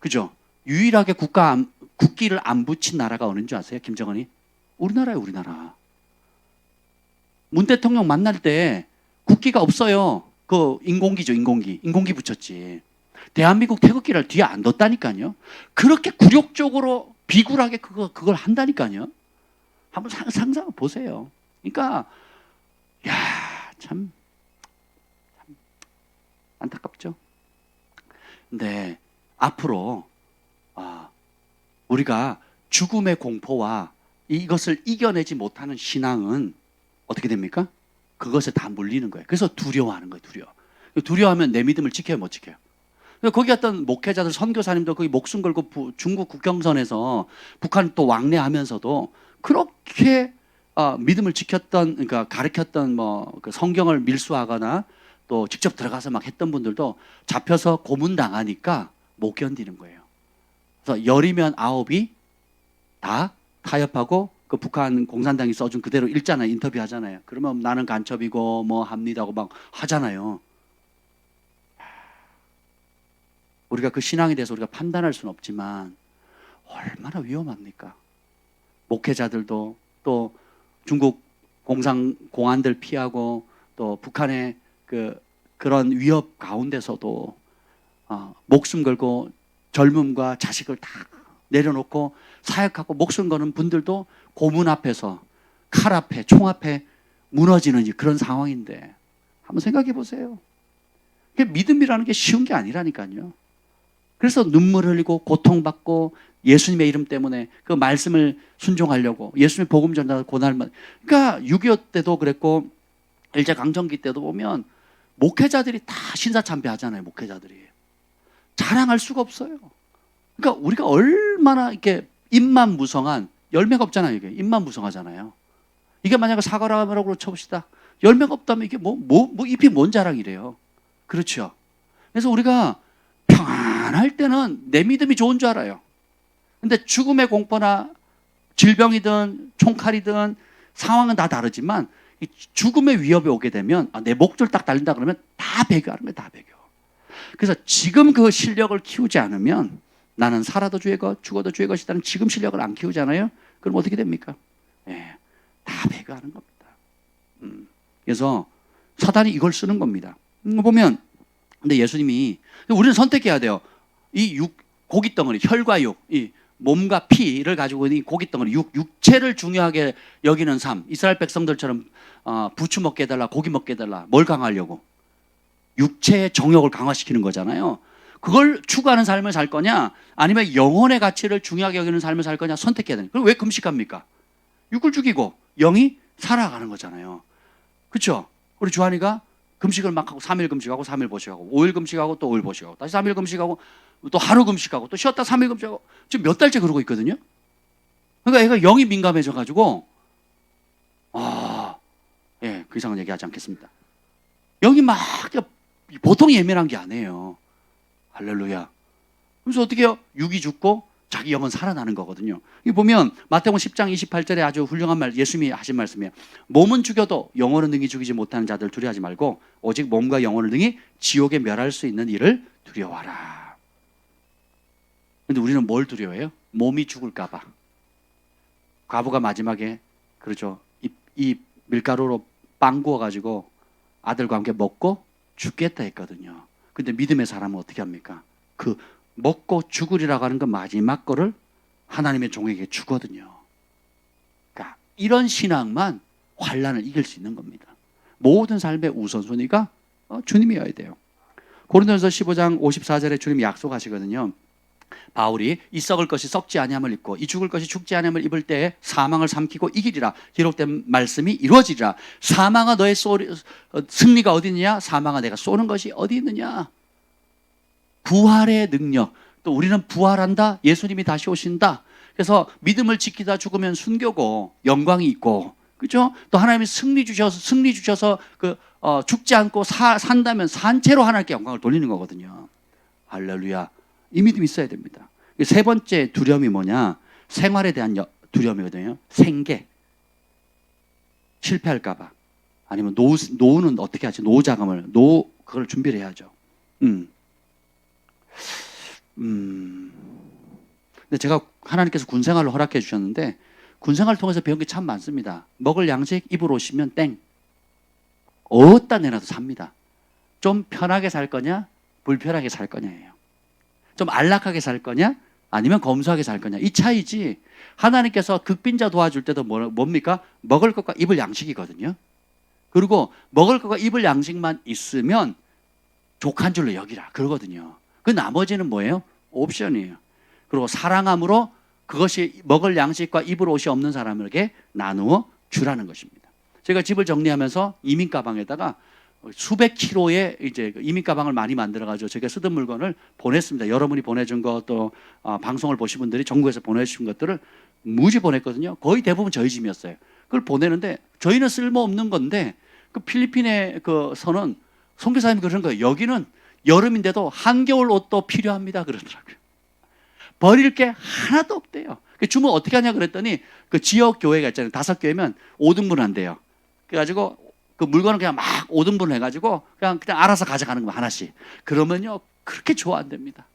그죠? 유일하게 국기를 안 붙인 나라가 어딘 줄 아세요? 김정은이? 우리나라예요, 우리나라. 문 대통령 만날 때 국기가 없어요. 그 인공기죠, 인공기 붙였지. 대한민국 태극기를 뒤에 안 뒀다니까요. 그렇게 굴욕적으로 비굴하게 그걸 한다니까요. 한번 상상해 보세요. 그러니까 참 안타깝죠. 근데 앞으로 우리가 죽음의 공포와 이것을 이겨내지 못하는 신앙은 어떻게 됩니까? 그것에 다 물리는 거예요. 그래서 두려워하는 거예요. 두려워하면 내 믿음을 지켜요, 못 지켜요? 거기 갔던 목회자들, 선교사님도 거기 목숨 걸고 중국 국경선에서 북한 또 왕래하면서도 그렇게 믿음을 지켰던, 그러니까 가르쳤던 그 성경을 밀수하거나 또 직접 들어가서 막 했던 분들도 잡혀서 고문당하니까 못 견디는 거예요. 그래서 10이면 9이 다 타협하고 그 북한 공산당이 써준 그대로 읽잖아요. 인터뷰하잖아요. 그러면 나는 간첩이고 뭐 합니다고 막 하잖아요. 우리가 그 신앙에 대해서 우리가 판단할 수는 없지만 얼마나 위험합니까? 목회자들도 또 중국 공안들 피하고 또 북한의 그런 위협 가운데서도 목숨 걸고 젊음과 자식을 다 내려놓고 사역하고 목숨 거는 분들도 고문 앞에서 칼 앞에 총 앞에 무너지는 그런 상황인데 한번 생각해 보세요. 믿음이라는 게 쉬운 게 아니라니까요. 그래서 눈물 흘리고 고통받고 예수님의 이름 때문에 그 말씀을 순종하려고 예수님의 복음 전하다 고난을 그러니까 6.25 때도 그랬고 일제강점기 때도 보면 목회자들이 다 신사참배하잖아요. 목회자들이 자랑할 수가 없어요. 그러니까 우리가 얼마나 이렇게 입만 무성한 열매가 없잖아요. 이게 입만 무성하잖아요. 이게 만약에 사과라고 쳐봅시다. 열매가 없다면 이게 뭐 잎이 뭔 자랑이래요. 그렇죠. 그래서 우리가 평안할 때는 내 믿음이 좋은 줄 알아요. 근데 죽음의 공포나 질병이든 총칼이든 상황은 다 다르지만 이 죽음의 위협이 오게 되면 내 목줄 딱 달린다 그러면 다 배교하는 거예요. 다 배교. 그래서 지금 그 실력을 키우지 않으면 나는 살아도 주의 것, 죽어도 주의 것이라는 지금 실력을 안 키우잖아요. 그럼 어떻게 됩니까? 예, 다 배교하는 겁니다. 그래서 사단이 이걸 쓰는 겁니다. 보면 근데 예수님이 우리는 선택해야 돼요. 이 고기 덩어리, 혈과 육, 이 몸과 피를 가지고 있는 이 고기 덩어리, 육체를 중요하게 여기는 삶. 이스라엘 백성들처럼 부추 먹게 해달라, 고기 먹게 해달라. 뭘 강화하려고? 육체의 정욕을 강화시키는 거잖아요. 그걸 추구하는 삶을 살 거냐, 아니면 영혼의 가치를 중요하게 여기는 삶을 살 거냐 선택해야 되는. 그럼 왜 금식합니까? 육을 죽이고 영이 살아가는 거잖아요. 그렇죠? 우리 주한이가 금식을 막 하고 3일 금식하고 3일 보식하고 5일 금식하고 또 5일 보식하고 다시 3일 금식하고 또 하루 금식하고 또 쉬었다 3일 금식하고 지금 몇 달째 그러고 있거든요. 그러니까 애가 영이 민감해져 가지고 예, 그 이상은 얘기하지 않겠습니다. 영이 막 보통 예민한 게 아니에요. 할렐루야. 그래서 어떻게 해요? 육이 죽고 자기 영은 살아나는 거거든요. 이 보면 마태복음 10장 28절에 아주 훌륭한 말, 예수님이 하신 말씀이에요. 몸은 죽여도 영혼은 능히 죽이지 못하는 자들 두려워하지 말고 오직 몸과 영혼을 능히 지옥에 멸할 수 있는 이를 두려워하라. 근데 우리는 뭘 두려워해요? 몸이 죽을까 봐. 과부가 마지막에 그렇죠. 이 밀가루로 빵 구워가지고 아들과 함께 먹고 죽겠다 했거든요. 근데 믿음의 사람은 어떻게 합니까? 그 먹고 죽으리라고 하는 그 마지막 거를 하나님의 종에게 주거든요. 그러니까 이런 신앙만 환난을 이길 수 있는 겁니다. 모든 삶의 우선순위가 주님이어야 돼요. 고린도전서 15장 54절에 주님이 약속하시거든요. 바울이 이 썩을 것이 썩지 아니함을 입고 이 죽을 것이 죽지 아니함을 입을 때에 사망을 삼키고 이기리라. 기록된 말씀이 이루어지리라. 사망아 너의 승리가 어디 있느냐? 사망아 내가 쏘는 것이 어디 있느냐? 부활의 능력. 또 우리는 부활한다. 예수님이 다시 오신다. 그래서 믿음을 지키다 죽으면 순교고 영광이 있고, 그렇죠? 또 하나님이 승리 주셔서 죽지 않고 산다면 산채로 하나님께 영광을 돌리는 거거든요. 할렐루야. 이 믿음이 있어야 됩니다. 세 번째 두려움이 뭐냐? 생활에 대한 두려움이거든요. 생계. 실패할까 봐. 아니면 노후는 어떻게 하지? 노후 자금을 그걸 준비를 해야죠. 근데 제가 하나님께서 군 생활을 허락해 주셨는데 군 생활을 통해서 배운 게 참 많습니다. 먹을 양식 입을 옷이면 땡. 어디다 내놔도 삽니다. 좀 편하게 살 거냐, 불편하게 살 거냐예요. 좀 안락하게 살 거냐, 아니면 검소하게 살 거냐. 이 차이지. 하나님께서 극빈자 도와줄 때도 뭡니까? 먹을 것과 입을 양식이거든요. 그리고 먹을 것과 입을 양식만 있으면 족한 줄로 여기라 그러거든요. 그 나머지는 뭐예요? 옵션이에요. 그리고 사랑함으로 그것이 먹을 양식과 입을 옷이 없는 사람에게 나누어 주라는 것입니다. 제가 집을 정리하면서 이민 가방에다가 수백 킬로의 이제 이민 가방을 많이 만들어가지고 제가 쓰던 물건을 보냈습니다. 여러분이 보내준 것, 또 방송을 보신 분들이 전국에서 보내주신 것들을 무지 보냈거든요. 거의 대부분 저희 집이었어요. 그걸 보내는데 저희는 쓸모없는 건데 그 필리핀의 그 선은 선교사님이 그러는 거예요. 여기는 여름인데도 한겨울 옷도 필요합니다 그러더라고요. 버릴 게 하나도 없대요. 주문 어떻게 하냐 그랬더니 그 지역 교회가 있잖아요. 5교회면 5등분 한대요. 그래가지고 그 물건을 그냥 막 5등분 해가지고 그냥 알아서 가져가는 거 하나씩. 그러면요 그렇게 좋아한답니다.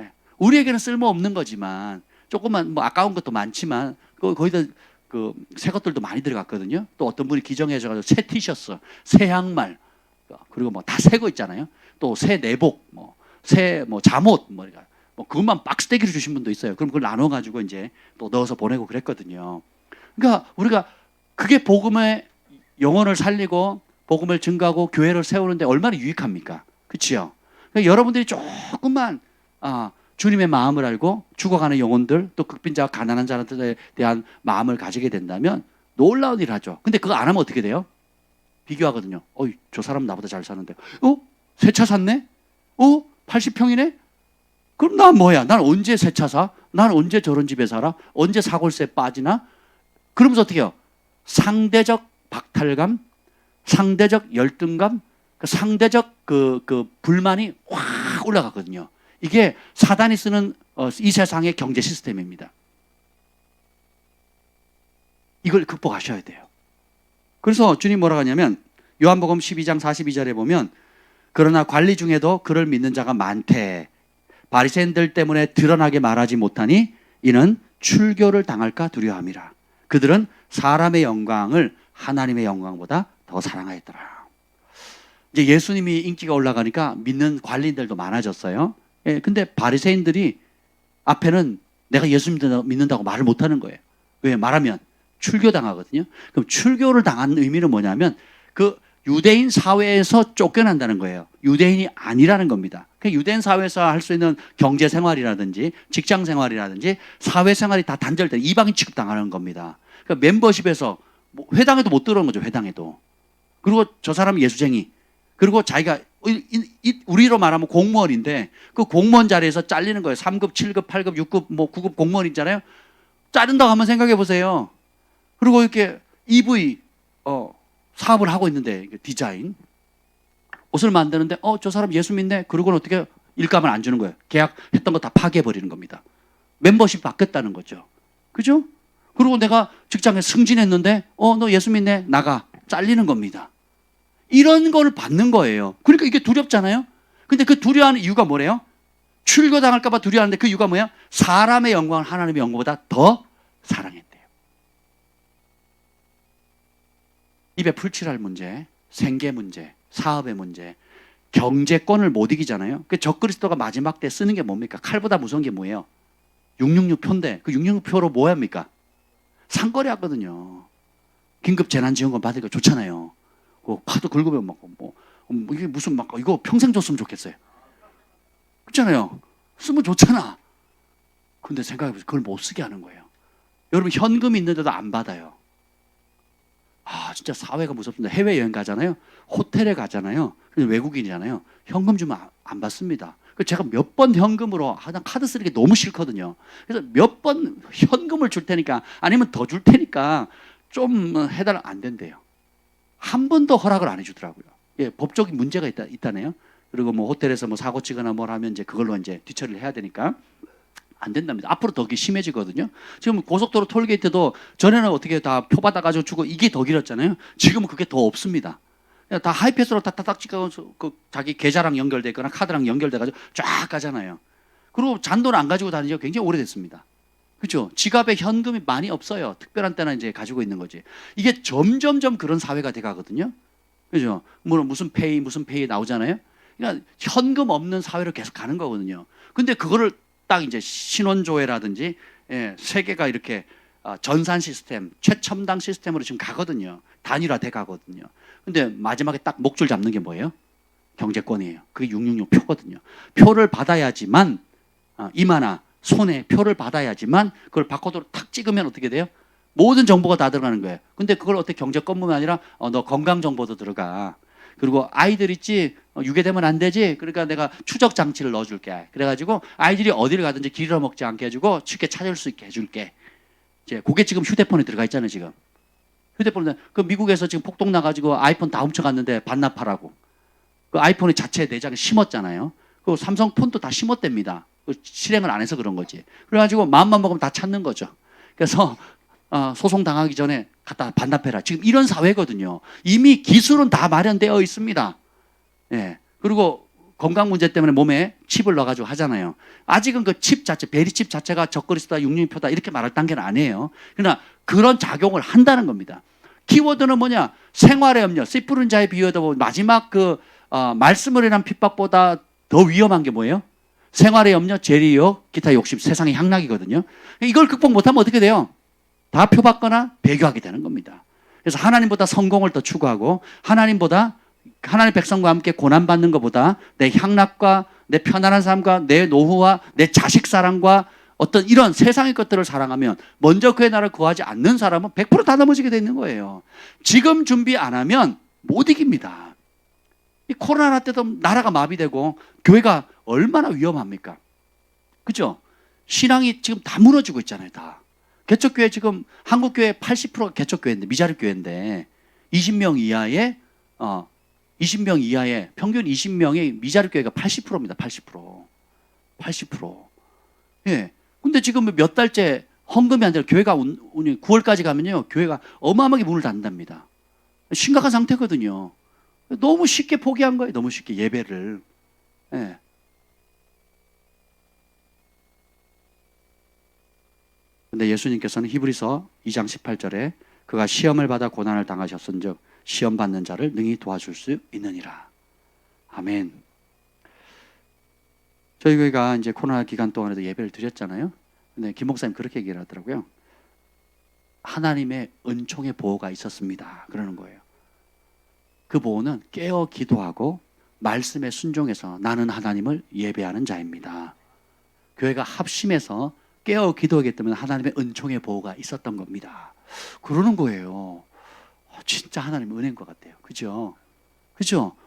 예. 우리에게는 쓸모없는 거지만 조금만 뭐 아까운 것도 많지만 거기다 그 새 것들도 많이 들어갔거든요. 또 어떤 분이 기정해줘가지고 새 티셔츠, 새 양말, 그리고 뭐 다 새 거 있잖아요. 또 새 내복, 새 잠옷, 그것만 박스대기로 주신 분도 있어요. 그럼 그걸 나눠가지고 이제 또 넣어서 보내고 그랬거든요. 그러니까 우리가 그게 복음의 영혼을 살리고 복음을 증가하고 교회를 세우는데 얼마나 유익합니까? 그렇죠? 그러니까 여러분들이 조금만 주님의 마음을 알고 죽어가는 영혼들 또 극빈자와 가난한 자들에 대한 마음을 가지게 된다면 놀라운 일을 하죠. 근데 그거 안 하면 어떻게 돼요? 비교하거든요. 저 사람 나보다 잘 사는데 새 차 샀네? 80평이네? 그럼 난 뭐야? 난 언제 새 차 사? 난 언제 저런 집에 살아? 언제 사골세 빠지나? 그러면서 어떻게 해요? 상대적 박탈감, 상대적 열등감, 상대적 그 불만이 확 올라가거든요. 이게 사단이 쓰는 이 세상의 경제 시스템입니다. 이걸 극복하셔야 돼요. 그래서 주님 뭐라고 하냐면 요한복음 12장 42절에 보면 그러나 관리 중에도 그를 믿는 자가 많대. 바리새인들 때문에 드러나게 말하지 못하니 이는 출교를 당할까 두려워함이라. 그들은 사람의 영광을 하나님의 영광보다 더 사랑하였더라. 이제 예수님이 인기가 올라가니까 믿는 관리인들도 많아졌어요. 예, 근데 바리새인들이 앞에는 내가 예수 믿는다고 말을 못하는 거예요. 왜? 말하면 출교당하거든요. 그럼 출교를 당한 의미는 뭐냐면 그 유대인 사회에서 쫓겨난다는 거예요. 유대인이 아니라는 겁니다. 유대인 사회에서 할 수 있는 경제 생활이라든지 직장 생활이라든지 사회 생활이 다 단절돼 이방인 취급당하는 겁니다. 그러니까 멤버십에서 회당에도 못 들어오는 거죠. 회당에도. 그리고 저 사람은 예수쟁이. 그리고 자기가 우리로 말하면 공무원인데 그 공무원 자리에서 잘리는 거예요. 3급, 7급, 8급, 6급, 9급 공무원 있잖아요. 자른다고 한번 생각해 보세요. 그리고 이렇게 EV 사업을 하고 있는데 디자인 옷을 만드는데 저 사람 예수 믿네. 그러고는 어떻게 일감을 안 주는 거예요. 계약했던 거 다 파괴해 버리는 겁니다. 멤버십 바뀌었다는 거죠. 그죠? 그리고 내가 직장에 승진했는데 너 예수 믿네. 나가. 잘리는 겁니다. 이런 걸 받는 거예요. 그러니까 이게 두렵잖아요. 근데 그 두려워하는 이유가 뭐래요? 출교당할까 봐 두려워하는데 그 이유가 뭐야? 사람의 영광을 하나님의 영광보다 더 사랑했대요. 입에 풀칠할 문제, 생계 문제, 사업의 문제, 경제권을 못 이기잖아요. 그 적그리스도가 마지막 때 쓰는 게 뭡니까? 칼보다 무서운 게 뭐예요? 666표인데 그 666표로 뭐 합니까? 상거래 하거든요. 긴급 재난지원금 받으니까 좋잖아요. 그 파도 긁으면 이게 무슨 이거 평생 줬으면 좋겠어요. 그렇잖아요. 쓰면 좋잖아. 근데 생각해보세요. 그걸 못 쓰게 하는 거예요. 여러분 현금이 있는데도 안 받아요. 진짜 사회가 무섭습니다. 해외여행 가잖아요. 호텔에 가잖아요. 근데 외국인이잖아요. 현금 주면 안 받습니다. 제가 몇 번 현금으로 카드 쓰는 게 너무 싫거든요. 그래서 몇 번 현금을 줄 테니까 아니면 더 줄 테니까 좀 해달라 안 된대요. 한 번도 허락을 안 해주더라고요. 예, 법적인 문제가 있다네요. 그리고 호텔에서 사고 치거나 뭘 하면 이제 그걸로 이제 뒤처리를 해야 되니까 안 된답니다. 앞으로 더 심해지거든요. 지금 고속도로 톨게이트도 전에는 어떻게 다 표 받아가지고 주고 이게 더 길었잖아요. 지금은 그게 더 없습니다. 그냥 다 하이패스로 딱딱딱 찍어서 자기 계좌랑 연결돼 있거나 카드랑 연결돼가지고 쫙 가잖아요. 그리고 잔돈을 안 가지고 다니죠. 굉장히 오래됐습니다. 그렇죠? 지갑에 현금이 많이 없어요. 특별한 때나 이제 가지고 있는 거지. 이게 점점점 그런 사회가 돼가거든요. 그죠? 무슨 페이 나오잖아요. 그러니까 현금 없는 사회로 계속 가는 거거든요. 근데 그거를 딱 이제 신원조회라든지 세계가 이렇게 전산 시스템, 최첨단 시스템으로 지금 가거든요. 단일화돼 가거든요. 근데 마지막에 딱 목줄 잡는 게 뭐예요? 경제권이에요. 그게 666 표거든요. 표를 받아야지만 이마나 손에 표를 받아야지만 그걸 바코드로 탁 찍으면 어떻게 돼요? 모든 정보가 다 들어가는 거예요. 근데 그걸 어떻게 경제권뿐만 아니라 너 건강 정보도 들어가. 그리고 아이들 있지 유괴되면 안 되지. 그러니까 내가 추적 장치를 넣어줄게. 그래가지고 아이들이 어디를 가든지 길 잃어먹지 않게 해주고 쉽게 찾을 수 있게 해줄게. 이제 그게 지금 휴대폰에 들어가 있잖아요. 지금 휴대폰에 그 미국에서 지금 폭동 나가지고 아이폰 다 훔쳐갔는데 반납하라고. 그 아이폰의 자체 내장에 심었잖아요. 그 삼성 폰도 다 심었답니다. 실행을 안 해서 그런 거지. 그래가지고 마음만 먹으면 다 찾는 거죠. 그래서 소송 당하기 전에 갖다 반납해라. 지금 이런 사회거든요. 이미 기술은 다 마련되어 있습니다. 예. 그리고 건강 문제 때문에 몸에 칩을 넣어가지고 하잖아요. 아직은 그 칩 자체, 베리칩 자체가 적그리스도다, 육륜표다 이렇게 말할 단계는 아니에요. 그러나 그런 작용을 한다는 겁니다. 키워드는 뭐냐? 생활의 염려, 씨 뿌린 자의 비유에도 보면 마지막 말씀을 인한 핍박보다 더 위험한 게 뭐예요? 생활의 염려, 재리욕, 기타 욕심, 세상의 향락이거든요. 이걸 극복 못하면 어떻게 돼요? 다 표받거나 배교하게 되는 겁니다. 그래서 하나님보다 성공을 더 추구하고 하나님 백성과 함께 고난받는 것보다 내 향락과 내 편안한 삶과 내 노후와 내 자식 사랑과 어떤 이런 세상의 것들을 사랑하면 먼저 그의 나라를 구하지 않는 사람은 100%다 넘어지게 되는 거예요. 지금 준비 안 하면 못 이깁니다. 이 코로나 때도 나라가 마비되고 교회가 얼마나 위험합니까? 그죠? 신앙이 지금 다 무너지고 있잖아요. 다. 개척교회 지금 한국교회 80%가 개척교회인데 미자립교회인데 20명 이하의 평균 20명의 미자립교회가 80%입니다. 80%. 예. 근데 지금 몇 달째 헌금이 안 되고 교회가 9월까지 가면요. 교회가 어마어마하게 문을 닫는답니다. 심각한 상태거든요. 너무 쉽게 포기한 거예요. 너무 쉽게 예배를. 예. 근데 예수님께서는 히브리서 2장 18절에 그가 시험을 받아 고난을 당하셨은즉 시험 받는 자를 능히 도와줄 수 있느니라. 아멘. 저희 교회가 이제 코로나 기간 동안에도 예배를 드렸잖아요. 근데 김 목사님 그렇게 얘기를 하더라고요. 하나님의 은총의 보호가 있었습니다. 그러는 거예요. 그 보호는 깨어 기도하고 말씀에 순종해서 나는 하나님을 예배하는 자입니다. 교회가 합심해서 깨어 기도하기 때문에 하나님의 은총의 보호가 있었던 겁니다. 그러는 거예요. 진짜 하나님의 은혜인 것 같아요. 그죠?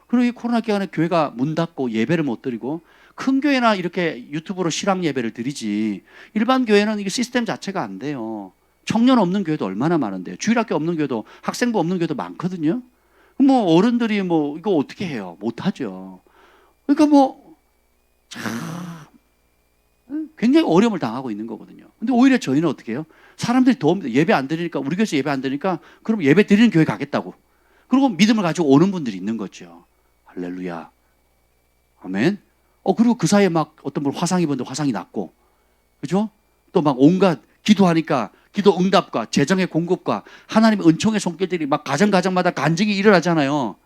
그리고 이 코로나 기간에 교회가 문 닫고 예배를 못 드리고 큰 교회나 이렇게 유튜브로 실황 예배를 드리지 일반 교회는 이게 시스템 자체가 안 돼요. 청년 없는 교회도 얼마나 많은데요. 주일학교 없는 교회도 학생부 없는 교회도 많거든요. 뭐 어른들이 이거 어떻게 해요? 못 하죠. 그러니까 굉장히 어려움을 당하고 있는 거거든요. 근데 오히려 저희는 어떻게 해요? 사람들이 예배 안 드리니까, 우리 교회에서 예배 안 드리니까, 그럼 예배 드리는 교회 가겠다고. 그리고 믿음을 가지고 오는 분들이 있는 거죠. 할렐루야. 아멘. 그리고 그 사이에 막 어떤 분 화상 입었는데 화상이 났고, 그죠? 또 막 온갖 기도하니까 기도 응답과 재정의 공급과 하나님의 은총의 손길들이 막 가정마다 간증이 일어나잖아요.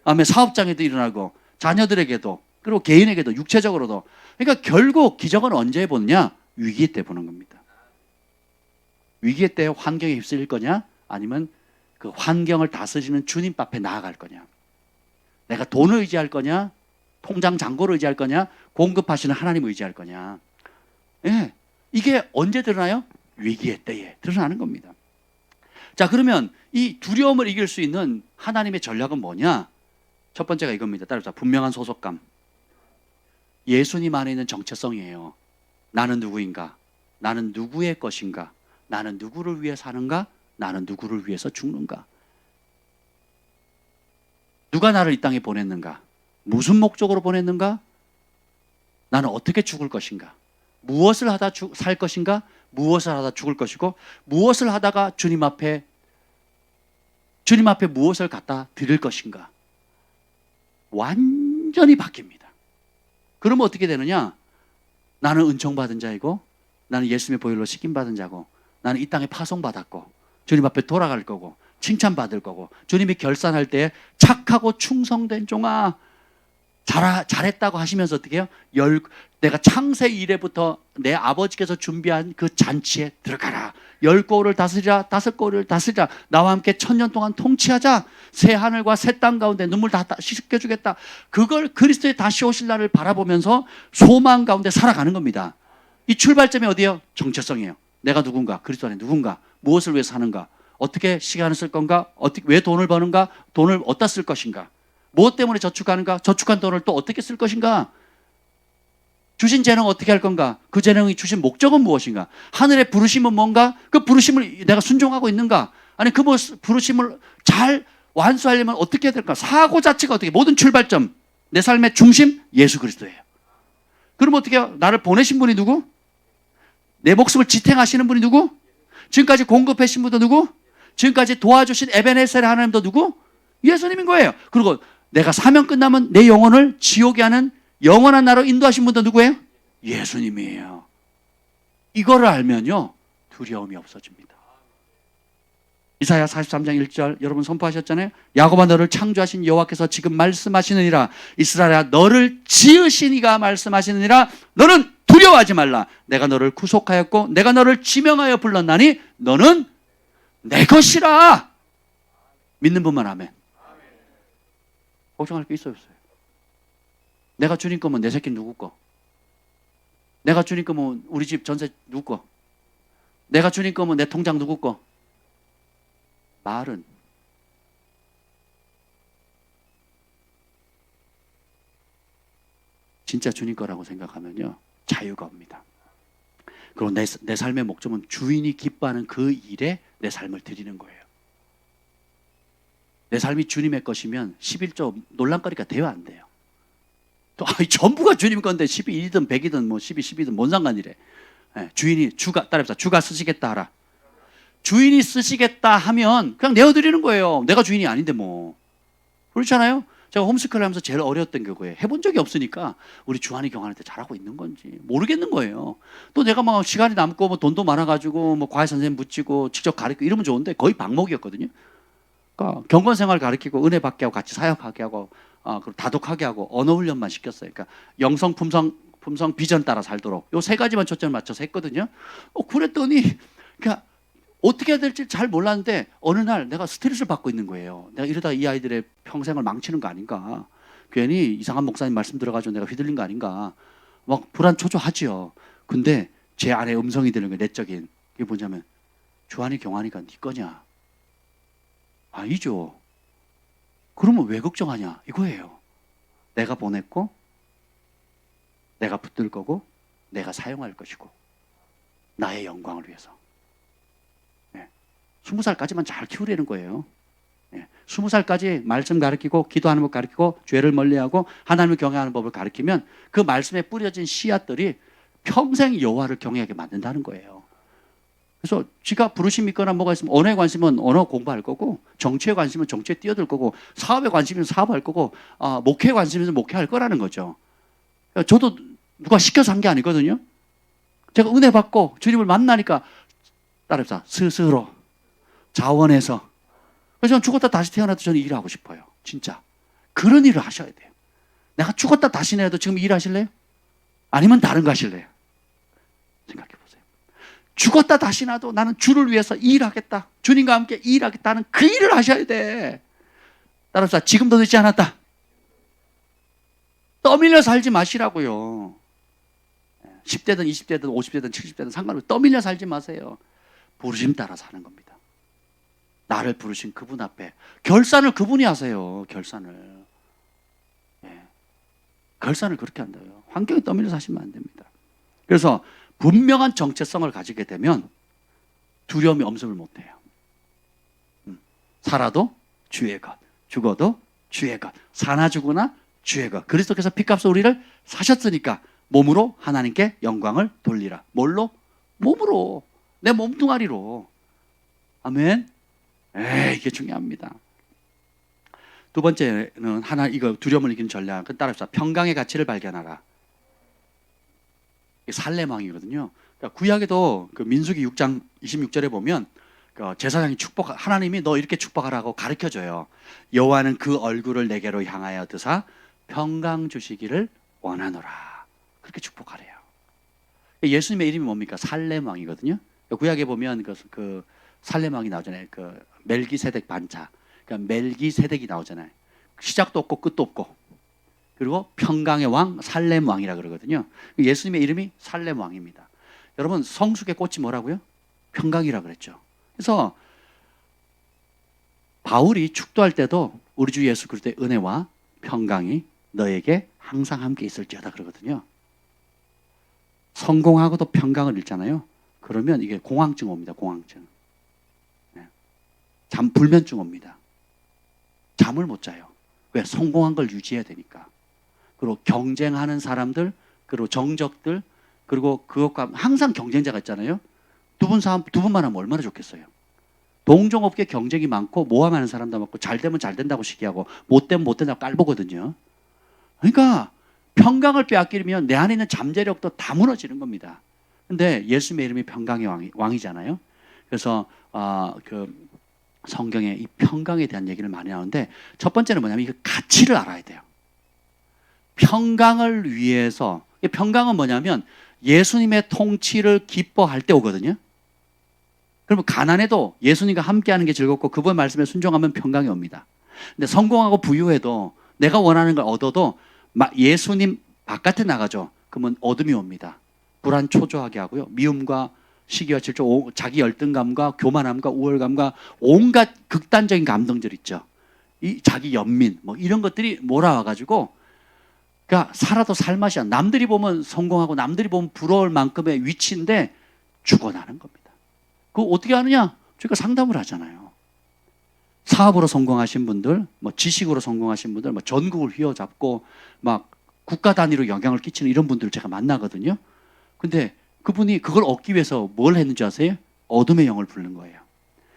아멘. 사업장에도 일어나고, 자녀들에게도, 그리고 개인에게도, 육체적으로도. 그러니까 결국 기적은 언제 보느냐? 위기 때 보는 겁니다. 위기 때 환경에 휩쓸릴 거냐? 아니면 그 환경을 다스리는 주님 앞에 나아갈 거냐? 내가 돈을 의지할 거냐? 통장 잔고를 의지할 거냐? 공급하시는 하나님을 의지할 거냐? 예, 이게 언제 드러나요? 위기의 때에 드러나는 겁니다. 자, 그러면 이 두려움을 이길 수 있는 하나님의 전략은 뭐냐? 첫 번째가 이겁니다. 따라서 분명한 소속감. 예수님 안에 있는 정체성이에요. 나는 누구인가? 나는 누구의 것인가? 나는 누구를 위해 사는가? 나는 누구를 위해서 죽는가? 누가 나를 이 땅에 보냈는가? 무슨 목적으로 보냈는가? 나는 어떻게 죽을 것인가? 무엇을 하다 살 것인가? 무엇을 하다 죽을 것이고, 무엇을 하다가 주님 앞에 무엇을 갖다 드릴 것인가? 완전히 바뀝니다. 그러면 어떻게 되느냐? 나는 은총받은 자이고, 나는 예수님의 보혈로 씻김받은 자고, 나는 이 땅에 파송받았고, 주님 앞에 돌아갈 거고, 칭찬받을 거고, 주님이 결산할 때 착하고 충성된 종아, 잘했다고 하시면서 어떻게 해요? 내가 창세 이래부터 내 아버지께서 준비한 그 잔치에 들어가라. 10고을을 다스리라, 5고을을 다스리라. 나와 함께 1000년 동안 통치하자. 새 하늘과 새 땅 가운데 눈물 다 씻겨주겠다. 그걸 그리스도의 다시 오실 날을 바라보면서 소망 가운데 살아가는 겁니다. 이 출발점이 어디예요? 정체성이에요. 내가 누군가, 그리스도 안에 누군가, 무엇을 위해서 사는가, 어떻게 시간을 쓸 건가, 왜 돈을 버는가, 돈을 어디다 쓸 것인가, 무엇 때문에 저축하는가, 저축한 돈을 또 어떻게 쓸 것인가, 주신 재능 어떻게 할 건가, 그 재능이 주신 목적은 무엇인가, 하늘의 부르심은 뭔가, 그 부르심을 내가 순종하고 있는가, 아니 그 부르심을 잘 완수하려면 어떻게 해야 될까, 사고 자체가 어떻게, 모든 출발점, 내 삶의 중심 예수 그리스도예요. 그럼 어떻게 해요? 나를 보내신 분이 누구? 내 목숨을 지탱하시는 분이 누구? 지금까지 공급해 주신 분도 누구? 지금까지 도와주신 에베네셀의 하나님도 누구? 예수님인 거예요. 그리고 내가 사명 끝나면 내 영혼을 지옥에 하는 영원한 나라로 인도하신 분도 누구예요? 예수님이에요. 이거를 알면요, 두려움이 없어집니다. 이사야 43장 1절 여러분 선포하셨잖아요. 야곱아 너를 창조하신 여호와께서 지금 말씀하시느니라. 이스라엘아 너를 지으신 이가 말씀하시느니라. 너는 두려워하지 말라. 내가 너를 구속하였고 내가 너를 지명하여 불렀나니 너는 내 것이라. 믿는 분만 아멘. 걱정할 게 있어요, 없어요? 내가 주님 거면 내 새끼 누구 거? 내가 주님 거면 우리 집 전세 누구 거? 내가 주님 거면 내 통장 누구 거? 말은 진짜 주님 거라고 생각하면요, 자유가 옵니다. 그리고 내 삶의 목적은 주인이 기뻐하는 그 일에 내 삶을 드리는 거예요. 내 삶이 주님의 것이면 11조 논란거리가 돼야 안 돼요. 또 전부가 주님 건데 12이든 100이든 뭐 12, 10이든 뭔 상관이래. 주인이 따라해보자. 주가 쓰시겠다 하라. 주인이 쓰시겠다 하면 그냥 내어드리는 거예요. 내가 주인이 아닌데 뭐. 그렇잖아요. 제가 홈스쿨을 하면서 제일 어려웠던 게 그거예요. 해본 적이 없으니까 우리 주한이 경한한테 잘하고 있는 건지 모르겠는 거예요. 또 내가 막 시간이 남고 뭐 돈도 많아가지고 뭐 과외 선생님 붙이고 직접 가르치고 이러면 좋은데 거의 방목이었거든요. 그러니까 경건생활 가르치고 은혜 받게 하고 같이 사역하게 하고 그리고 다독하게 하고 언어 훈련만 시켰어요. 그러니까 영성, 품성, 비전 따라 살도록 요 세 가지만 초점을 맞춰서 했거든요. 그랬더니 그러니까 어떻게 해야 될지 잘 몰랐는데 어느 날 내가 스트레스를 받고 있는 거예요. 내가 이러다 이 아이들의 평생을 망치는 거 아닌가. 괜히 이상한 목사님 말씀 들어가지고 내가 휘둘린 거 아닌가. 막 불안초조하지요. 근데 제 안에 음성이 들는 거예요. 내적인. 그게 뭐냐면 주한이 경한이가 네 거냐. 아니죠. 그러면 왜 걱정하냐 이거예요. 내가 보냈고 내가 붙들 거고 내가 사용할 것이고 나의 영광을 위해서. 20살까지만 잘 키우려는 거예요. 20살까지 말씀 가르치고 기도하는 법 가르치고 죄를 멀리하고 하나님을 경외하는 법을 가르치면 그 말씀에 뿌려진 씨앗들이 평생 여호와를 경외하게 만든다는 거예요. 그래서 지가 부르심 있거나 뭐가 있으면 언어에 관심은 언어 공부할 거고 정치에 관심은 정치에 뛰어들 거고 사업에 관심이면 사업할 거고 목회에 관심이면 목회할 거라는 거죠. 저도 누가 시켜서 한 게 아니거든요. 제가 은혜 받고 주님을 만나니까 따라해보자. 스스로 자원해서. 그래서 저는 죽었다 다시 태어나도 저는 일하고 싶어요. 진짜. 그런 일을 하셔야 돼요. 내가 죽었다 다시 내도 지금 일하실래요? 아니면 다른 거 하실래요? 생각해 보세요. 죽었다 다시 나도 나는 주를 위해서 일하겠다. 주님과 함께 일하겠다는 그 일을 하셔야 돼. 따라서 지금도 늦지 않았다. 떠밀려 살지 마시라고요. 10대든 20대든 50대든 70대든 상관없이 떠밀려 살지 마세요. 부르심 따라 사는 겁니다. 나를 부르신 그분 앞에 결산을 그분이 하세요. 결산을. 결산을 그렇게 한다요. 환경에 떠밀려 사시면 안 됩니다. 그래서 분명한 정체성을 가지게 되면 두려움이 엄습을 못해요. 살아도 주의 것, 죽어도 주의 것, 사나 죽으나 주의 것. 그리스도께서 피값으로 우리를 사셨으니까 몸으로 하나님께 영광을 돌리라. 뭘로? 몸으로. 내 몸뚱아리로. 아멘. 이게 중요합니다. 두 번째는 이거 두려움을 이기는 전략. 따라합시다. 평강의 가치를 발견하라. 살렘왕이거든요. 그러니까 구약에도 그 민수기 6장 26절에 보면 제사장이 하나님이 너 이렇게 축복하라고 가르쳐줘요. 여호와는 그 얼굴을 내게로 향하여 드사 평강 주시기를 원하노라. 그렇게 축복하래요. 예수님의 이름이 뭡니까? 살렘왕이거든요. 구약에 보면 그 살렘왕이 나오잖아요. 그 멜기세덱 반차. 그러니까 멜기세덱이 나오잖아요. 시작도 없고 끝도 없고. 그리고 평강의 왕 살렘왕이라 그러거든요. 예수님의 이름이 살렘왕입니다. 여러분 성숙의 꽃이 뭐라고요? 평강이라 그랬죠. 그래서 바울이 축도할 때도 우리 주 예수 그리스도의 은혜와 평강이 너에게 항상 함께 있을지어다 그러거든요. 성공하고도 평강을 잃잖아요. 그러면 이게 공황증 옵니다. 공황증. 불면증 옵니다. 잠을 못 자요. 왜? 성공한 걸 유지해야 되니까. 그리고 경쟁하는 사람들 그리고 정적들, 그리고 그것과 항상 경쟁자가 있잖아요. 두 분만 하면 얼마나 좋겠어요. 동종업계 경쟁이 많고 모함하는 사람도 많고 잘 되면 잘 된다고 시기하고 못 되면 못 된다고 깔보거든요. 그러니까 평강을 빼앗기면 내 안에 있는 잠재력도 다 무너지는 겁니다. 근데 예수님의 이름이 평강의 왕이잖아요. 그래서 그 성경에 이 평강에 대한 얘기를 많이 하는데 첫 번째는 뭐냐면 이 가치를 알아야 돼요. 평강을 위해서, 평강은 뭐냐면 예수님의 통치를 기뻐할 때 오거든요. 그러면 가난해도 예수님과 함께하는 게 즐겁고 그분의 말씀에 순종하면 평강이 옵니다. 근데 성공하고 부유해도 내가 원하는 걸 얻어도 예수님 바깥에 나가죠. 그러면 어둠이 옵니다. 불안 초조하게 하고요. 미움과 시기와 질투, 자기 열등감과 교만함과 우월감과 온갖 극단적인 감정들 있죠. 이 자기 연민 뭐 이런 것들이 몰아와가지고, 그러니까 살아도 살맛이 안. 남들이 보면 성공하고 남들이 보면 부러울 만큼의 위치인데 죽어나는 겁니다. 그거 어떻게 하느냐? 저희가 상담을 하잖아요. 사업으로 성공하신 분들, 뭐 지식으로 성공하신 분들, 뭐 전국을 휘어잡고 막 국가 단위로 영향을 끼치는 이런 분들을 제가 만나거든요. 근데 그분이 그걸 얻기 위해서 뭘 했는지 아세요? 어둠의 영을 부르는 거예요.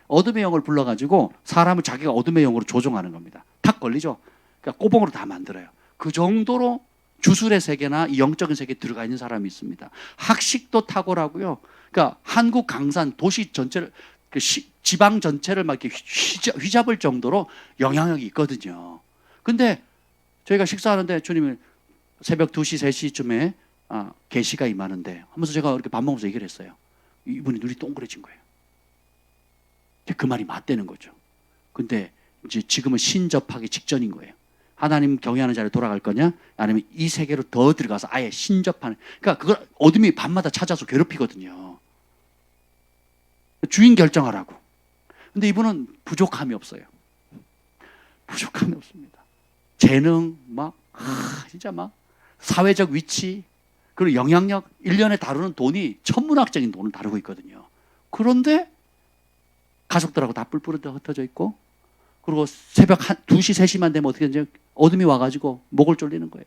어둠의 영을 불러가지고 사람을 자기가 어둠의 영으로 조종하는 겁니다. 탁 걸리죠? 그러니까 꼬봉으로 다 만들어요. 그 정도로 주술의 세계나 이 영적인 세계에 들어가 있는 사람이 있습니다. 학식도 탁월하고요. 그러니까 한국 강산 도시 전체를, 지방 전체를 막 이렇게 휘잡을 정도로 영향력이 있거든요. 근데 저희가 식사하는데 주님이 새벽 2시, 3시쯤에 계시가 임하는데 하면서 제가 이렇게 밥 먹으면서 얘기를 했어요. 이분이 눈이 동그래진 거예요. 그 말이 맞대는 거죠. 근데 이제 지금은 신접하기 직전인 거예요. 하나님 경외하는 자리에 돌아갈 거냐? 아니면 이 세계로 더 들어가서 아예 신접하는. 그러니까 그걸 어둠이 밤마다 찾아서 괴롭히거든요. 주인 결정하라고. 근데 이분은 부족함이 없어요. 부족함이 없습니다. 재능, 진짜 사회적 위치, 그리고 영향력, 1년에 다루는 돈이 천문학적인 돈을 다루고 있거든요. 그런데 가족들하고 다 뿔뿔이 흩어져 있고, 그리고 새벽 2시, 3시만 되면 어떻게 되냐? 어둠이 와가지고 목을 졸리는 거예요.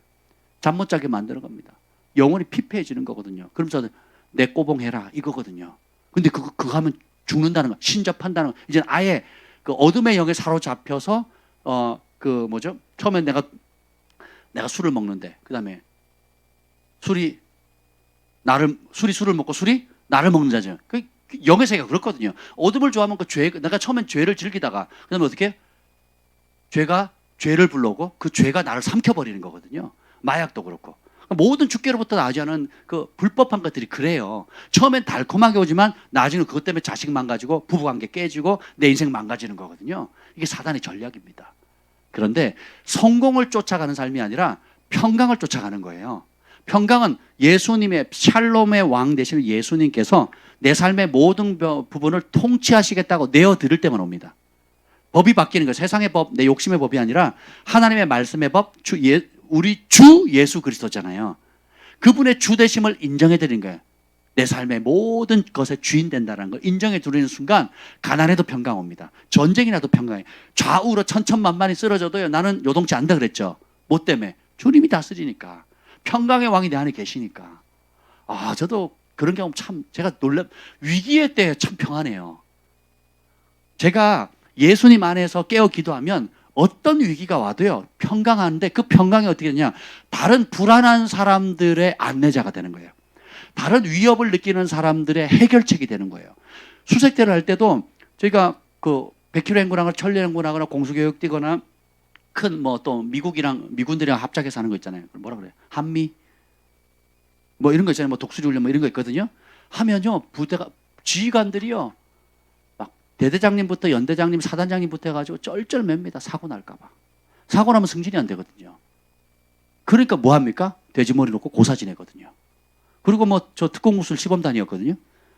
잠 못 자게 만드는 겁니다. 영혼이 피폐해지는 거거든요. 그러면서 내 꼬봉해라 이거거든요. 근데 그거 하면 죽는다는 거, 신접한다는 거. 이제는 아예 그 어둠의 영에 사로잡혀서 처음엔 내가 술을 먹는데, 그 다음에 술이 술을 먹고 술이 나를 먹는 자죠. 그 영의 세계가 그렇거든요. 어둠을 좋아하면 내가 처음엔 죄를 즐기다가, 그 다음에 어떻게? 죄가 죄를 불러오고 그 죄가 나를 삼켜버리는 거거든요. 마약도 그렇고. 모든 주께로부터 나오지 않은 그 불법한 것들이 그래요. 처음엔 달콤하게 오지만 나중에 그것 때문에 자식 망가지고 부부관계 깨지고 내 인생 망가지는 거거든요. 이게 사단의 전략입니다. 그런데 성공을 쫓아가는 삶이 아니라 평강을 쫓아가는 거예요. 평강은 예수님의 샬롬의 왕 되시는 예수님께서 내 삶의 모든 부분을 통치하시겠다고 내어드릴 때만 옵니다. 법이 바뀌는 거예요. 세상의 법, 내 욕심의 법이 아니라 하나님의 말씀의 법, 우리 주 예수 그리스도잖아요. 그분의 주되심을 인정해 드린 거예요. 내 삶의 모든 것의 주인 된다는 걸 인정해 드리는 순간 가난해도 평강 옵니다. 전쟁이 나도 평강해. 좌우로 천천만만히 쓰러져도요, 나는 요동치 않다 그랬죠. 뭐 때문에? 주님이 다스리니까. 평강의 왕이 내 안에 계시니까. 저도 그런 경험 참 제가 위기의 때에 참 평안해요. 제가 예수님 안에서 깨어 기도하면 어떤 위기가 와도요, 평강하는데 그 평강이 어떻게 되냐? 다른 불안한 사람들의 안내자가 되는 거예요. 다른 위협을 느끼는 사람들의 해결책이 되는 거예요. 수색대를 할 때도 저희가 그 100km 행군하거나 천리 행군하거나 공수교육 뛰거나 큰 또 미군들이랑 합작해서 하는 거 있잖아요. 뭐라 그래요? 한미? 뭐 이런 거 있잖아요. 독수리훈련 이런 거 있거든요. 하면요, 지휘관들이요, 막 대대장님부터 연대장님, 사단장님부터 해가지고 쩔쩔맵니다. 사고 날까봐. 사고 나면 승진이 안 되거든요. 그러니까 뭐 합니까? 돼지머리 놓고 고사 지내거든요. 그리고 저 특공무술 시범단이었거든요.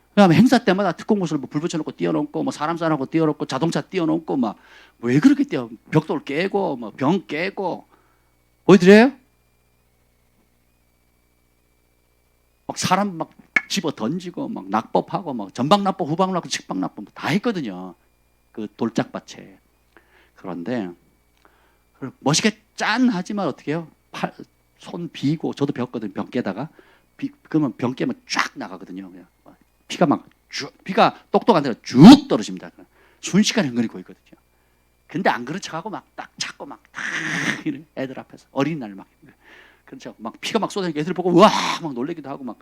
그다음에 행사 때마다 특공무술 불 붙여놓고 뛰어넘고, 사람 싸놓고 뛰어넘고, 자동차 뛰어넘고, 왜 그렇게 벽돌 깨고, 병 깨고, 보여드려요? 사람 집어 던지고, 낙법하고, 전방낙법, 후방낙법, 측방낙법 다 했거든요. 그 돌짝밭에. 그런데 멋있게 짠 하지만 어떻게 해요? 손 비고 저도 벽거든 병 깨다가 그러면 병 깨면 쫙 나가거든요. 그냥 피가 막 피가 똑똑한 데로 쭉 떨어집니다. 순식간에 흥건히 고이거든요. 근데 안 그런 척하고 막 딱 찾고 막 애들 앞에서 어린이날 막 그런 척막 피가 막 쏟아지고 애들 보고 와 막 놀래기도 하고 막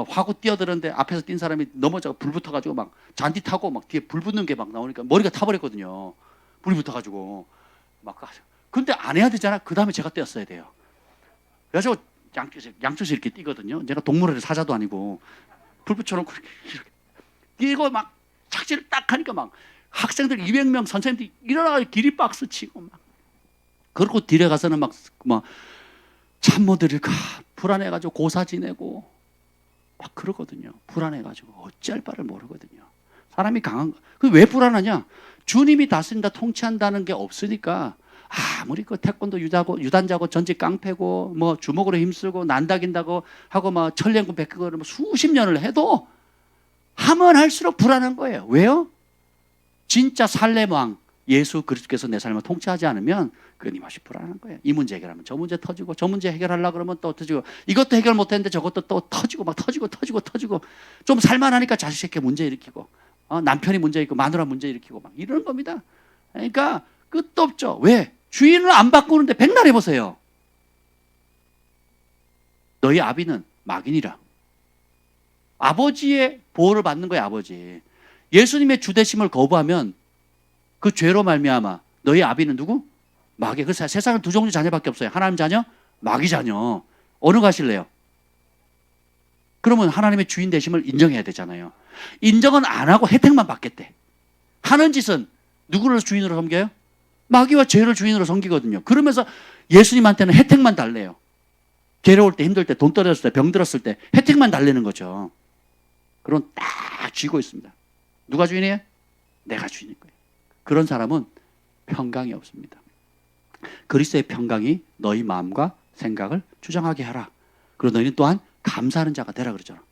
화구 뛰어드는데 앞에서 뛴 사람이 넘어져 불 붙어가지고 막 잔디 타고 막 뒤에 불 붙는 게 막 나오니까 머리가 타버렸거든요. 불이 붙어가지고 막 근데 안 해야 되잖아. 그 다음에 제가 뛰었어야 돼요. 그래가지고 양쪽에서 이렇게 뛰거든요. 제가 동물원의 사자도 아니고 불 붙여놓고 이렇게 뛰고 막 착지를 딱 하니까 막 학생들 200명 선생님들이 일어나가지고 기립박수 치고 막 그리고 뒤에 가서는 막 참모들이 불안해가지고 고사 지내고 막 그러거든요. 불안해가지고 어찌할 바를 모르거든요. 사람이 강한 거. 왜 불안하냐? 주님이 다스린다 통치한다는 게 없으니까 아무리 그 태권도 유단자고 전직 깡패고 뭐 주먹으로 힘쓰고 난다긴다고 하고 막 천년군 백그거를 뭐 수십 년을 해도 하면 할수록 불안한 거예요. 왜요? 진짜 살렘왕 예수 그리스도께서 내 삶을 통치하지 않으면 끊임없이 불안한 거예요. 이 문제 해결하면 저 문제 터지고 저 문제 해결하려고 그러면 또 터지고 이것도 해결 못했는데 저것도 또 터지고 막 터지고 좀 살만하니까 자식 새끼 문제 일으키고 남편이 문제 일으키고 마누라 문제 일으키고 막 이러는 겁니다. 그러니까 끝도 없죠. 왜? 주인을 안 바꾸는데 백날 해보세요. 너희 아비는 막인이라. 아버지의 보호를 받는 거예요. 아버지. 예수님의 주대심을 거부하면 그 죄로 말미암아 너희 아비는 누구? 마귀. 그래서 세상은 두 종류 자녀밖에 없어요. 하나님 자녀, 마귀 자녀. 어느 가실래요? 그러면 하나님의 주인 되심을 인정해야 되잖아요. 인정은 안 하고 혜택만 받겠대. 하는 짓은 누구를 주인으로 섬겨요? 마귀와 죄를 주인으로 섬기거든요. 그러면서 예수님한테는 혜택만 달래요. 괴로울 때, 힘들 때, 돈 떨어졌을 때, 병 들었을 때 혜택만 달래는 거죠. 그럼 딱 쥐고 있습니다. 누가 주인이에요? 내가 주인일 거예요. 그런 사람은 평강이 없습니다. 그리스도의 평강이 너희 마음과 생각을 주장하게 하라. 그리고 너희는 또한 감사하는 자가 되라 그러잖아.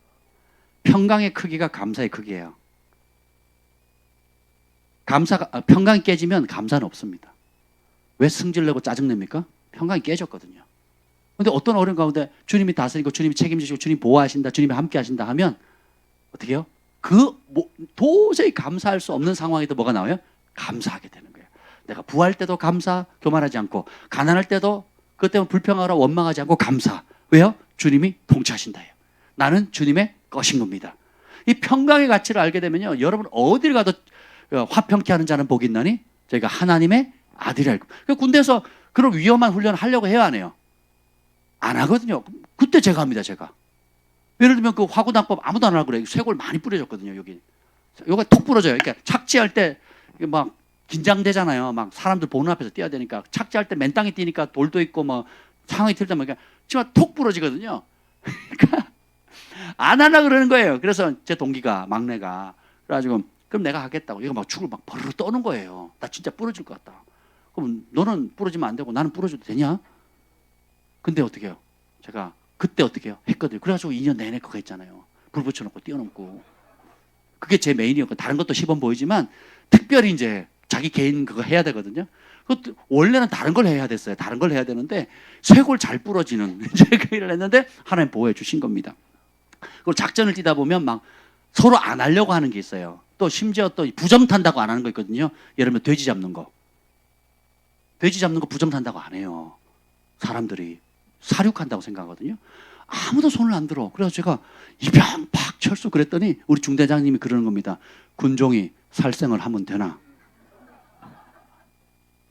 평강의 크기가 감사의 크기예요. 평강이 깨지면 감사는 없습니다. 왜 승질내고 짜증냅니까? 평강이 깨졌거든요. 그런데 어떤 어려운 가운데 주님이 다스리고 주님이 책임지시고 주님이 보호하신다, 주님이 함께 하신다 하면 어떻게 해요? 도저히 감사할 수 없는 상황에도 뭐가 나와요? 감사하게 되는 거예요. 내가 부할 때도 감사, 교만하지 않고 가난할 때도 그것 때문에 불평하라 원망하지 않고 감사. 왜요? 주님이 통치하신다예요. 나는 주님의 것인 겁니다. 이 평강의 가치를 알게 되면요, 여러분 어딜 가도 화평케 하는 자는 복이 있나니 저희가 하나님의 아들이 알고. 군대에서 그런 위험한 훈련을 하려고 해요, 안 해요? 안 하거든요. 그때 제가 합니다, 제가. 예를 들면 그 화구당법 아무도 안 하고 그래요. 쇄골 많이 뿌려졌거든요, 여기. 요거 톡 부러져요. 그러니까 착지할 때 막 긴장되잖아요. 막 사람들 보는 앞에서 뛰어야 되니까 착지할 때 맨 땅에 뛰니까 돌도 있고 뭐 상황이 틀다 보니까 정말 톡 부러지거든요. 그러니까 안 하려 그러는 거예요. 그래서 제 동기가 막내가 그래가지고 그럼 내가 하겠다고 이거 막 죽을 막 버르르 떠는 거예요. 나 진짜 부러질 것 같다. 그럼 너는 부러지면 안 되고 나는 부러져도 되냐? 근데 어떻게 해요? 제가 그때 어떻게 해요? 했거든요. 그래가지고 2년 내내 그거 했잖아요. 불 붙여놓고 뛰어넘고. 그게 제 메인이었고 다른 것도 시범 보이지만 특별히 이제 자기 개인 그거 해야 되거든요. 그것도 원래는 다른 걸 해야 됐어요. 다른 걸 해야 되는데 쇄골 잘 부러지는 이제 그 일을 했는데 하나님 보호해 주신 겁니다. 그리고 작전을 뛰다 보면 막 서로 안 하려고 하는 게 있어요. 또 심지어 또 부정 탄다고 안 하는 거 있거든요. 예를 들면 돼지 잡는 거. 돼지 잡는 거 부정 탄다고 안 해요. 사람들이 사륙한다고 생각하거든요. 아무도 손을 안 들어. 그래서 제가 이병 팍 철수 그랬더니 우리 중대장님이 그러는 겁니다. 군종이 살생을 하면 되나?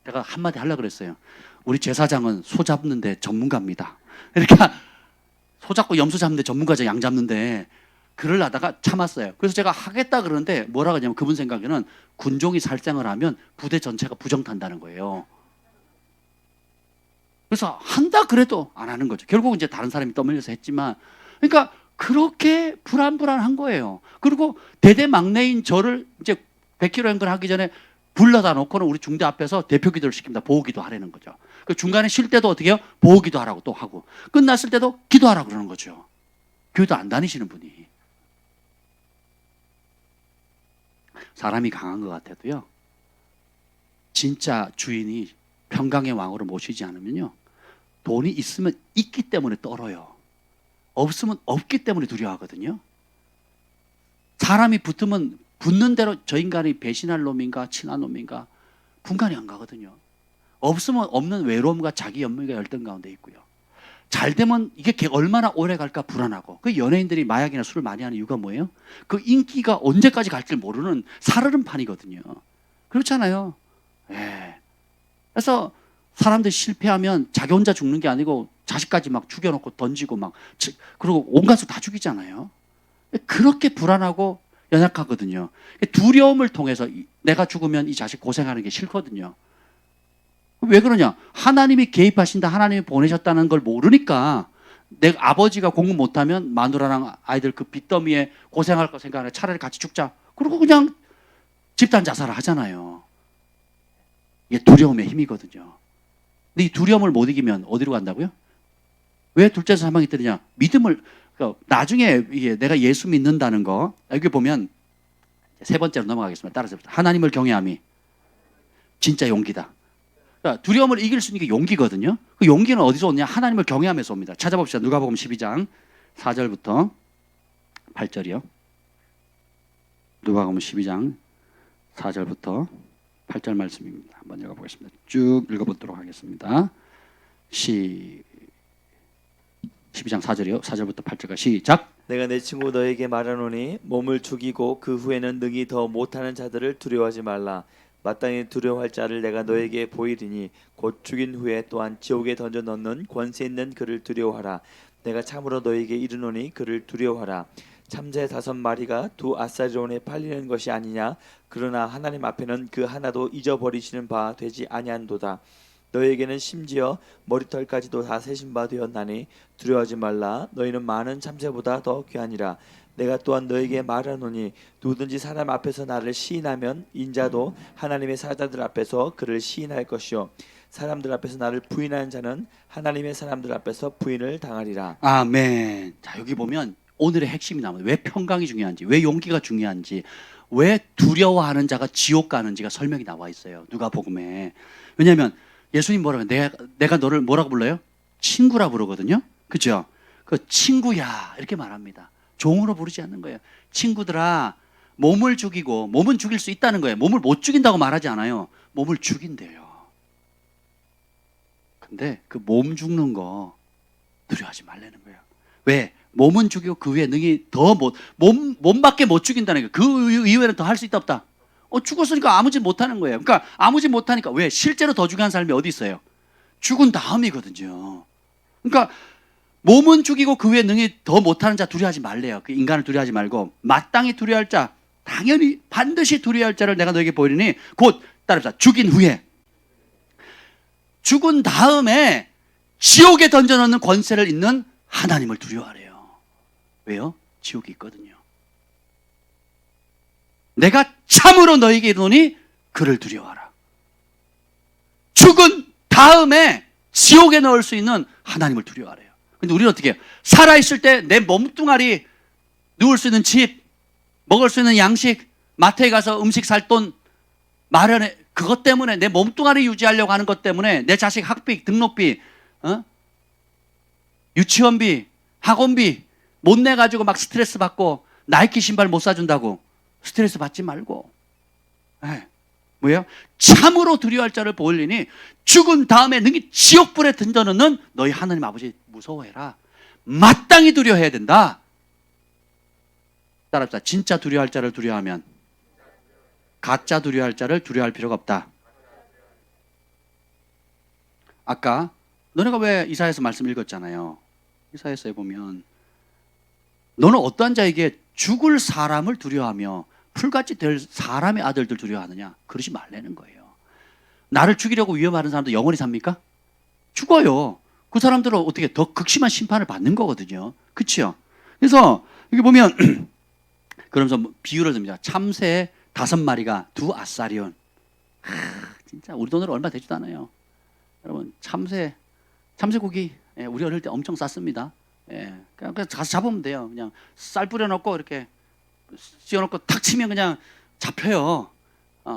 제가 한마디 하려고 그랬어요. 우리 제사장은 소 잡는데 전문가입니다. 그러니까 소 잡고 염소 잡는데 전문가죠. 양 잡는데 그러려다가 참았어요. 그래서 제가 하겠다 그러는데 뭐라 그러냐면 그분 생각에는 군종이 살생을 하면 부대 전체가 부정탄다는 거예요. 그래서 한다 그래도 안 하는 거죠. 결국 이제 다른 사람이 떠밀려서 했지만 그러니까 그렇게 불안한 거예요. 그리고 대대 막내인 저를 이제 100km 행군하기 전에 불러다 놓고는 우리 중대 앞에서 대표 기도를 시킵니다. 보호기도 하라는 거죠. 그 중간에 쉴 때도 어떻게 해요? 보호기도 하라고 또 하고 끝났을 때도 기도하라고 그러는 거죠. 교회도 안 다니시는 분이. 사람이 강한 것 같아도요. 진짜 주인이 평강의 왕으로 모시지 않으면요. 돈이 있으면 있기 때문에 떨어요. 없으면 없기 때문에 두려워하거든요. 사람이 붙으면 붙는 대로 저 인간이 배신할 놈인가 친한 놈인가 분간이 안 가거든요. 없으면 없는 외로움과 자기 연민과 열등 가운데 있고요. 잘 되면 이게 얼마나 오래 갈까 불안하고. 그 연예인들이 마약이나 술을 많이 하는 이유가 뭐예요? 그 인기가 언제까지 갈지 모르는 살얼음판이거든요. 그렇잖아요. 예. 그래서 사람들이 실패하면 자기 혼자 죽는 게 아니고 자식까지 막 죽여놓고 던지고 막 그리고 온갖을 다 죽이잖아요. 그렇게 불안하고 연약하거든요. 두려움을 통해서 내가 죽으면 이 자식 고생하는 게 싫거든요. 왜 그러냐? 하나님이 개입하신다, 하나님이 보내셨다는 걸 모르니까 내 아버지가 공부 못하면 마누라랑 아이들 그 빚더미에 고생할 거 생각하면 차라리 같이 죽자. 그리고 그냥 집단 자살을 하잖아요. 이게 두려움의 힘이거든요. 근데 이 두려움을 못 이기면 어디로 간다고요? 왜 둘째 사망이 뜨느냐? 믿음을 그러니까 나중에 이게 내가 예수 믿는다는 거 여기 보면 세 번째로 넘어가겠습니다. 따라서 하나님을 경외함이 진짜 용기다. 그러니까 두려움을 이길 수 있는 게 용기거든요. 그 용기는 어디서 오냐? 하나님을 경외하면서 옵니다. 찾아봅시다. 누가복음 12장 4절부터 8절이요. 누가복음 12장 4절부터 8절 말씀입니다. 한번 읽어보겠습니다. 쭉 읽어보도록 하겠습니다. 12장 4절이요. 4절부터 8절까지 시작. 내가 내 친구 너에게 말하노니 몸을 죽이고 그 후에는 능히 더 못하는 자들을 두려워하지 말라. 마땅히 두려워할 자를 내가 너에게 보이리니 곧 죽인 후에 또한 지옥에 던져 넣는 권세 있는 그를 두려워하라. 내가 참으로 너에게 이르노니 그를 두려워하라. 참새 5마리가 2아사리온에 팔리는 것이 아니냐. 그러나 하나님 앞에는 그 하나도 잊어버리시는 바 되지 아니한도다. 너에게는 심지어 머리털까지도 다 세신 바 되었나니 두려워하지 말라. 너희는 많은 참새보다 더 귀하니라. 내가 또한 너에게 말하노니 누구든지 사람 앞에서 나를 시인하면 인자도 하나님의 사자들 앞에서 그를 시인할 것이요 사람들 앞에서 나를 부인하는 자는 하나님의 사람들 앞에서 부인을 당하리라. 아멘. 자, 여기 보면 오늘의 핵심이 나옵니다. 왜 평강이 중요한지, 왜 용기가 중요한지, 왜 두려워하는 자가 지옥 가는지가 설명이 나와 있어요. 누가복음에. 왜냐하면 예수님 뭐라고 내가 너를 뭐라고 불러요? 친구라 부르거든요. 그렇죠? 그 친구야 이렇게 말합니다. 종으로 부르지 않는 거예요. 친구들아, 몸을 죽이고 몸은 죽일 수 있다는 거예요. 몸을 못 죽인다고 말하지 않아요. 몸을 죽인대요. 근데 그 몸 죽는 거 두려워하지 말라는 거예요. 왜? 몸은 죽이고 그 위에 능히 더 몸밖에 못 죽인다는 거예요. 그 이후에는 더 할 수 있다 없다? 죽었으니까 아무 짓 못하는 거예요. 그러니까 아무 짓 못하니까 왜? 실제로 더 중요한 삶이 어디 있어요? 죽은 다음이거든요. 그러니까 몸은 죽이고 그 위에 능히 더 못하는 자 두려워하지 말래요. 그 인간을 두려워하지 말고 마땅히 두려워할 자, 당연히 반드시 두려워할 자를 내가 너에게 보이리니 곧 따라합시다. 죽인 후에, 죽은 다음에 지옥에 던져넣는 권세를 있는 하나님을 두려워하래요. 왜요? 지옥이 있거든요. 내가 참으로 너에게 이르노니 그를 두려워하라. 죽은 다음에 지옥에 넣을 수 있는 하나님을 두려워하래요. 근데 우리는 어떻게 해요? 살아있을 때 내 몸뚱아리, 누울 수 있는 집, 먹을 수 있는 양식, 마트에 가서 음식 살 돈 마련해. 그것 때문에 내 몸뚱아리 유지하려고 하는 것 때문에 내 자식 학비, 등록비, 유치원비, 학원비 못 내가지고 막 스트레스 받고 나이키 신발 못 사준다고 스트레스 받지 말고, 뭐예요? 참으로 두려워할 자를 보이리니 죽은 다음에 능히 지옥불에 던져넣는 너희 하나님 아버지 무서워해라. 마땅히 두려워해야 된다. 따라합시다. 진짜 두려워할 자를 두려워하면 가짜 두려워할 자를 두려워할 필요가 없다. 아까 너네가 왜 이사야서 말씀 읽었잖아요. 이사야서에 보면 너는 어떠한 자에게 죽을 사람을 두려워하며 풀같이 될 사람의 아들들 두려워하느냐? 그러지 말라는 거예요. 나를 죽이려고 위험하는 사람도 영원히 삽니까? 죽어요. 그 사람들은 어떻게 더 극심한 심판을 받는 거거든요. 그렇죠? 그래서 여기 보면 그러면서 비유를 듭니다. 참새 5마리가 2아사리온. 진짜 우리 돈으로 얼마 되지도 않아요. 여러분, 참새고기 우리 어릴 때 엄청 쌌습니다. 그냥 가서 잡으면 돼요. 그냥 쌀 뿌려놓고 이렇게 씌워놓고 탁 치면 그냥 잡혀요.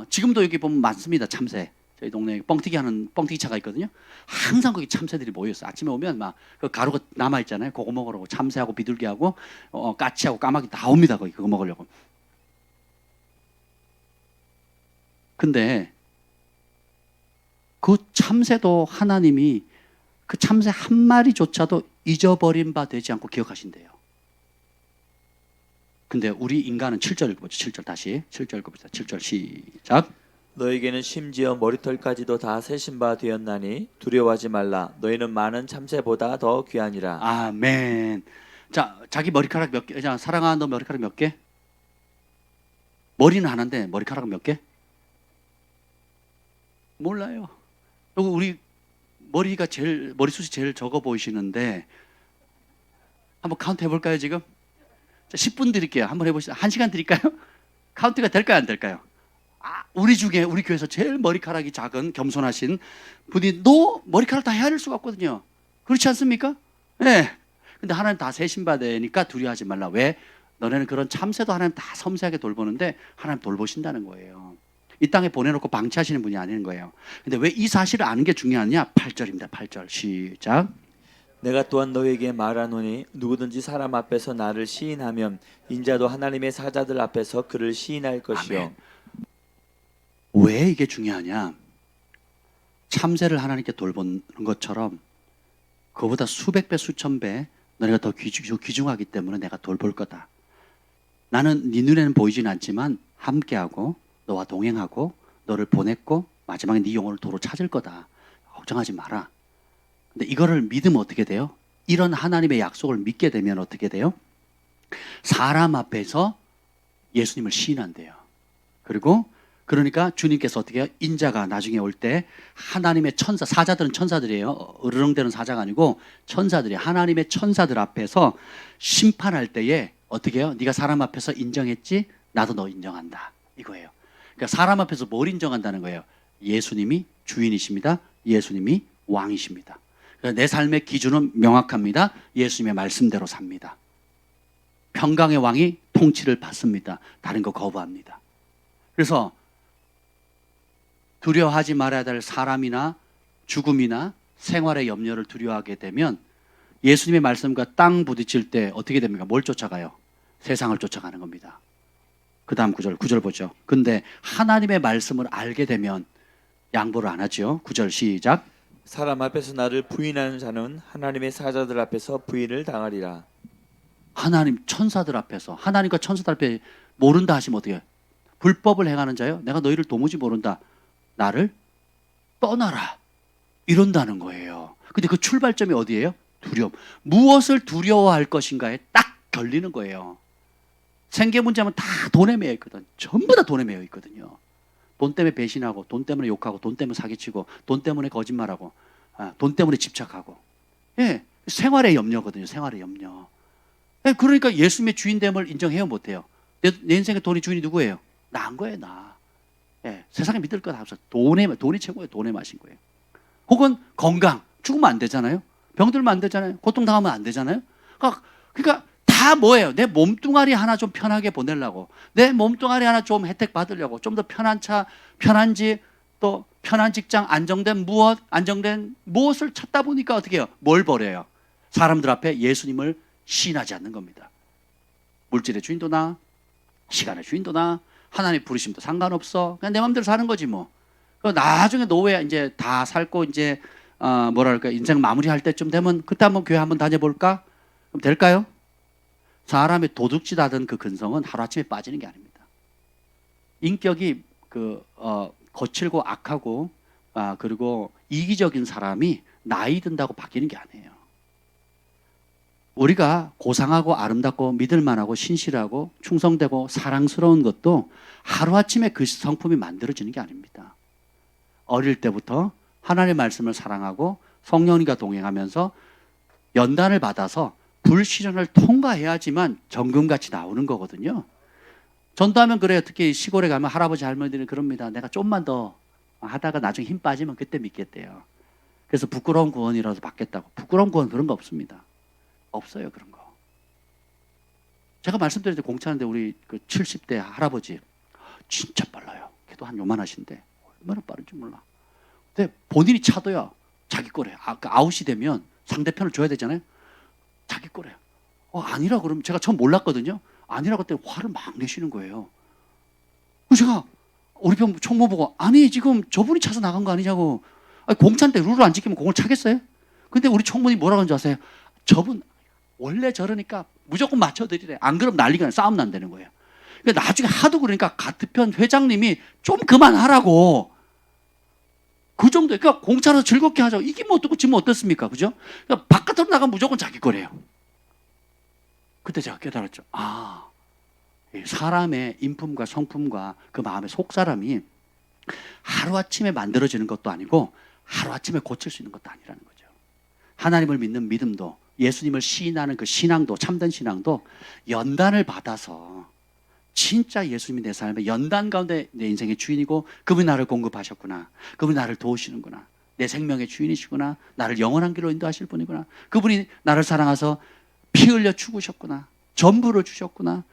지금도 여기 보면 많습니다. 참새 저희 동네에 뻥튀기 하는 뻥튀기 차가 있거든요. 항상 거기 참새들이 모여 있어. 아침에 오면 막 그 가루가 남아 있잖아요. 그거 먹으라고 참새하고 비둘기하고 까치하고 까마귀 다 옵니다. 거기 그거 먹으려고. 근데 그 참새도 하나님이 그 참새 한 마리조차도 잊어버린 바 되지 않고 기억하신대요. 근데 우리 인간은 7절 읽어보죠. 7절 다시 7절 읽어봅시다. 7절 시작. 너에게는 심지어 머리털까지도 다 세신 바 되었나니 두려워하지 말라. 너희는 많은 참새보다 더 귀하니라. 아멘. 자, 자기 머리카락 몇 개? 자, 사랑아, 너 머리카락 몇 개? 머리는 하나인데 머리카락 몇 개? 몰라요. 그리고 우리 머리숱이 제일 적어 보이시는데 한번 카운트 해볼까요 지금? 자, 10분 드릴게요. 한번 해보시죠. 1시간 드릴까요? 카운트가 될까요 안 될까요? 우리 중에 우리 교회에서 제일 머리카락이 작은 겸손하신 분이 너 머리카락 다 헤아릴 수가 없거든요. 그렇지 않습니까? 네. 근데 하나님 다 세신 바 되니까 두려워하지 말라. 왜? 너네는 그런 참새도 하나님 다 섬세하게 돌보는데 하나님 돌보신다는 거예요. 이 땅에 보내놓고 방치하시는 분이 아닌 거예요. 근데 왜 이 사실을 아는 게 중요하냐? 8절입니다. 8절 시작. 내가 또한 너에게 말하노니 누구든지 사람 앞에서 나를 시인하면 인자도 하나님의 사자들 앞에서 그를 시인할 것이요. 아멘. 왜 이게 중요하냐? 참새를 하나님께 돌보는 것처럼 그보다 수백 배 수천 배 너네가 더 귀중하기 때문에 내가 돌볼 거다. 나는 네 눈에는 보이진 않지만 함께하고 너와 동행하고 너를 보냈고 마지막에 네 영혼을 도로 찾을 거다. 걱정하지 마라. 근데 이거를 믿으면 어떻게 돼요? 이런 하나님의 약속을 믿게 되면 어떻게 돼요? 사람 앞에서 예수님을 시인한대요. 그리고 그러니까 주님께서 어떻게 해요? 인자가 나중에 올 때 하나님의 천사, 사자들은 천사들이에요. 으르렁대는 사자가 아니고 천사들이 하나님의 천사들 앞에서 심판할 때에 어떻게 해요? 네가 사람 앞에서 인정했지? 나도 너 인정한다. 이거예요. 그러니까 사람 앞에서 뭘 인정한다는 거예요? 예수님이 주인이십니다. 예수님이 왕이십니다. 그러니까 내 삶의 기준은 명확합니다. 예수님의 말씀대로 삽니다. 평강의 왕이 통치를 받습니다. 다른 거 거부합니다. 그래서 두려워하지 말아야 될 사람이나 죽음이나 생활의 염려를 두려워하게 되면 예수님의 말씀과 땅 부딪힐 때 어떻게 됩니까? 뭘 쫓아가요? 세상을 쫓아가는 겁니다. 그 다음 9절 보죠. 근데 하나님의 말씀을 알게 되면 양보를 안 하죠. 9절 시작. 사람 앞에서 나를 부인하는 자는 하나님의 사자들 앞에서 부인을 당하리라. 하나님 천사들 앞에서 하나님과 천사들 앞에 모른다 하시면 어떻게 해요? 불법을 행하는 자요? 내가 너희를 도무지 모른다. 나를 떠나라. 이런다는 거예요. 근데 그 출발점이 어디예요? 두려움. 무엇을 두려워할 것인가에 딱 걸리는 거예요. 생계 문제하면 다 돈에 매여 있거든. 전부 다 돈에 매여 있거든요. 돈 때문에 배신하고, 돈 때문에 욕하고, 돈 때문에 사기치고, 돈 때문에 거짓말하고, 돈 때문에 집착하고. 예, 생활의 염려거든요. 생활의 염려. 예, 그러니까 예수님의 주인됨을 인정해요, 못해요? 내 인생의 돈의 주인이 누구예요? 나인 거예요, 나. 예, 세상에 믿을 것 없어. 돈이 최고예요. 돈의 맛인 거예요. 혹은 건강. 죽으면 안 되잖아요. 병들면 안 되잖아요. 고통당하면 안 되잖아요. 그러니까 다 뭐예요? 내 몸뚱아리 하나 좀 편하게 보내려고. 내 몸뚱아리 하나 좀 혜택 받으려고. 좀 더 편한 차, 편한 집, 또 편한 직장, 안정된 무엇을 찾다 보니까 어떻게 해요? 뭘 버려요? 사람들 앞에 예수님을 시인하지 않는 겁니다. 물질의 주인도 나, 시간의 주인도 나, 하나님 부르심도 상관없어. 그냥 내 마음대로 사는 거지 뭐. 나중에 노후에 이제 다 살고 이제 뭐랄까 인생 마무리할 때쯤 되면 그때 한번 교회 한번 다녀볼까? 그럼 될까요? 사람의 도둑질하던 그 근성은 하루아침에 빠지는 게 아닙니다. 인격이 거칠고 악하고 그리고 이기적인 사람이 나이 든다고 바뀌는 게 아니에요. 우리가 고상하고 아름답고 믿을만하고 신실하고 충성되고 사랑스러운 것도 하루아침에 그 성품이 만들어지는 게 아닙니다. 어릴 때부터 하나님의 말씀을 사랑하고 성령님과 동행하면서 연단을 받아서 불시련을 통과해야지만 정금같이 나오는 거거든요. 전도하면 그래요. 특히 시골에 가면 할아버지 할머니들은 그럽니다. 내가 좀만 더 하다가 나중에 힘 빠지면 그때 믿겠대요. 그래서 부끄러운 구원이라도 받겠다고. 부끄러운 구원 그런 거 없습니다. 없어요, 그런 거. 제가 말씀드릴 때 공차하는데 우리 그 70대 할아버지 진짜 빨라요. 걔도 한 요만하신데 얼마나 빠른지 몰라. 근데 본인이 차도야. 자기 거래. 아웃이 되면 상대편을 줘야 되잖아요. 자기 거래. 아니라 그러면 제가 처음 몰랐거든요. 아니라고 그때 화를 막 내시는 거예요. 그래서 제가 우리 편 총무 보고 아니 지금 저분이 차서 나간 거 아니냐고. 아니, 공차인데 룰을 안 지키면 공을 차겠어요? 근데 우리 총무님 뭐라고 하는지 아세요? 저분 원래 저러니까 무조건 맞춰드리래. 안 그러면 난리가 싸움 난다는 거예요. 그러니까 나중에 하도 그러니까 같은 편 회장님이 좀 그만하라고. 그 정도에 그러니까 공차라서 즐겁게 하자고. 이기면 어떻고 지면 어떻습니까? 그죠? 그러니까 바깥으로 나가면 무조건 자기 거래요. 그때 제가 깨달았죠. 사람의 인품과 성품과 그 마음의 속사람이 하루아침에 만들어지는 것도 아니고 하루아침에 고칠 수 있는 것도 아니라는 거죠. 하나님을 믿는 믿음도 예수님을 시인하는 그 신앙도 참된 신앙도 연단을 받아서 진짜 예수님이 내 삶의 연단 가운데 내 인생의 주인이고 그분이 나를 공급하셨구나. 그분이 나를 도우시는구나. 내 생명의 주인이시구나. 나를 영원한 길로 인도하실 분이구나. 그분이 나를 사랑하셔서 피 흘려 죽으셨구나. 전부를 주셨구나.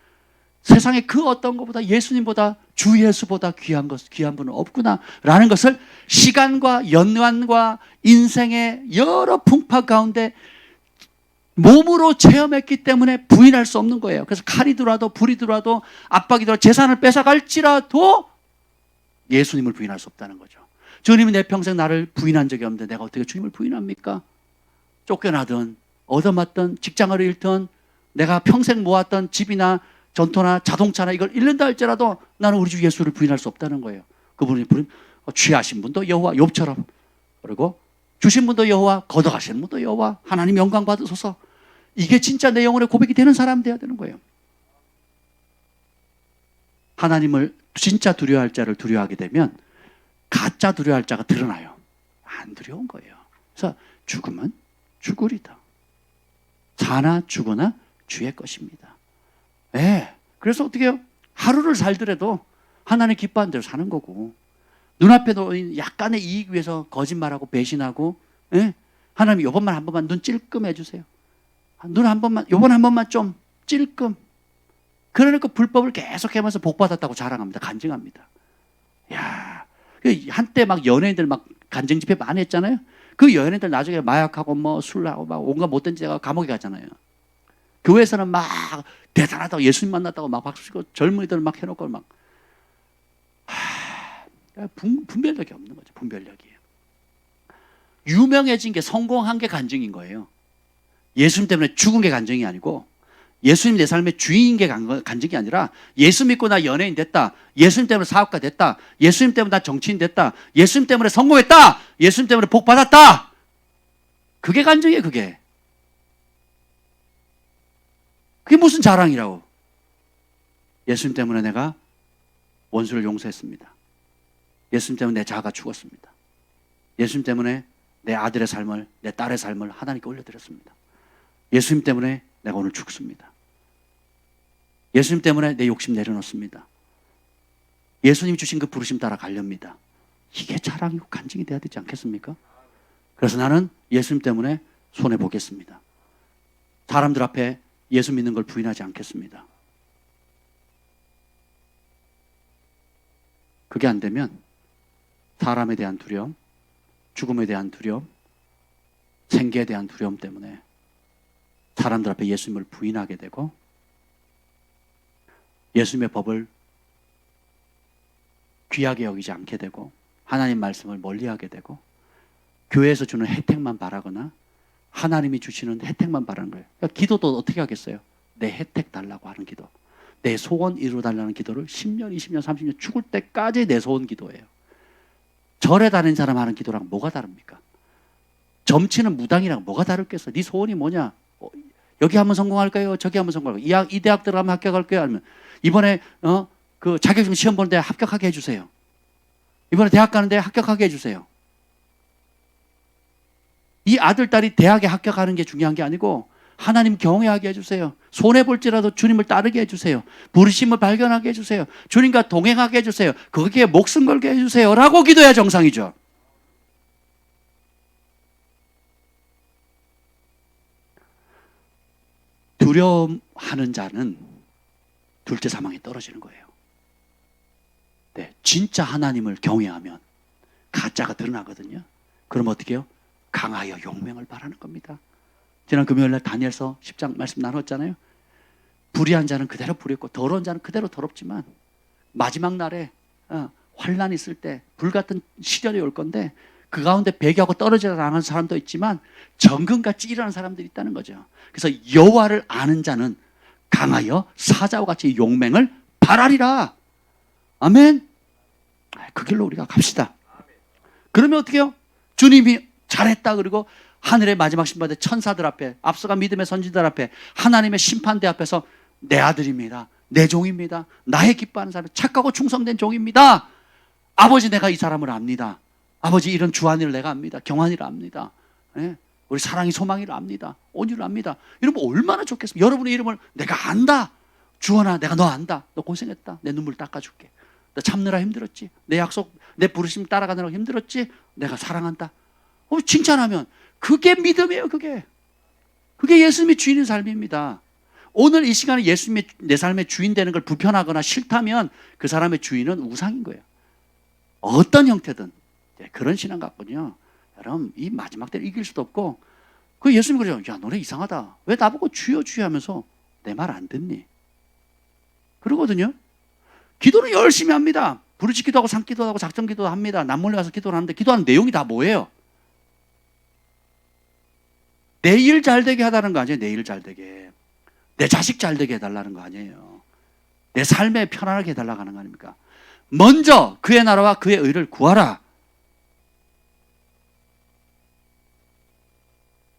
세상에 그 어떤 것보다 예수님보다 주 예수보다 귀한 분은 없구나 라는 것을 시간과 연관과 인생의 여러 풍파 가운데 몸으로 체험했기 때문에 부인할 수 없는 거예요. 그래서 칼이 들어와도 불이 들어와도 압박이 들어와도 재산을 뺏어갈지라도 예수님을 부인할 수 없다는 거죠. 주님이 내 평생 나를 부인한 적이 없는데 내가 어떻게 주님을 부인합니까? 쫓겨나든 얻어맞든 직장을 잃든 내가 평생 모았던 집이나 전토나 자동차나 이걸 잃는다 할지라도 나는 우리 주 예수를 부인할 수 없다는 거예요. 그분이 취하신 분도 여호와 욥처럼, 그리고 주신 분도 여호와, 걷어가시는 분도 여호와. 하나님 영광 받으소서. 이게 진짜 내 영혼의 고백이 되는 사람 돼야 되는 거예요. 하나님을 진짜 두려워할 자를 두려워하게 되면 가짜 두려워할 자가 드러나요. 안 두려운 거예요. 그래서 죽으면 죽으리다. 사나 죽으나 주의 것입니다. 그래서 어떻게 해요? 하루를 살더라도 하나님 기뻐하는 대로 사는 거고, 눈앞에 놓인 약간의 이익 위해서 거짓말하고 배신하고, 하나님 요번만 한 번만 눈 찔끔 해주세요. 눈 한 번만, 요번 한 번만 좀 찔끔. 그러니까 불법을 계속 하면서 복받았다고 자랑합니다. 간증합니다. 한때 막 연예인들 막 간증 집회 많이 했잖아요. 그 연예인들 나중에 마약하고 뭐 술하고 막 온갖 못된 짓 하고 감옥에 가잖아요. 교회에서는 막 대단하다고 예수님 만났다고 막 박수 치고 젊은이들 막 해놓고 막 분별력이 없는 거죠. 분별력이. 유명해진 게 성공한 게 간증인 거예요. 예수님 때문에 죽은 게 간증이 아니고, 예수님 내 삶의 주인인 게 간증이 아니라, 예수 믿고 나 연예인 됐다, 예수님 때문에 사업가 됐다, 예수님 때문에 나 정치인 됐다, 예수님 때문에 성공했다, 예수님 때문에 복 받았다. 그게 간증이에요. 그게 무슨 자랑이라고. 예수님 때문에 내가 원수를 용서했습니다. 예수님 때문에 내 자아가 죽었습니다. 예수님 때문에 내 아들의 삶을, 내 딸의 삶을 하나님께 올려드렸습니다. 예수님 때문에 내가 오늘 죽습니다. 예수님 때문에 내 욕심 내려놓습니다. 예수님이 주신 그 부르심 따라 가렵니다. 이게 자랑이고 간증이 돼야 되지 않겠습니까? 그래서 나는 예수님 때문에 손해보겠습니다. 사람들 앞에 예수 믿는 걸 부인하지 않겠습니다. 그게 안 되면 사람에 대한 두려움, 죽음에 대한 두려움, 생계에 대한 두려움 때문에 사람들 앞에 예수님을 부인하게 되고, 예수님의 법을 귀하게 여기지 않게 되고, 하나님 말씀을 멀리하게 되고, 교회에서 주는 혜택만 바라거나 하나님이 주시는 혜택만 바라는 거예요. 그러니까 기도도 어떻게 하겠어요? 내 혜택 달라고 하는 기도, 내 소원 이루어달라는 기도를 10년, 20년, 30년 죽을 때까지 내 소원 기도예요. 절에 다니는 사람 하는 기도랑 뭐가 다릅니까? 점치는 무당이랑 뭐가 다르겠어? 네 소원이 뭐냐? 여기 한번 성공할까요? 저기 한번 성공할까요? 이 대학 들어가면 합격할까요? 아니면 이번에 그 자격증 시험 보는데 합격하게 해주세요. 이번에 대학 가는데 합격하게 해주세요. 이 아들, 딸이 대학에 합격하는 게 중요한 게 아니고 하나님 경외하게 해주세요. 손해볼지라도 주님을 따르게 해주세요. 부르심을 발견하게 해주세요. 주님과 동행하게 해주세요. 거기에 목숨 걸게 해주세요 라고 기도해야 정상이죠. 두려워하는 자는 둘째 사망에 떨어지는 거예요. 네, 진짜 하나님을 경외하면 가짜가 드러나거든요. 그럼 어떻게 해요? 강하여 용맹을 바라는 겁니다. 지난 금요일날 다니엘서 10장 말씀 나눴잖아요. 불의한 자는 그대로 불의했고 더러운 자는 그대로 더럽지만 마지막 날에 환란이 있을 때 불같은 시련이 올 건데 그 가운데 배교하고 떨어져 나가는 사람도 있지만 정금같이 일어나는 사람들이 있다는 거죠. 그래서 여호와를 아는 자는 강하여 사자와 같이 용맹을 바라리라. 아멘. 그 길로 우리가 갑시다. 그러면 어떻게 해요? 주님이 잘했다 그리고 하늘의 마지막 심판대 천사들 앞에 앞서간 믿음의 선지자들 앞에 하나님의 심판대 앞에서 내 아들입니다. 내 종입니다. 나의 기뻐하는 사람 착하고 충성된 종입니다. 아버지 내가 이 사람을 압니다. 아버지 이런 주한이를 내가 압니다. 경한이를 압니다. 예? 우리 사랑이 소망이를 압니다. 온유를 압니다. 이러면 얼마나 좋겠습니까? 여러분의 이름을 내가 안다. 주원아 내가 너 안다. 너 고생했다. 내 눈물 닦아줄게. 너 참느라 힘들었지. 내 약속 내 부르심 따라가느라 힘들었지. 내가 사랑한다. 칭찬하면 그게 믿음이에요. 그게 예수님이 주인인 삶입니다. 오늘 이 시간에 예수님이 내 삶의 주인 되는 걸 불편하거나 싫다면 그 사람의 주인은 우상인 거예요. 어떤 형태든 그런 신앙 같군요. 여러분 이 마지막 때를 이길 수도 없고 그 예수님이 그래요. 야 너네 이상하다. 왜 나보고 주여 주여 하면서 내 말 안 듣니? 그러거든요. 기도는 열심히 합니다. 부르짖 기도하고 산기도도 하고 작정기도도 합니다. 남몰래 가서 기도를 하는데 기도하는 내용이 다 뭐예요? 내일 잘되게 하다는 거 아니에요. 내일 잘되게. 내 자식 잘되게 해달라는 거 아니에요. 내 삶에 편안하게 해달라고 하는 거 아닙니까? 먼저 그의 나라와 그의 의를 구하라.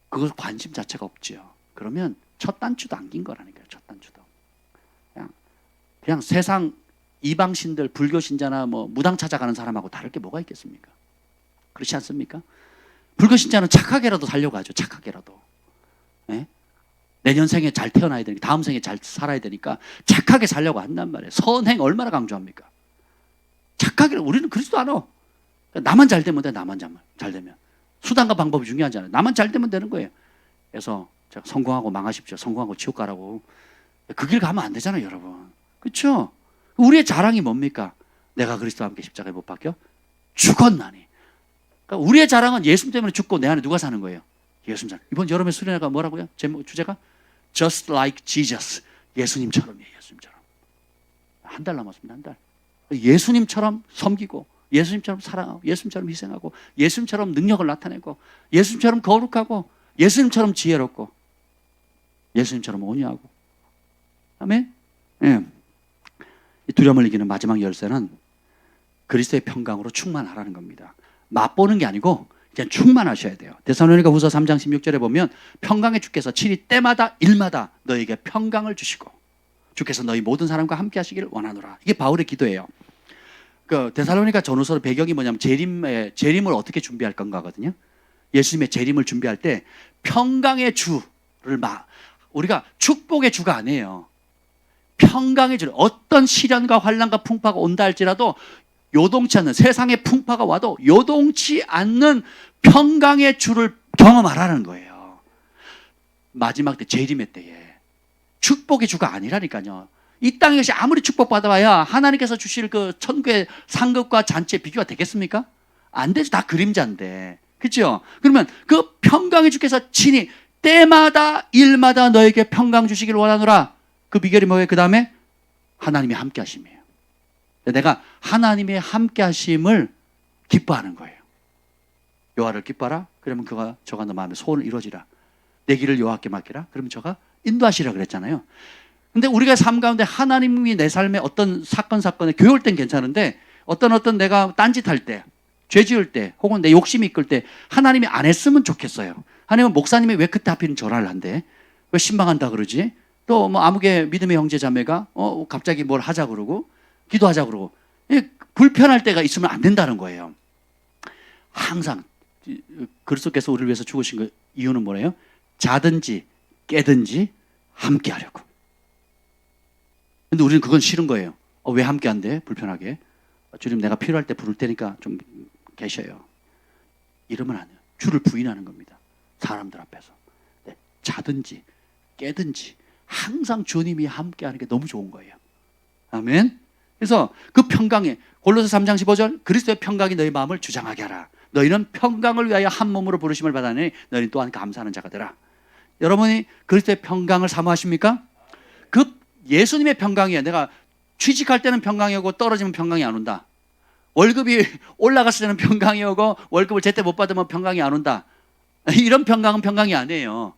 그것 관심 자체가 없지요. 그러면 첫 단추도 안긴 거라니까요. 첫 단추도. 그냥 세상 이방신들 불교 신자나 뭐 무당 찾아가는 사람하고 다를 게 뭐가 있겠습니까? 그렇지 않습니까? 불교 신자는 착하게라도 살려고 하죠. 착하게라도. 네? 내년 생에 잘 태어나야 되니까 다음 생에 잘 살아야 되니까 착하게 살려고 한단 말이에요. 선행 얼마나 강조합니까? 착하게 우리는 그러지도 않아. 나만 잘 되면 돼. 나만 잘 되면. 수단과 방법이 중요하지 않아요. 나만 잘 되면 되는 거예요. 그래서 제가 성공하고 망하십시오. 성공하고 지옥 가라고. 그 길 가면 안 되잖아요, 여러분. 그렇죠? 우리의 자랑이 뭡니까? 내가 그리스도와 함께 십자가에 못 박혀 죽었나니. 그러니까 우리의 자랑은 예수님 때문에 죽고 내 안에 누가 사는 거예요? 예수님 사는. 이번 여름에 수련회가 뭐라고요? 제목 주제가 Just like Jesus. 예수님처럼이에요. 예수님처럼. 한 달 남았습니다. 한 달. 예수님처럼 섬기고 예수님처럼 사랑하고 예수님처럼 희생하고 예수님처럼 능력을 나타내고 예수님처럼 거룩하고 예수님처럼 지혜롭고 예수님처럼 온유하고. 아멘. 예. 이 두려움을 이기는 마지막 열쇠는 그리스도의 평강으로 충만하라는 겁니다. 맛보는 게 아니고 그냥 충만하셔야 돼요. 데살로니가 후서 3장 16절에 보면 평강의 주께서 친히 때마다 일마다 너에게 평강을 주시고 주께서 너희 모든 사람과 함께 하시기를 원하노라. 이게 바울의 기도예요. 그 데살로니가 전후서 배경이 뭐냐면 재림을 어떻게 준비할 건가거든요. 예수님의 재림을 준비할 때 평강의 주를 우리가 축복의 주가 아니에요. 평강의 주. 어떤 시련과 환난과 풍파가 온다 할지라도 요동치 않는 세상의 풍파가 와도 요동치 않는 평강의 주를 경험하라는 거예요. 마지막 때 재림의 때에 축복의 주가 아니라니까요. 이 땅에 것이 아무리 축복받아봐야 하나님께서 주실 그 천국의 상급과 잔치의 비교가 되겠습니까? 안 되죠. 다 그림자인데. 그렇죠? 그러면 그 평강의 주께서 친히 때마다 일마다 너에게 평강 주시길 원하노라. 그 비결이 뭐예요? 그 다음에 하나님이 함께 하심이에요. 내가 하나님의 함께 하심을 기뻐하는 거예요. 여호와를 기뻐하라. 그러면 저가 너 마음에 소원을 이루어지라. 내 길을 여호와께 맡기라. 그러면 저가 인도하시라 그랬잖아요. 근데 우리가 삶 가운데 하나님이 내 삶에 어떤 사건에 교회올 땐 괜찮은데 어떤 내가 딴짓할 때 죄 지을 때 혹은 내 욕심이 이끌 때 하나님이 안 했으면 좋겠어요. 하나님은 목사님이 왜 그때 하필 절하를 한대? 왜 신방한다 그러지? 또 뭐 아무개 믿음의 형제 자매가 갑자기 뭘 하자 그러고 기도하자 그러고 불편할 때가 있으면 안 된다는 거예요. 항상 그리스도께서 우리를 위해서 죽으신 그 이유는 뭐예요? 자든지 깨든지 함께 하려고. 근데 우리는 그건 싫은 거예요. 왜 함께 한대? 불편하게. 주님 내가 필요할 때 부를 테니까 좀 계셔요. 이러면 안 돼요. 주를 부인하는 겁니다. 사람들 앞에서. 네, 자든지 깨든지 항상 주님이 함께 하는 게 너무 좋은 거예요. 아멘. 그래서 그 평강에 골로새 3장 15절 그리스도의 평강이 너희 마음을 주장하게 하라. 너희는 평강을 위하여 한 몸으로 부르심을 받았으니 너희는 또한 감사하는 자가 되라. 여러분이 그리스도의 평강을 사모하십니까? 그 예수님의 평강이에요. 내가 취직할 때는 평강이 오고 떨어지면 평강이 안 온다. 월급이 올라갔을 때는 평강이 오고 월급을 제때 못 받으면 평강이 안 온다. 이런 평강은 평강이 아니에요.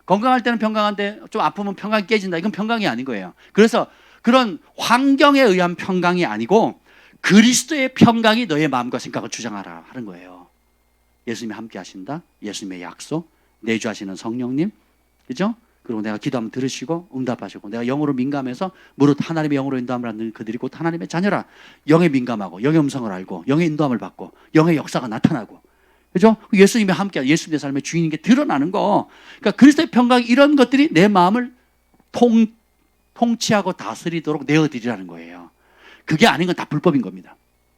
건강할 때는 평강한데 좀 아프면 평강이 깨진다. 이건 평강이 아닌 거예요. 그래서 그런 환경에 의한 평강이 아니고 그리스도의 평강이 너의 마음과 생각을 주장하라 하는 거예요. 예수님이 함께 하신다. 예수님의 약속, 내주하시는 성령님, 그죠? 그리고 내가 기도하면 들으시고 응답하시고, 내가 영으로 민감해서 무릇 하나님의 영으로 인도함을 받는 그들이 곧 하나님의 자녀라. 영에 민감하고 영의 음성을 알고 영의 인도함을 받고 영의 역사가 나타나고, 그죠? 예수님이 함께 예수님의 삶의 주인인 게 드러나는 거. 그러니까 그리스도의 평강, 이런 것들이 내 마음을 통치하고 다스리도록 내어드리라는 거예요. 그게 아닌 건 다 불법인 겁니다.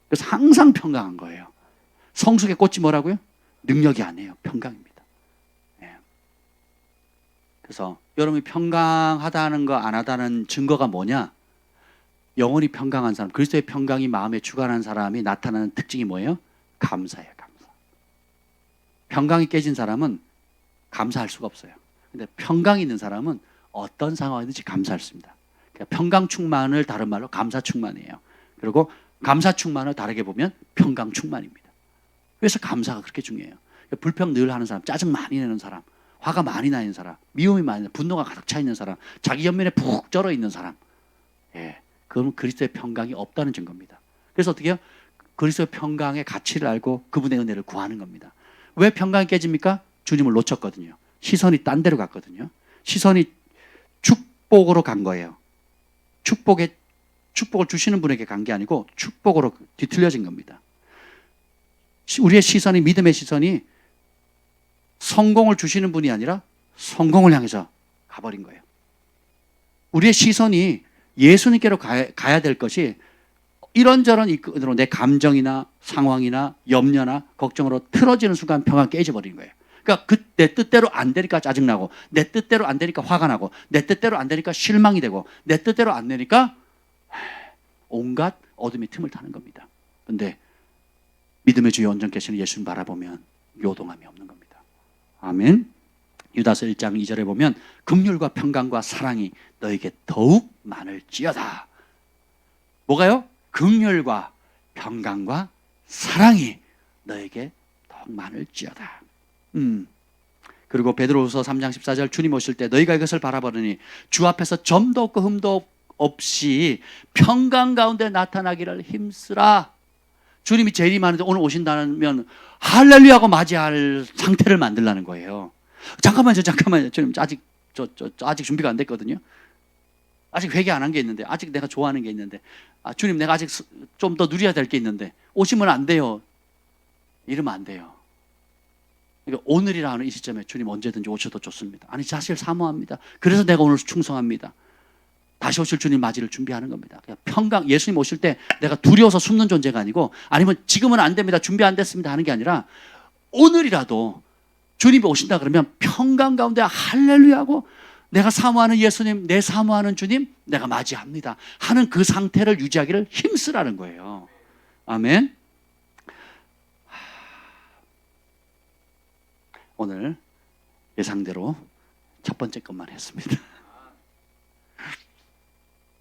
그래서 항상 평강한 거예요. 성숙의 꽃이 뭐라고요? 능력이 아니에요. 평강입니다. 네. 그래서 여러분이 평강하다는 거 안 하다는 증거가 뭐냐? 영원히 평강한 사람, 그리스도의 평강이 마음에 주관한 사람이 나타나는 특징이 뭐예요? 감사예요. 감사. 평강이 깨진 사람은 감사할 수가 없어요. 근데 평강이 있는 사람은 어떤 상황이든지 감사할 수 있습니다. 그러니까 평강 충만을 다른 말로 감사 충만이에요. 그리고 감사 충만을 다르게 보면 평강 충만입니다. 그래서 감사가 그렇게 중요해요. 불평 늘 하는 사람, 짜증 많이 내는 사람, 화가 많이 나는 사람, 미움이 많이 나는, 분노가 가득 차 있는 사람, 자기 연면에 푹 쩔어 있는 사람, 그건 그리스도의 평강이 없다는 증거입니다. 그래서 어떻게 해요? 그리스도의 평강의 가치를 알고 그분의 은혜를 구하는 겁니다. 왜 평강이 깨집니까? 주님을 놓쳤거든요. 시선이 딴 데로 갔거든요. 시선이 축복으로 간 거예요. 축복을 주시는 분에게 간 게 아니고 축복으로 뒤틀려진 겁니다. 우리의 시선이, 믿음의 시선이 성공을 주시는 분이 아니라 성공을 향해서 가버린 거예요. 우리의 시선이 예수님께로 가야 될 것이 이런저런 이끌어 내 감정이나 상황이나 염려나 걱정으로 틀어지는 순간 평화가 깨져버린 거예요. 그러니까 내 뜻대로 안 되니까 짜증나고, 내 뜻대로 안 되니까 화가 나고, 내 뜻대로 안 되니까 실망이 되고, 내 뜻대로 안 되니까 온갖 어둠의 틈을 타는 겁니다. 그런데 믿음의 주여 온전 계시는 예수님 바라보면 요동함이 없는 겁니다. 아멘. 유다서 1장 2절에 보면 긍휼과 평강과 사랑이 너에게 더욱 많을지어다. 뭐가요? 긍휼과 평강과 사랑이 너에게 더욱 많을지어다. 그리고 베드로후서 3장 14절 주님 오실 때 너희가 이것을 바라보느니 주 앞에서 점도 없고 흠도 없이 평강 가운데 나타나기를 힘쓰라. 주님이 재림하는데 오늘 오신다면 할렐루야하고 맞이할 상태를 만들라는 거예요. 잠깐만요. 주님 아직 아직 준비가 안 됐거든요. 아직 회개 안 한 게 있는데, 아직 내가 좋아하는 게 있는데, 주님 내가 아직 좀 더 누려야 될 게 있는데 오시면 안 돼요. 이러면 안 돼요. 그러니까 오늘이라는 이 시점에 주님 언제든지 오셔도 좋습니다. 아니 사실 사모합니다. 그래서 내가 오늘 충성합니다. 다시 오실 주님 맞이를 준비하는 겁니다. 평강, 예수님 오실 때 내가 두려워서 숨는 존재가 아니고, 아니면 지금은 안 됩니다, 준비 안 됐습니다 하는 게 아니라, 오늘이라도 주님이 오신다 그러면 평강 가운데 할렐루야하고 내가 사모하는 예수님, 내 사모하는 주님 내가 맞이합니다 하는 그 상태를 유지하기를 힘쓰라는 거예요. 아멘. 오늘 예상대로 첫 번째 것만 했습니다.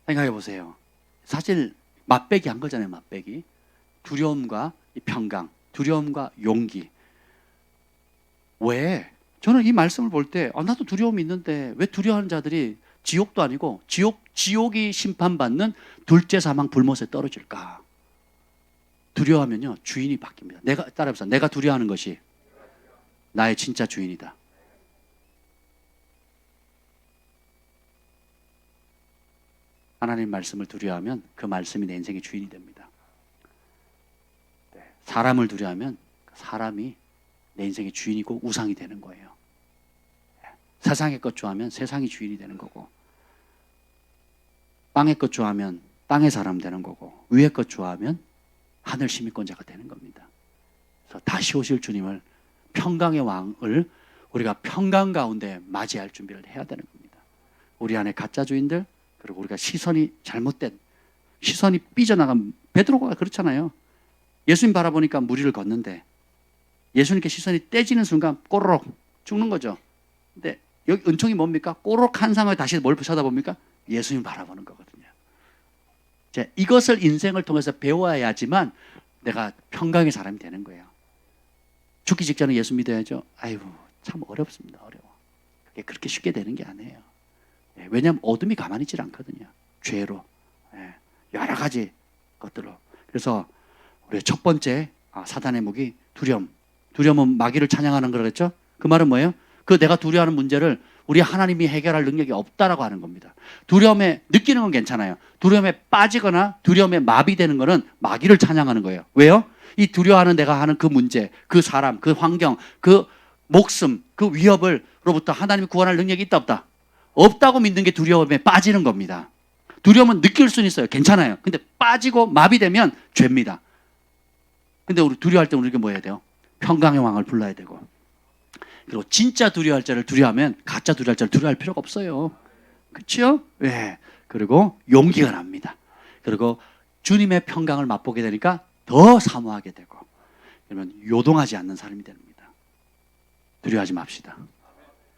생각해 보세요. 사실 맛배기 한 거잖아요. 맛배기. 두려움과 평강, 두려움과 용기. 왜? 저는 이 말씀을 볼 때 나도 두려움이 있는데 왜 두려워하는 자들이 지옥도 아니고 지옥이 심판받는 둘째 사망 불못에 떨어질까? 두려워하면요 주인이 바뀝니다. 따라해보세요. 내가 두려워하는 것이 나의 진짜 주인이다. 하나님 말씀을 두려워하면 그 말씀이 내 인생의 주인이 됩니다. 사람을 두려워하면 사람이 내 인생의 주인이고 우상이 되는 거예요. 세상의 것 좋아하면 세상이 주인이 되는 거고, 땅의 것 좋아하면 땅의 사람 되는 거고, 위의 것 좋아하면 하늘 시민권자가 되는 겁니다. 그래서 다시 오실 주님을, 평강의 왕을 우리가 평강 가운데 맞이할 준비를 해야 되는 겁니다. 우리 안에 가짜 주인들, 그리고 우리가 시선이 잘못된, 시선이 삐져나간 베드로가 그렇잖아요. 예수님 바라보니까 무리를 걷는데 예수님께 시선이 떼지는 순간 꼬르륵 죽는 거죠. 근데 여기 은총이 뭡니까? 꼬르륵 한 상을 다시 뭘 쳐다봅니까? 예수님 바라보는 거거든요. 이제 이것을 인생을 통해서 배워야지만 내가 평강의 사람이 되는 거예요. 죽기 직전에 예수 믿어야죠. 아이고 참 어렵습니다. 어려워. 그게 그렇게 쉽게 되는 게 아니에요. 왜냐하면 어둠이 가만히 있질 않거든요. 죄로 여러 가지 것들로. 그래서 우리 첫 번째 사단의 무기 두려움. 두려움은 마귀를 찬양하는 거겠죠. 그 말은 뭐예요? 그 내가 두려워하는 문제를 우리 하나님이 해결할 능력이 없다라고 하는 겁니다. 두려움에 느끼는 건 괜찮아요. 두려움에 빠지거나 두려움에 마비되는 거는 마귀를 찬양하는 거예요. 왜요? 이 두려워하는 내가 하는 그 문제, 그 사람, 그 환경, 그 목숨, 그 위협을로부터 하나님이 구원할 능력이 있다 없다? 없다고 믿는 게 두려움에 빠지는 겁니다. 두려움은 느낄 수는 있어요. 괜찮아요. 근데 빠지고 마비되면 죄입니다. 근데 우리 두려워할 때 우리가 뭐 해야 돼요? 평강의 왕을 불러야 되고. 그리고 진짜 두려워할 자를 두려워하면 가짜 두려워할 자를 두려워할 필요가 없어요. 그렇죠? 예. 그리고 용기가 납니다. 그리고 주님의 평강을 맛보게 되니까 더 사모하게 되고, 그러면 요동하지 않는 사람이 됩니다. 두려워하지 맙시다.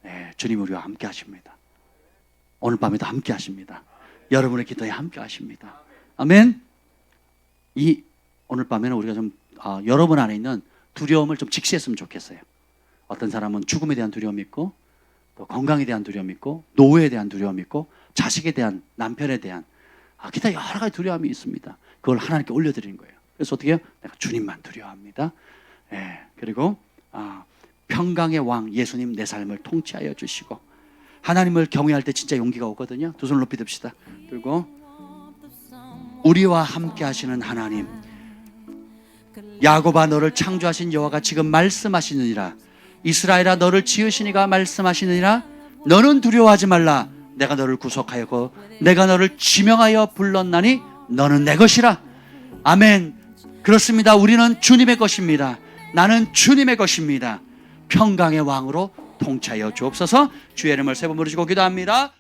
예, 주님 우리와 함께 하십니다. 오늘 밤에도 함께 하십니다. 여러분의 기도에 함께 하십니다. 아멘. 이 오늘 밤에는 우리가 좀 여러분 안에 있는 두려움을 좀 직시했으면 좋겠어요. 어떤 사람은 죽음에 대한 두려움이 있고, 또 건강에 대한 두려움이 있고, 노후에 대한 두려움이 있고, 자식에 대한, 남편에 대한 기타 여러 가지 두려움이 있습니다. 그걸 하나님께 올려드리는 거예요. 그래서 어떻게 해요? 내가 주님만 두려워합니다. 예, 그리고 평강의 왕 예수님 내 삶을 통치하여 주시고, 하나님을 경외할 때 진짜 용기가 오거든요. 두 손을 높이 듭시다. 그리고 우리와 함께 하시는 하나님, 야곱아 너를 창조하신 여호와가 지금 말씀하시느니라. 이스라엘아 너를 지으시니가 말씀하시느니라. 너는 두려워하지 말라. 내가 너를 구속하였고 내가 너를 지명하여 불렀나니 너는 내 것이라. 아멘. 그렇습니다. 우리는 주님의 것입니다. 나는 주님의 것입니다. 평강의 왕으로 통치하여 주옵소서. 주의 이름을 세 번 부르시고 기도합니다.